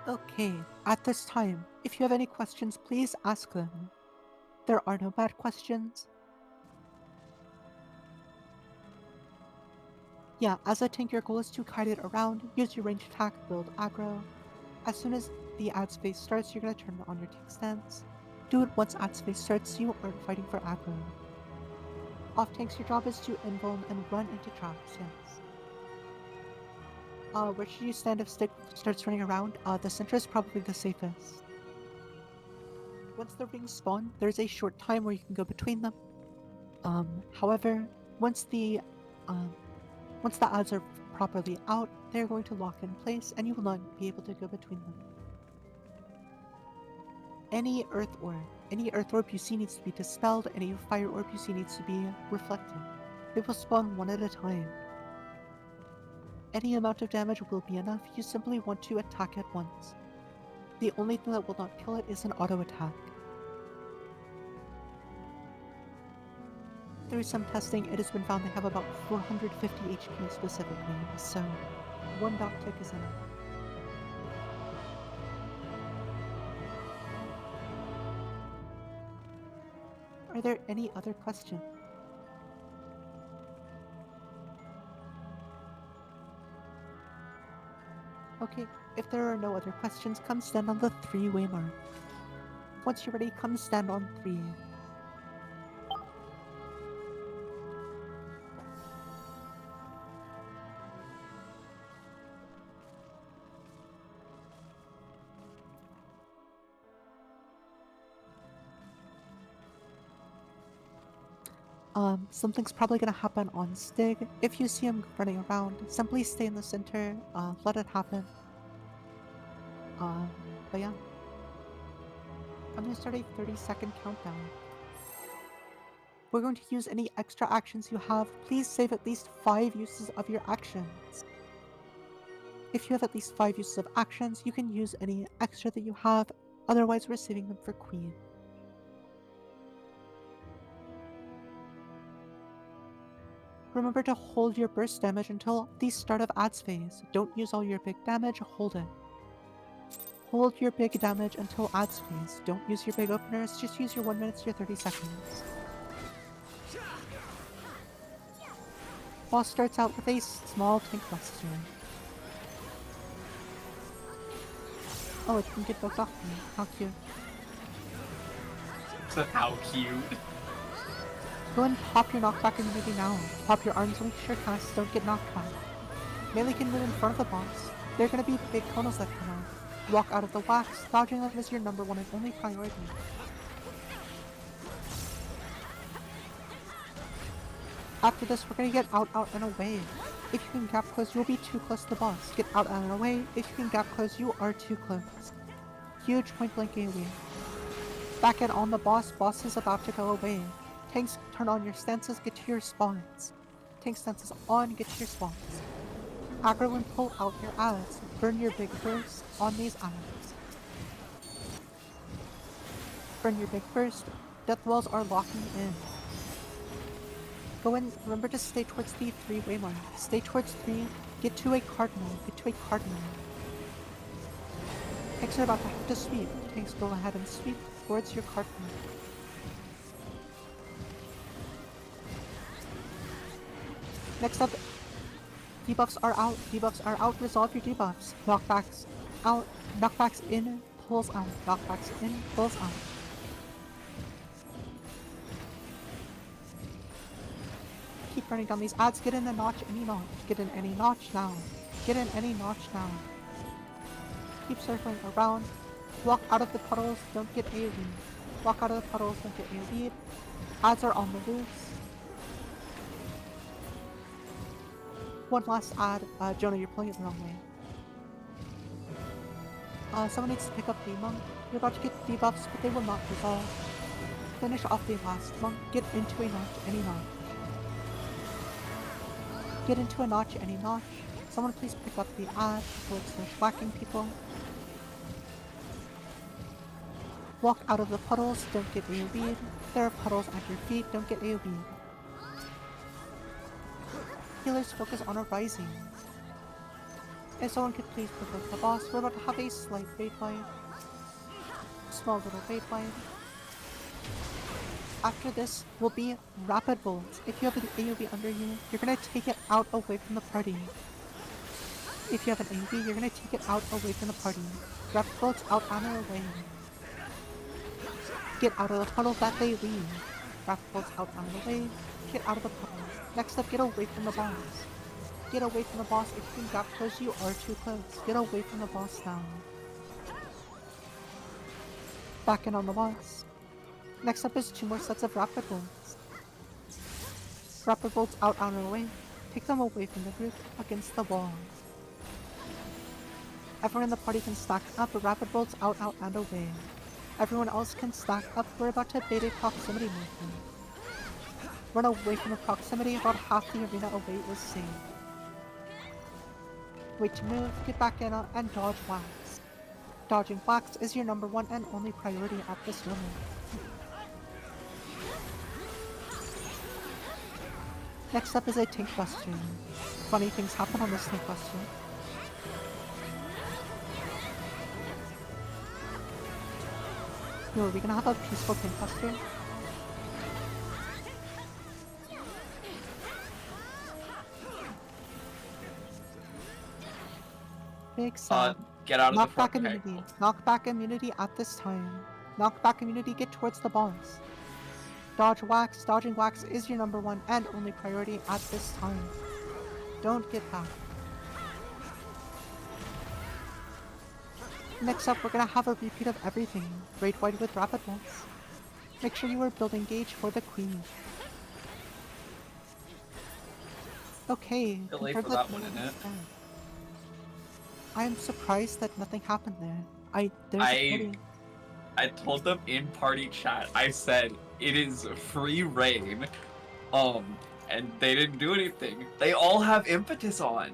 Okay, at this time, if you have any questions, please ask them. There are no bad questions. Yeah, as a tank, your goal is to kite it around, use your ranged attack, build aggro. As soon as the ad phase starts, you're going to turn on your tank stance. Do it once ad phase starts so you aren't fighting for aggro. Off tanks, your job is to invuln and run into traps, yes. Where should you stand if stick starts running around? The center is probably the safest. Once the rings spawn, there's a short time where you can go between them. However, once the ads are properly out, they're going to lock in place and you will not be able to go between them. Any earth orb you see needs to be dispelled, any fire orb you see needs to be reflected. They will spawn one at a time. Any amount of damage will be enough, you simply want to attack it once. The only thing that will not kill it is an auto attack. Through some testing, it has been found they have about 450 HP specifically, so one dot tick is enough. Are there any other questions? Okay, if there are no other questions, come stand on the 3-way mark. Once you're ready, come stand on 3. Something's probably gonna happen on Stig. If you see him running around, simply stay in the center, let it happen. But yeah. I'm gonna start a 30-second countdown. We're going to use any extra actions you have. Please save at least 5 uses of your actions. If you have at least 5 uses of actions, you can use any extra that you have, otherwise we're saving them for Queen. Remember to hold your burst damage until the start of ads phase. Don't use all your big damage, hold it. Hold your big damage until ads phase. Don't use your big openers, just use your 1 minute to your 30 seconds. Boss starts out with a small tank buster. Oh, it can get bugs off me. How cute. So how cute. Go and pop your knockback immunity now. Pop your arms, make sure casts don't get knocked back. Melee can move in front of the boss. There are gonna be big tonals that come out. Walk out of the wax, dodging them is your number one and only priority. After this, we're gonna get out, and away. If you can gap close, you'll be too close to the boss. Get out, and away. If you can gap close, you are too close. Huge point blank AoE. Back in on the boss, boss is about to go away. Tanks, turn on your stances, get to your spawns. Tank stances on, get to your spawns. Aggro and pull out your ads. Burn your big burst on these ads. Burn your big burst. Death walls are locking in. Go in, remember to stay towards the 3 waymark. Stay towards 3, get to a cardinal, Tanks are about to have to sweep. Tanks, go ahead and sweep towards your cardinal. Next up, debuffs are out, resolve your debuffs. Knockbacks out, knockbacks in, pulls out, knockbacks in, pulls out. Keep running down these ads, get in a notch, any notch. Get in any notch now. Get in any notch now. Keep circling around. Walk out of the puddles, don't get AoE. Walk out of the puddles, don't get AoE. Ads are on the loose. One last ad. Jonah, you're playing it the wrong way. Someone needs to pick up the monk. You're about to get debuffs, but they will not resolve. Finish off the last monk. Get into a notch, any notch. Get into a notch, any notch. Someone please pick up the ad before it starts whacking people. Walk out of the puddles, don't get AoE'd. There are puddles at your feet, don't get AoE'd. Healers focus on a rising. If someone could please pick up the boss, we're about to have a slight bait fight. Small little bait fight. After this will be rapid bolts. If you have an AoE under you, you're gonna take it out away from the party. If you have an AoE, you're gonna take it out away from the party. Rapid bolts out and away. Get out of the puddle that they leave. Rapid bolts out and away. Get out of the puddle. Next up, get away from the boss. Get away from the boss. If you can gap close, you are too close. Get away from the boss now. Back in on the boss. Next up is 2 more sets of rapid bolts. Rapid bolts out and away. Take them away from the group against the wall. Everyone in the party can stack up. Rapid bolts out and away. Everyone else can stack up. We're about to bait a proximity movement. Run away from the proximity. About half the arena away is safe. Wait to move. Get back in and dodge wax. Dodging wax is your number one and only priority at this moment. Next up is a tank buster. Funny things happen on this tank buster. Yo, are we gonna have a peaceful tank buster? Big sad. Get out of the front. Knockback immunity. Knockback immunity at this time. Knockback immunity, get towards the boss. Dodge wax. Dodging wax is your number one and only priority at this time. Don't get back. Next up, we're gonna have a repeat of everything. Great White with rapid bolts. Make sure you are building gauge for the queen. Okay. Delay confirm for that one, isn't it? I am surprised that nothing happened there. I told them in party chat, I said, it is free reign, and they didn't do anything. They all have impetus on.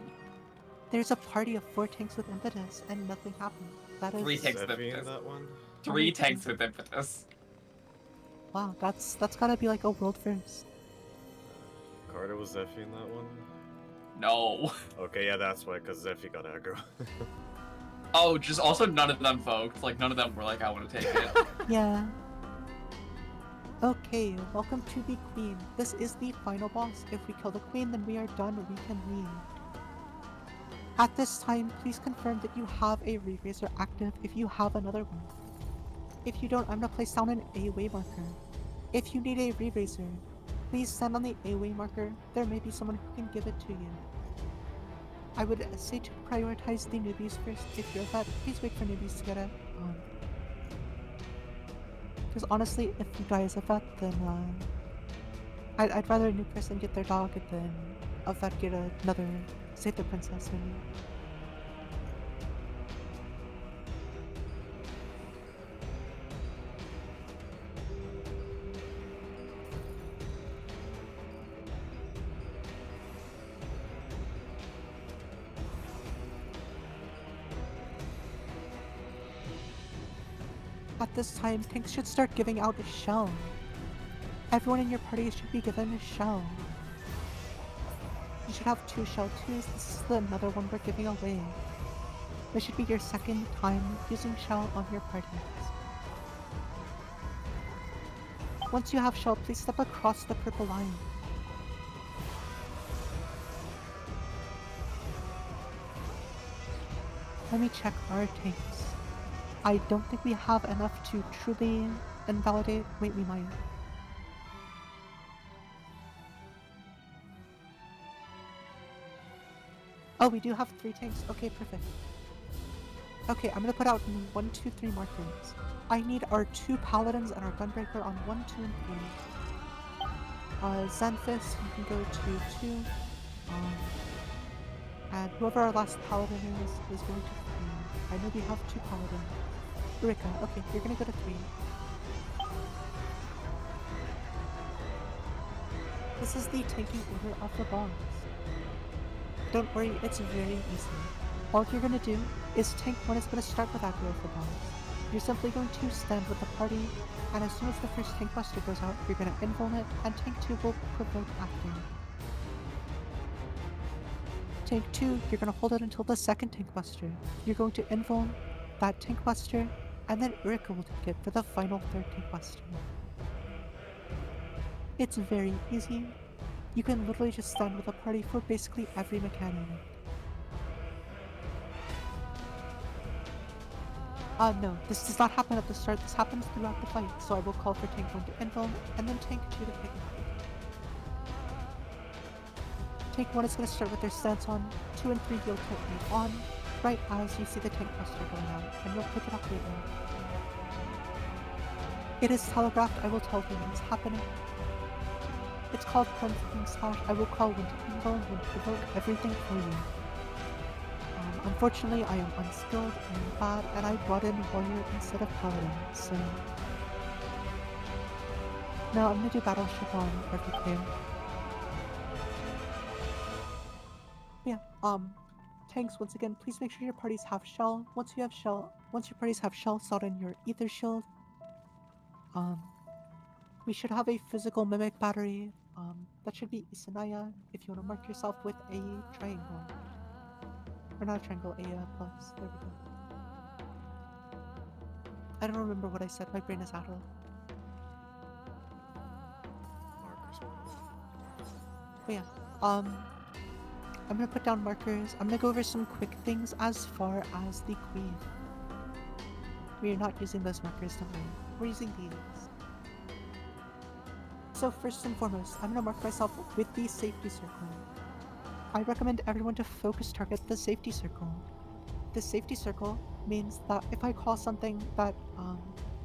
There's a party of 4 tanks with impetus, and nothing happened. That is 3 tanks with impetus. That one? 3 tanks with impetus. Wow, that's gotta be like a world first. Carter was Zephy in that one? No. Okay, yeah, that's why, because Zephy got aggro. Oh, just also none of them voked. Like, none of them were like, I want to take it. Yeah. Okay, welcome to the Queen. This is the final boss. If we kill the Queen, then we are done. We can leave. At this time, please confirm that you have a Re-Raiser active if you have another one. If you don't, I'm gonna place down an A-Way marker. If you need a Re-Raiser, please stand on the A-Way marker. There may be someone who can give it to you. I would say to prioritize the newbies first. If you're a vet, please wait for newbies to get it. Because honestly, if you die as a vet, then I'd rather a new person get their dog than a vet get another Save the Princess maybe. At this time, tanks should start giving out a shell. Everyone in your party should be given a shell. You should have 2 shell 2s. This is another one we're giving away. This should be your second time using shell on your parties. Once you have shell, please step across the purple line. Let me check our tanks. I don't think we have enough to truly invalidate. Wait, we might. Oh, we do have 3 tanks. Okay, perfect. Okay, I'm gonna put out 1, 2, 3 markers. I need our 2 paladins and our gunbreaker on 1, 2, and 3. Xanthus, you can go to 2. And whoever our last paladin is going to 3. I know we have 2 paladins. Rika, okay, you're gonna go to 3. This is the tanking order of the boss. Don't worry, it's very easy. All you're gonna do is tank 1 is gonna start with aggro of the boss. You're simply going to stand with the party, and as soon as the first tank buster goes out, you're gonna invuln it, and tank 2 will provoke after. Tank 2, you're gonna hold it until the second tank buster. You're going to invuln that tank buster, and then Urika will take it for the final 3rd tank buster. It's very easy. You can literally just stand with a party for basically every mechanic. No, this does not happen at the start, this happens throughout the fight, so I will call for tank 1 to invuln, and then tank 2 to pick it up. Tank 1 is going to start with their stance on, 2 and 3 you'll put me on, right as you see the tank buster going out, and you'll pick it up later. It is telegraphed, I will tell you when it's happening. It's called Cleansing Slash. I will call when to invuln, when to provoke, everything for you. Unfortunately, I am unskilled and bad, and I brought in Warrior instead of Paladin, so... No, I'm gonna do Battleship on everything. Yeah, tanks, once again, please make sure your parties have shell. Once your parties have shell, salt in your ether shield. We should have a physical mimic battery. That should be Isanaya if you want to mark yourself with a triangle. Or not a triangle, a plus. There we go. I don't remember what I said, my brain is addled. But yeah, I'm gonna put down markers. I'm gonna go over some quick things as far as the Queen. We are not using those markers, don't worry. We're using these. So first and foremost, I'm gonna mark myself with the safety circle. I recommend everyone to focus target the safety circle. The safety circle means that if I call something that,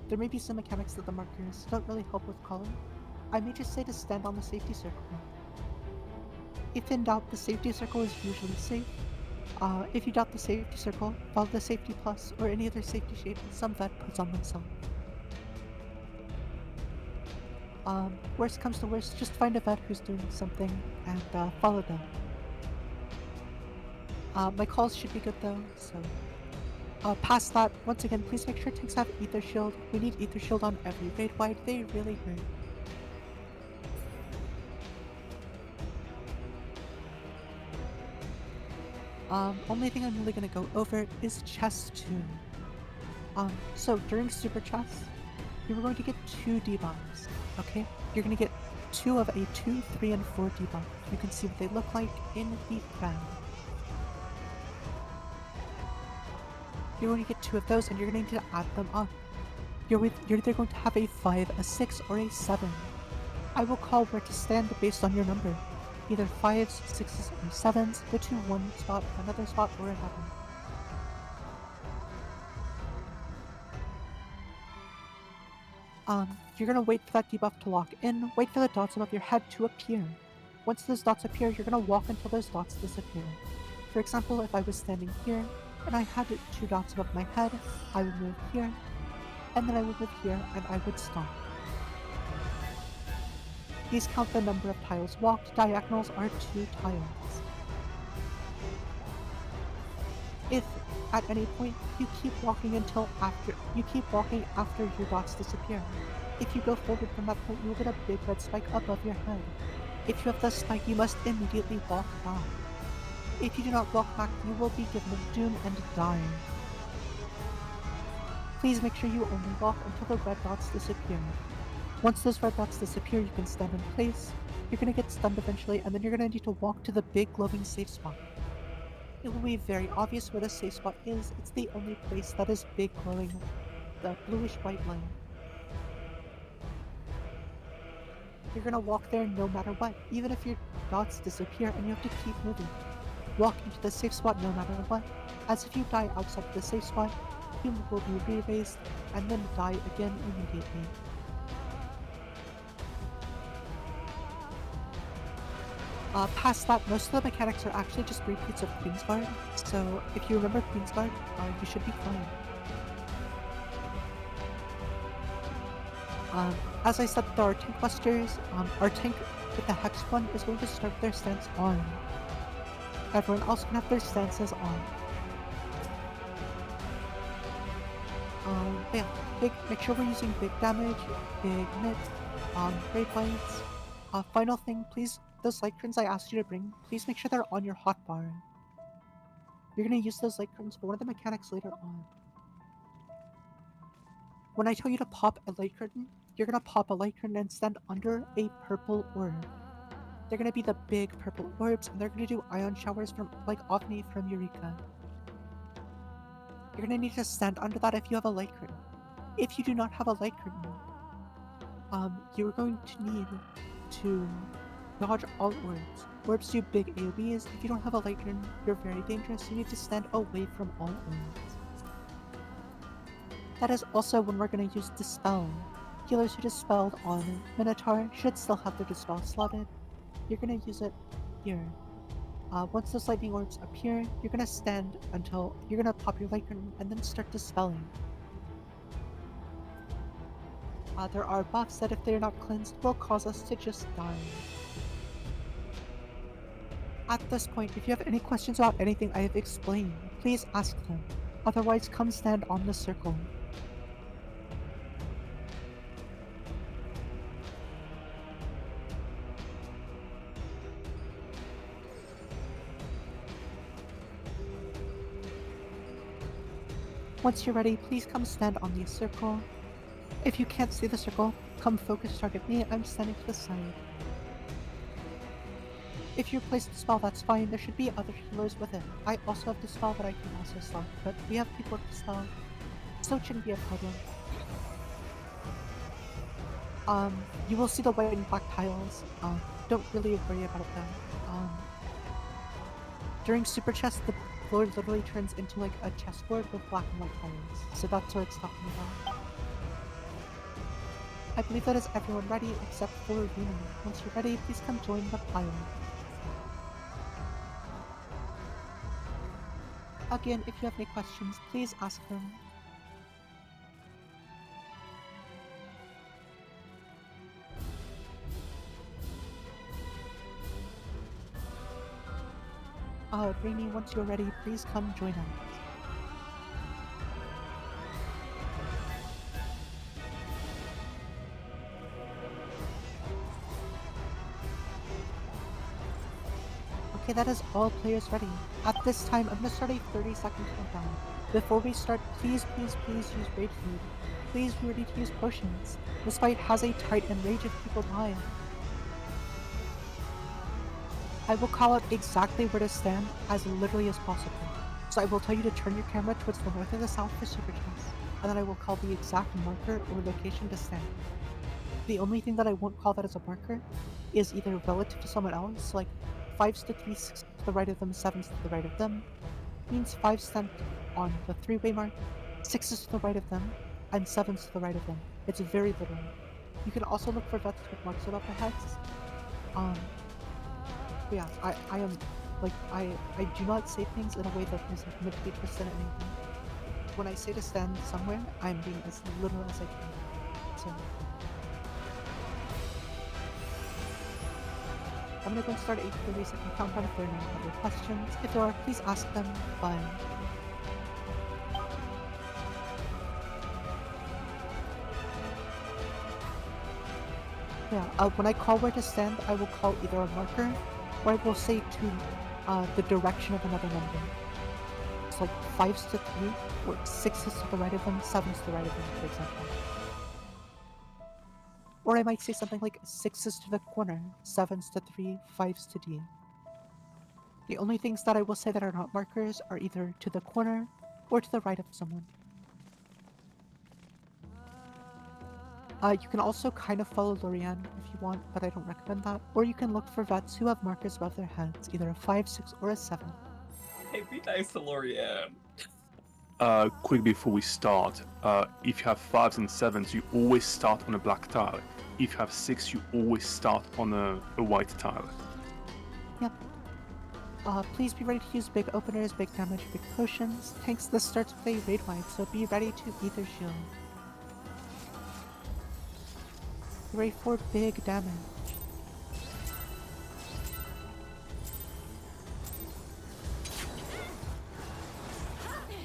there may be some mechanics that the markers don't really help with calling, I may just say to stand on the safety circle. If in doubt, the safety circle is usually safe. If you doubt the safety circle, follow the safety plus or any other safety shape that some vet puts on themselves. Worst comes to worst, just find a vet who's doing something and follow them. My calls should be good though, so... past that, once again, please make sure tanks have ether shield. We need ether shield on every raid wide, they really hurt. Only thing I'm really gonna go over is chest 2. So during super chest, you were going to get 2 debuffs. Okay, you're gonna get 2 of a 2, 3, and 4 debuff. You can see what they look like in the thread. You're going to get 2 of those, and you're going to need to add them up. You're either going to have a 5, a 6, or a 7. I will call where to stand based on your number. Either 5s, 6s, or 7s, go to one spot, another spot, or another. You're gonna wait for that debuff to lock in, wait for the dots above your head to appear. Once those dots appear, you're gonna walk until those dots disappear. For example, if I was standing here, and I had 2 dots above my head, I would move here, and then I would move here, and I would stop. These count the number of tiles walked. Diagonals are 2 tiles. If at any point you keep walking after your dots disappear. If you go forward from that point, you'll get a big red spike above your head. If you have the spike, you must immediately walk back. If you do not walk back, you will be given a doom and die. Please make sure you only walk until the red dots disappear. Once those red dots disappear, you can stand in place. You're gonna get stunned eventually, and then you're gonna need to walk to the big glowing safe spot. It will be very obvious where the safe spot is. It's the only place that is big glowing, the bluish white line. You're gonna walk there no matter what, even if your dots disappear and you have to keep moving. Walk into the safe spot no matter what, as if you die outside of the safe spot, you will be re-raised and then die again immediately. Past that, most of the mechanics are actually just repeats of Queensguard, so if you remember Queensguard, you should be fine. As I said, there are tank busters. Our tank with the Hex one is going to start their stance on. Everyone else can have their stances on. Yeah, make sure we're using big damage, big mid, great bites. Final thing, please, those light curtains I asked you to bring, please make sure they're on your hotbar. You're gonna use those light curtains for one of the mechanics later on. When I tell you to pop a light curtain, you're gonna pop a light curtain and stand under a purple orb. They're gonna be the big purple orbs, and they're gonna do ion showers from, like Offney from Eureka. You're gonna need to stand under that if you have a light curtain. If you do not have a light curtain, you're going to need to dodge all orbs. Orbs do big AoEs. If you don't have a light curtain, you're very dangerous. You need to stand away from all orbs. That is also when we're going to use Dispel. Healers who dispelled on Minotaur should still have their Dispel slotted. You're going to use it here. Once those lightning orbs appear, you're going to stand until you're going to pop your light curtain and then start dispelling. There are buffs that if they're not cleansed will cause us to just die. At this point, if you have any questions about anything I have explained, please ask them. Otherwise, come stand on the circle. Once you're ready, please come stand on the circle. If you can't see the circle, come focus target me. I'm standing to the side. If you're placed Dispel, that's fine. There should be other healers with it. I also have Dispel that I can also slot, but we have people with Dispel, so it shouldn't be a problem. You will see the white and black tiles. Don't really worry about it though. During Super Chest, the floor literally turns into like a chessboard with black and white tiles, so that's what it's talking about. I believe that is everyone ready except for Rena. Once you're ready, please come join the pile. Again, if you have any questions, please ask them. Rainy, once you're ready, please come join us. Okay, that is all players ready. At this time, I'm going to start a 30-second countdown. Before we start, please use raid food. Please be ready to use potions. This fight has a tight enrage if people die. I will call out exactly where to stand as literally as possible. So I will tell you to turn your camera towards the north or the south for super chests, and then I will call the exact marker or location to stand. The only thing that I won't call that as a marker is either relative to someone else, like 5s to 3, 6 to the right of them, 7s to the right of them, means 5 stand on the 3-way mark, 6s to the right of them, and 7s to the right of them. It's very literal. You can also look for vets with marks above their heads. But yeah, I am, like, I do not say things in a way that is like, meant to be twisted or anything. When I say to stand somewhere, I'm being as literal as I can. So I'm gonna go and start at 8:30 second countdown if there are no other questions. If there are, please ask them, but yeah, when I call where to stand, I will call either a marker, or I will say to the direction of another number. It's like 5s to 3, or 6s to the right of them, 7s to the right of them, for example. Or I might say something like 6s to the corner, 7s to 3, 5s to D. The only things that I will say that are not markers are either to the corner or to the right of someone. You can also kind of follow Lorianne if you want, but I don't recommend that. Or you can look for vets who have markers above their heads, either a 5, 6, or a 7. Hey, be nice to Lorianne. Quick before we start, if you have 5s and 7s, you always start on a black tile. If you have 6, you always start on a white tile. Yep. Please be ready to use big openers, big damage, big potions. Tanks, this starts with a raid wipe, so be ready to Ether Shield. Be ready for big damage.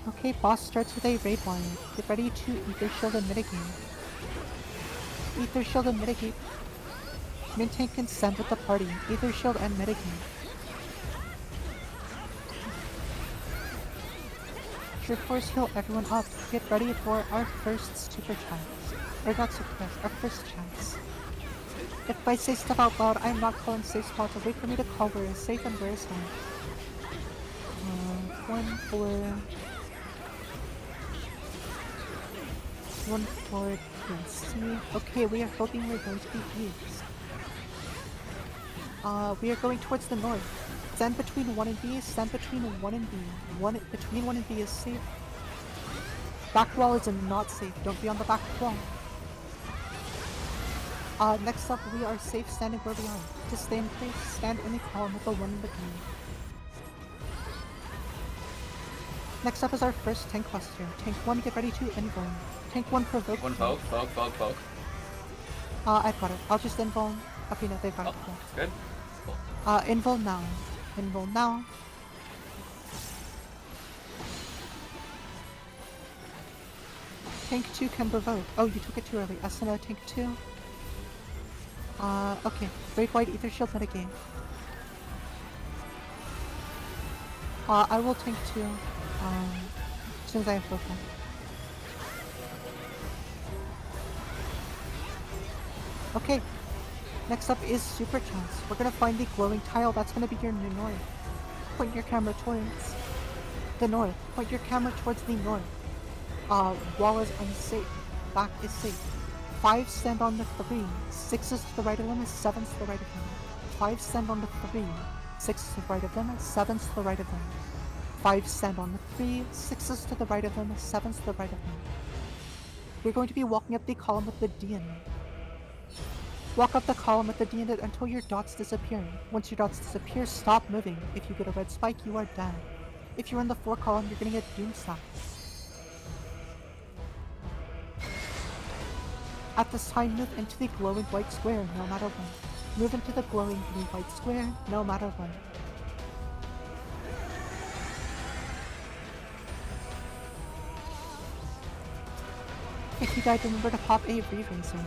Okay, boss starts with a raid wipe. Get ready to Ether Shield and mitigate. Ether Shield and mitigate. Min tank can send with the party. Ether Shield and mitigate. Sure Force heal everyone up. Get ready for our first super chance. Or not super chance, our first chance. If I say stuff out loud, I am not calling safe spots, so wait for me to call where is safe and where is not. 1 for PNC. Okay, we are hoping we're going to be east. We are going towards the north. Stand between 1 and B, stand between 1 and B. Between 1 and B is safe. Back wall is not safe, don't be on the back wall. Next up, we are safe standing where we are. Just stay in place, stand in the column with the 1 in between. Next up is our first tank cluster. Tank 1, get ready to invuln. Tank 1, provoke. One poke. I've got it. I'll just invuln. Okay, no, they've got it. Good. Invuln now. Invuln now. Tank 2 can provoke. Oh, you took it too early. SNO Tank 2. Okay. Great White Ether Shield mitigate. I will tank 2. As soon as I have Focus. Okay. Next up is Super Chance. We're gonna find the glowing tile. That's gonna be your new north. Point your camera towards the north. Point your camera towards the north. Wall is unsafe. Back is safe. 5 stand on the 3. 6s to the right of them, 7s to the right of them. 5 stand on the 3. 6s to the right of them, 7s to the right of them. 5 stand on the 3. 6s to the right of them, 7s to the right of them. We're going to be walking up the column with the D in it. Walk up the column with the D in it until your dots disappear. Once your dots disappear, stop moving. If you get a red spike, you are dead. If you're in the 4 column, you're gonna get Doomstack. At this time, move into the glowing white square, no matter what. Move into the glowing green white square, no matter what. If you died, remember to pop a re-raiser.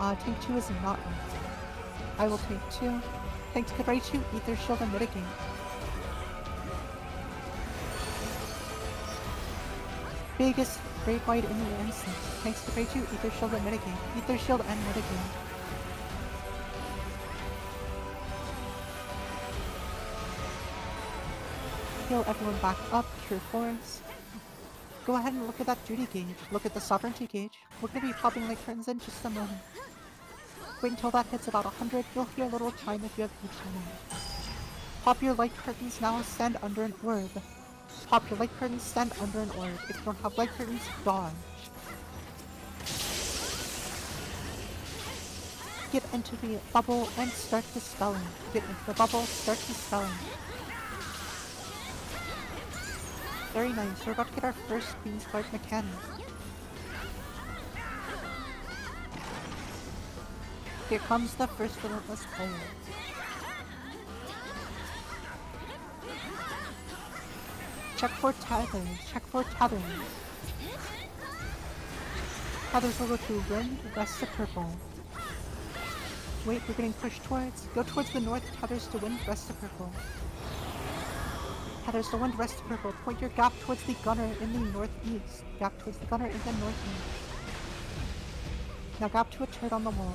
Tank 2 is not on. I will take 2. Tank to get ready to Ether Shield and mitigate. Biggest Great Wide in the instance. Thanks to Grade 2, Ether Shield and Mitigate. Ether Shield and Mitigate. Heal everyone back up, Cure Force. Go ahead and look at that duty gauge. Look at the sovereignty gauge. We're gonna be popping light curtains in just a moment. Wait until that hits about 100. You'll hear a little chime if you have each one. Pop your light curtains now, stand under an orb. Pop your light curtains, stand under an orb. If you don't have light curtains, dodge. Get into the bubble and start dispelling. Get into the bubble, start dispelling. Very nice, we're about to get our first Queen's Guard mechanic. Here comes the first relentless player. Check for tethers, check for tethers. Tethers will go to wind, west to purple. Wait, we're getting pushed towards. Go towards the north, tethers to wind, west to purple. Tethers to wind, west to purple. Point your gap towards the gunner in the northeast. Gap towards the gunner in the northeast. Now gap to a turret on the wall.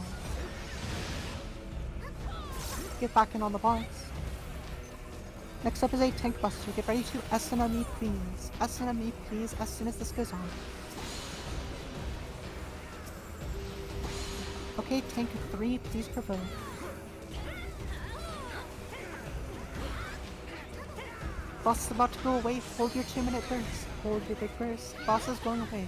Get back in on the boss. Next up is a tank buster. Get ready to SNME please. SNME please as soon as this goes on. Okay, tank 3, please provoke. Boss is about to go away. Hold your 2-minute burst. Hold your big burst. Boss is going away.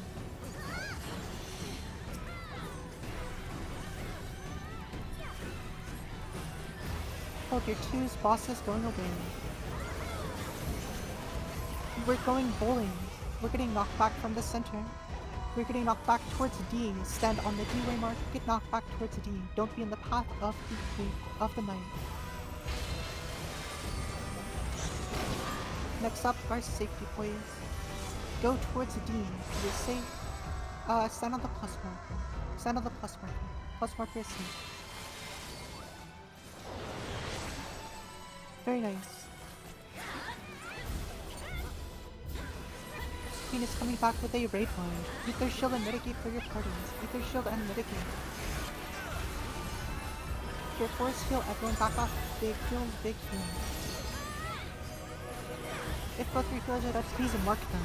Hold your 2s. Boss is going away. We're going bowling. We're getting knocked back from the center. We're getting knocked back towards D. Stand on the D-way mark. Get knocked back towards D. Don't be in the path of the knight. Next up, our safety poise. Go towards D. You're safe. Stand on the plus marker. Stand on the plus marker. Plus marker is safe. Very nice. Queen is coming back with a raid line. Ether Shield and Mitigate for your parties. Ether Shield and Mitigate. Your force heal everyone back off. Big heals, big heals. If both your healers are dead, please mark them.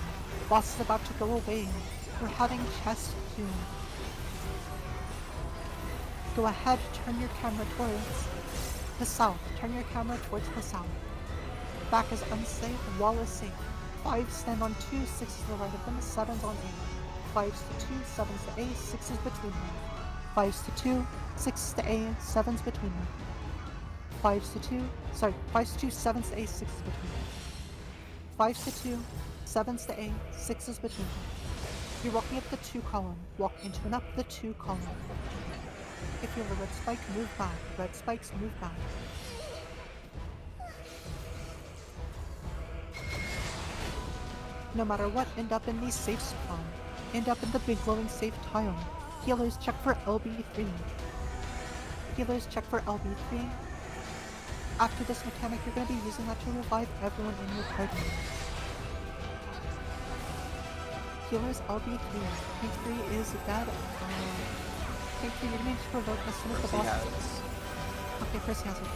Boss is about to go away. We're having chest queue. Go ahead, turn your camera towards the south. Turn your camera towards the south. Back is unsafe, wall is safe. 5 stand on 2, 6 to the right of them, 7's on 8. 5s to 2, 7's to A, 6 is between them. 5s to 2, 6 to A, 7's between them. 5s to 2, 5s to 2, 7's to A, 6 is between them. 5s to 2, 7's to A, 6 is between them. You're walking up the 2 column. Walk into and up the 2 column. If you have a red spike, move back. Red spikes, move back. No matter what, end up in the safe spawn. End up in the big glowing safe tile. Healers, check for LB3. Healers, check for LB3. After this mechanic, you're going to be using that to revive everyone in your party. Healers, LB3. Tank 3 is dead. Tank 3, you're going to need to provoke as soon as the boss is. Okay, Percy has it.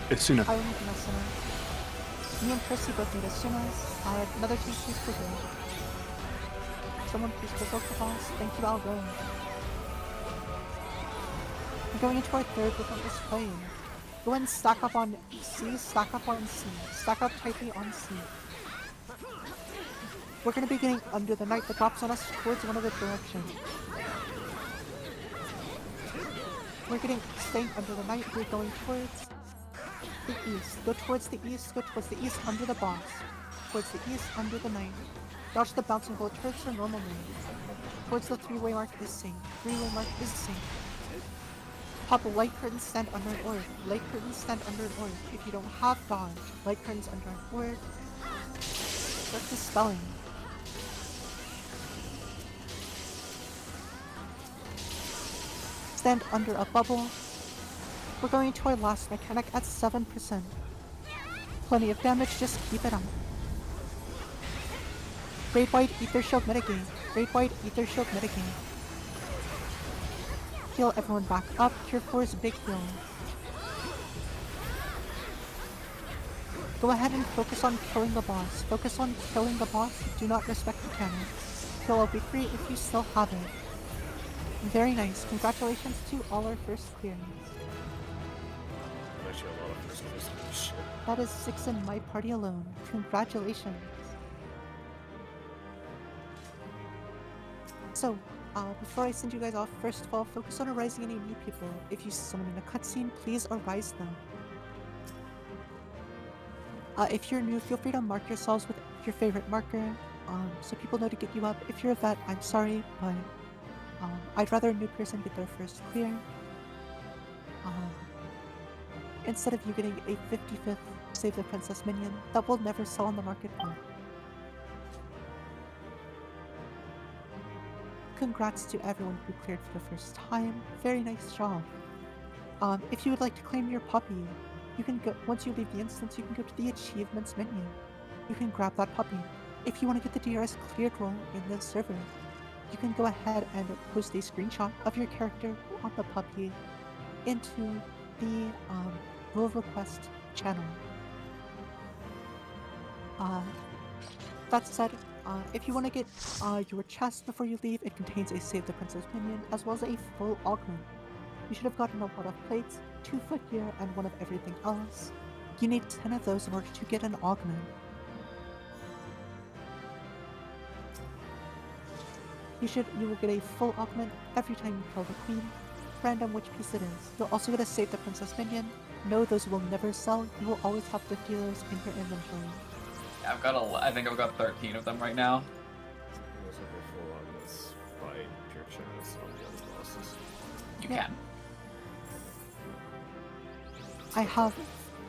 It's sooner. I will need a center. Me and Percy both need as soon as. Another team, please provoke. Someone please provoke the boss. Thank you, I'll go. We're going into our third relentless play. Go and stack up on C, stack up on C. Stack up tightly on C. We're going to be getting under the knight that drops on us towards one of the directions. We're staying under the knight, we're going towards the east. Go towards the east, go towards the east under the boss. Towards the east under the knight. Dodge the bouncing ball turrets or normal range. Towards the 3-way mark is safe. 3-way mark is safe. Pop a light curtain, stand under an orb. Light curtain, stand under an orb. If you don't have dodge, light curtains under an orb. Start dispelling. Stand under a bubble. We're going to our last mechanic at 7%. Plenty of damage, just keep it up. Raid wide Ether Shield metagame. Raid wide Ether Shield metagame. Heal everyone back up. Cure Force big heal. Go ahead and focus on killing the boss. Focus on killing the boss. Do not respect the cannon. Kill a weekly if you still have it. Very nice. Congratulations to all our first clearings. Actually, a lot of first clears. Holy shit. That is 6 in my party alone. Congratulations. So, before I send you guys off, first of all, focus on arising any new people. If you see someone in a cutscene, please arise them. If you're new, feel free to mark yourselves with your favorite marker, so people know to get you up. If you're a vet, I'm sorry, but I'd rather a new person get their first clear. Instead of you getting a 55th Save the Princess minion that will never sell on the market for. Congrats to everyone who cleared for the first time. Very nice job. If you would like to claim your puppy, you can go, once you leave the instance, you can go to the achievements menu. You can grab that puppy. If you want to get the DRS cleared role in this server, you can go ahead and post a screenshot of your character on the puppy into the role request channel. That said, if you want to get your chest before you leave, it contains a Save the Princess minion as well as a full augment. You should have gotten a lot of plates, 2 footgear, and 1 of everything else. You need 10 of those in order to get an augment. You will get a full augment every time you kill the queen, random which piece it is. You'll also get a Save the Princess minion. No, those will never sell. You will always have 50 of those in your inventory. Yeah, I think I've got 13 of them right now. Those will be full on this by pure chance on the other bosses. You Yeah. can.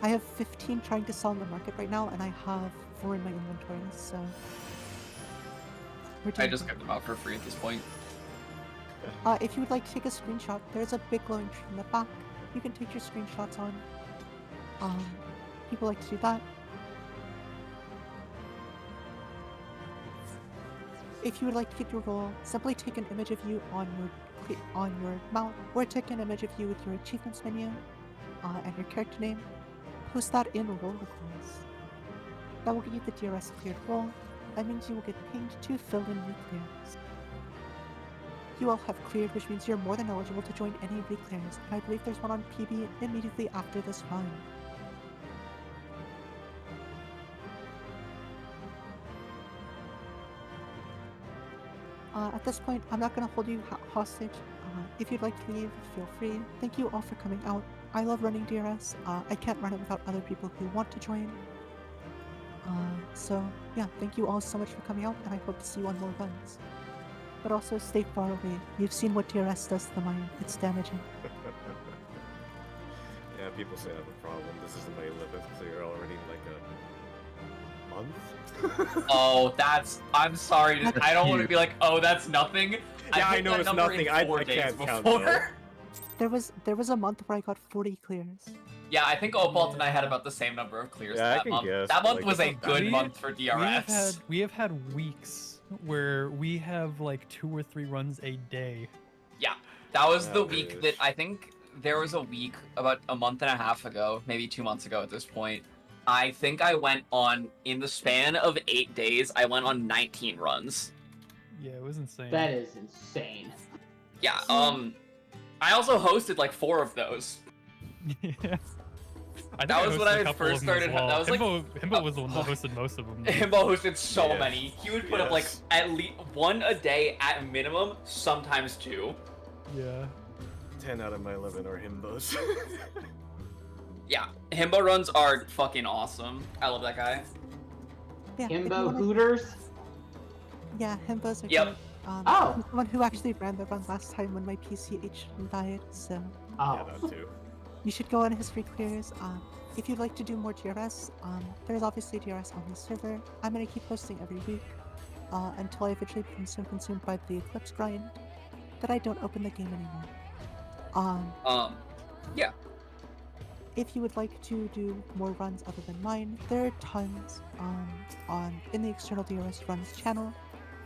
I have 15 trying to sell in the market right now, and I have 4 in my inventory, so we're I doing just good. give them out for free at this point. If you would like to take a screenshot, there's a big glowing tree in the back. You can take your screenshots on. People like to do that. If you would like to get your role, simply take an image of you on your mount, or take an image of you with your achievements menu and your character name. Post that in role requests. That will get you the DRS cleared role. That means you will get pinged to fill in new clears. You all have cleared, which means you're more than eligible to join any re-clears, and I believe there's one on PB immediately after this run. At this point, I'm not going to hold you hostage. If you'd like to leave, feel free. Thank you all for coming out. I love running DRS. I can't run it without other people who want to join. So yeah, thank you all so much for coming out, and I hope to see you on more runs. But also stay far away. You've seen what DRS does to the mind. It's damaging. Yeah, people say I have a problem. This is May 11th, so you're already in like a month? Oh, I'm sorry. I don't want to be like, oh, that's nothing. Yeah, I hit know that it's number nothing. in I 4 days can't count before. though. There was a month where I got 40 clears. Yeah, I think Opalt and I had about the same number of clears Yeah, I that can month. guess, That but, month like, was a it's not good that month for DRS. We have had weeks where we have like 2 or 3 runs a day. Yeah, that was the Oh, week gosh. that I think there was a week about a month and a half ago, maybe 2 months ago at this point. I think I went on, in the span of 8 days, I went on 19 runs. Yeah, it was insane. That is insane. Yeah, I also hosted like 4 of those. Yeah. I think That was when hosted I a couple first of them as started. well. That was like Himbo was the one that hosted most of them. Himbo hosted so Yes. many. He would put up like Yes. at least 1 a day at minimum, sometimes 2. Yeah. 10 out of my 11 are himbos. Yeah, Himbo runs are fucking awesome. I love that guy. Yeah, if you Himbo wanna- Hooters? Yeah, Himbos are Yep. great. Oh! He's the one who actually ran the run last time when my PCH died, so Yeah, Oh. that too. you should go on his free clears. If you'd like to do more DRS, there's obviously DRS on the server. I'm gonna keep posting every week until I eventually become so consumed by the Eclipse grind that I don't open the game anymore. Yeah. If you would like to do more runs other than mine, there are tons in the external DRS runs channel,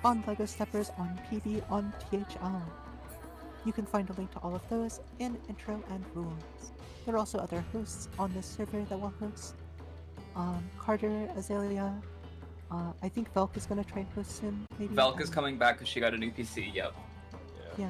on LEGO Steppers, on PB, on THL. You can find a link to all of those in intro and rules. There are also other hosts on this server that will host. Carter, Azalea, I think Velk is going to try and host soon. Maybe. Velk is coming back because she got a new PC. Yep. Yeah.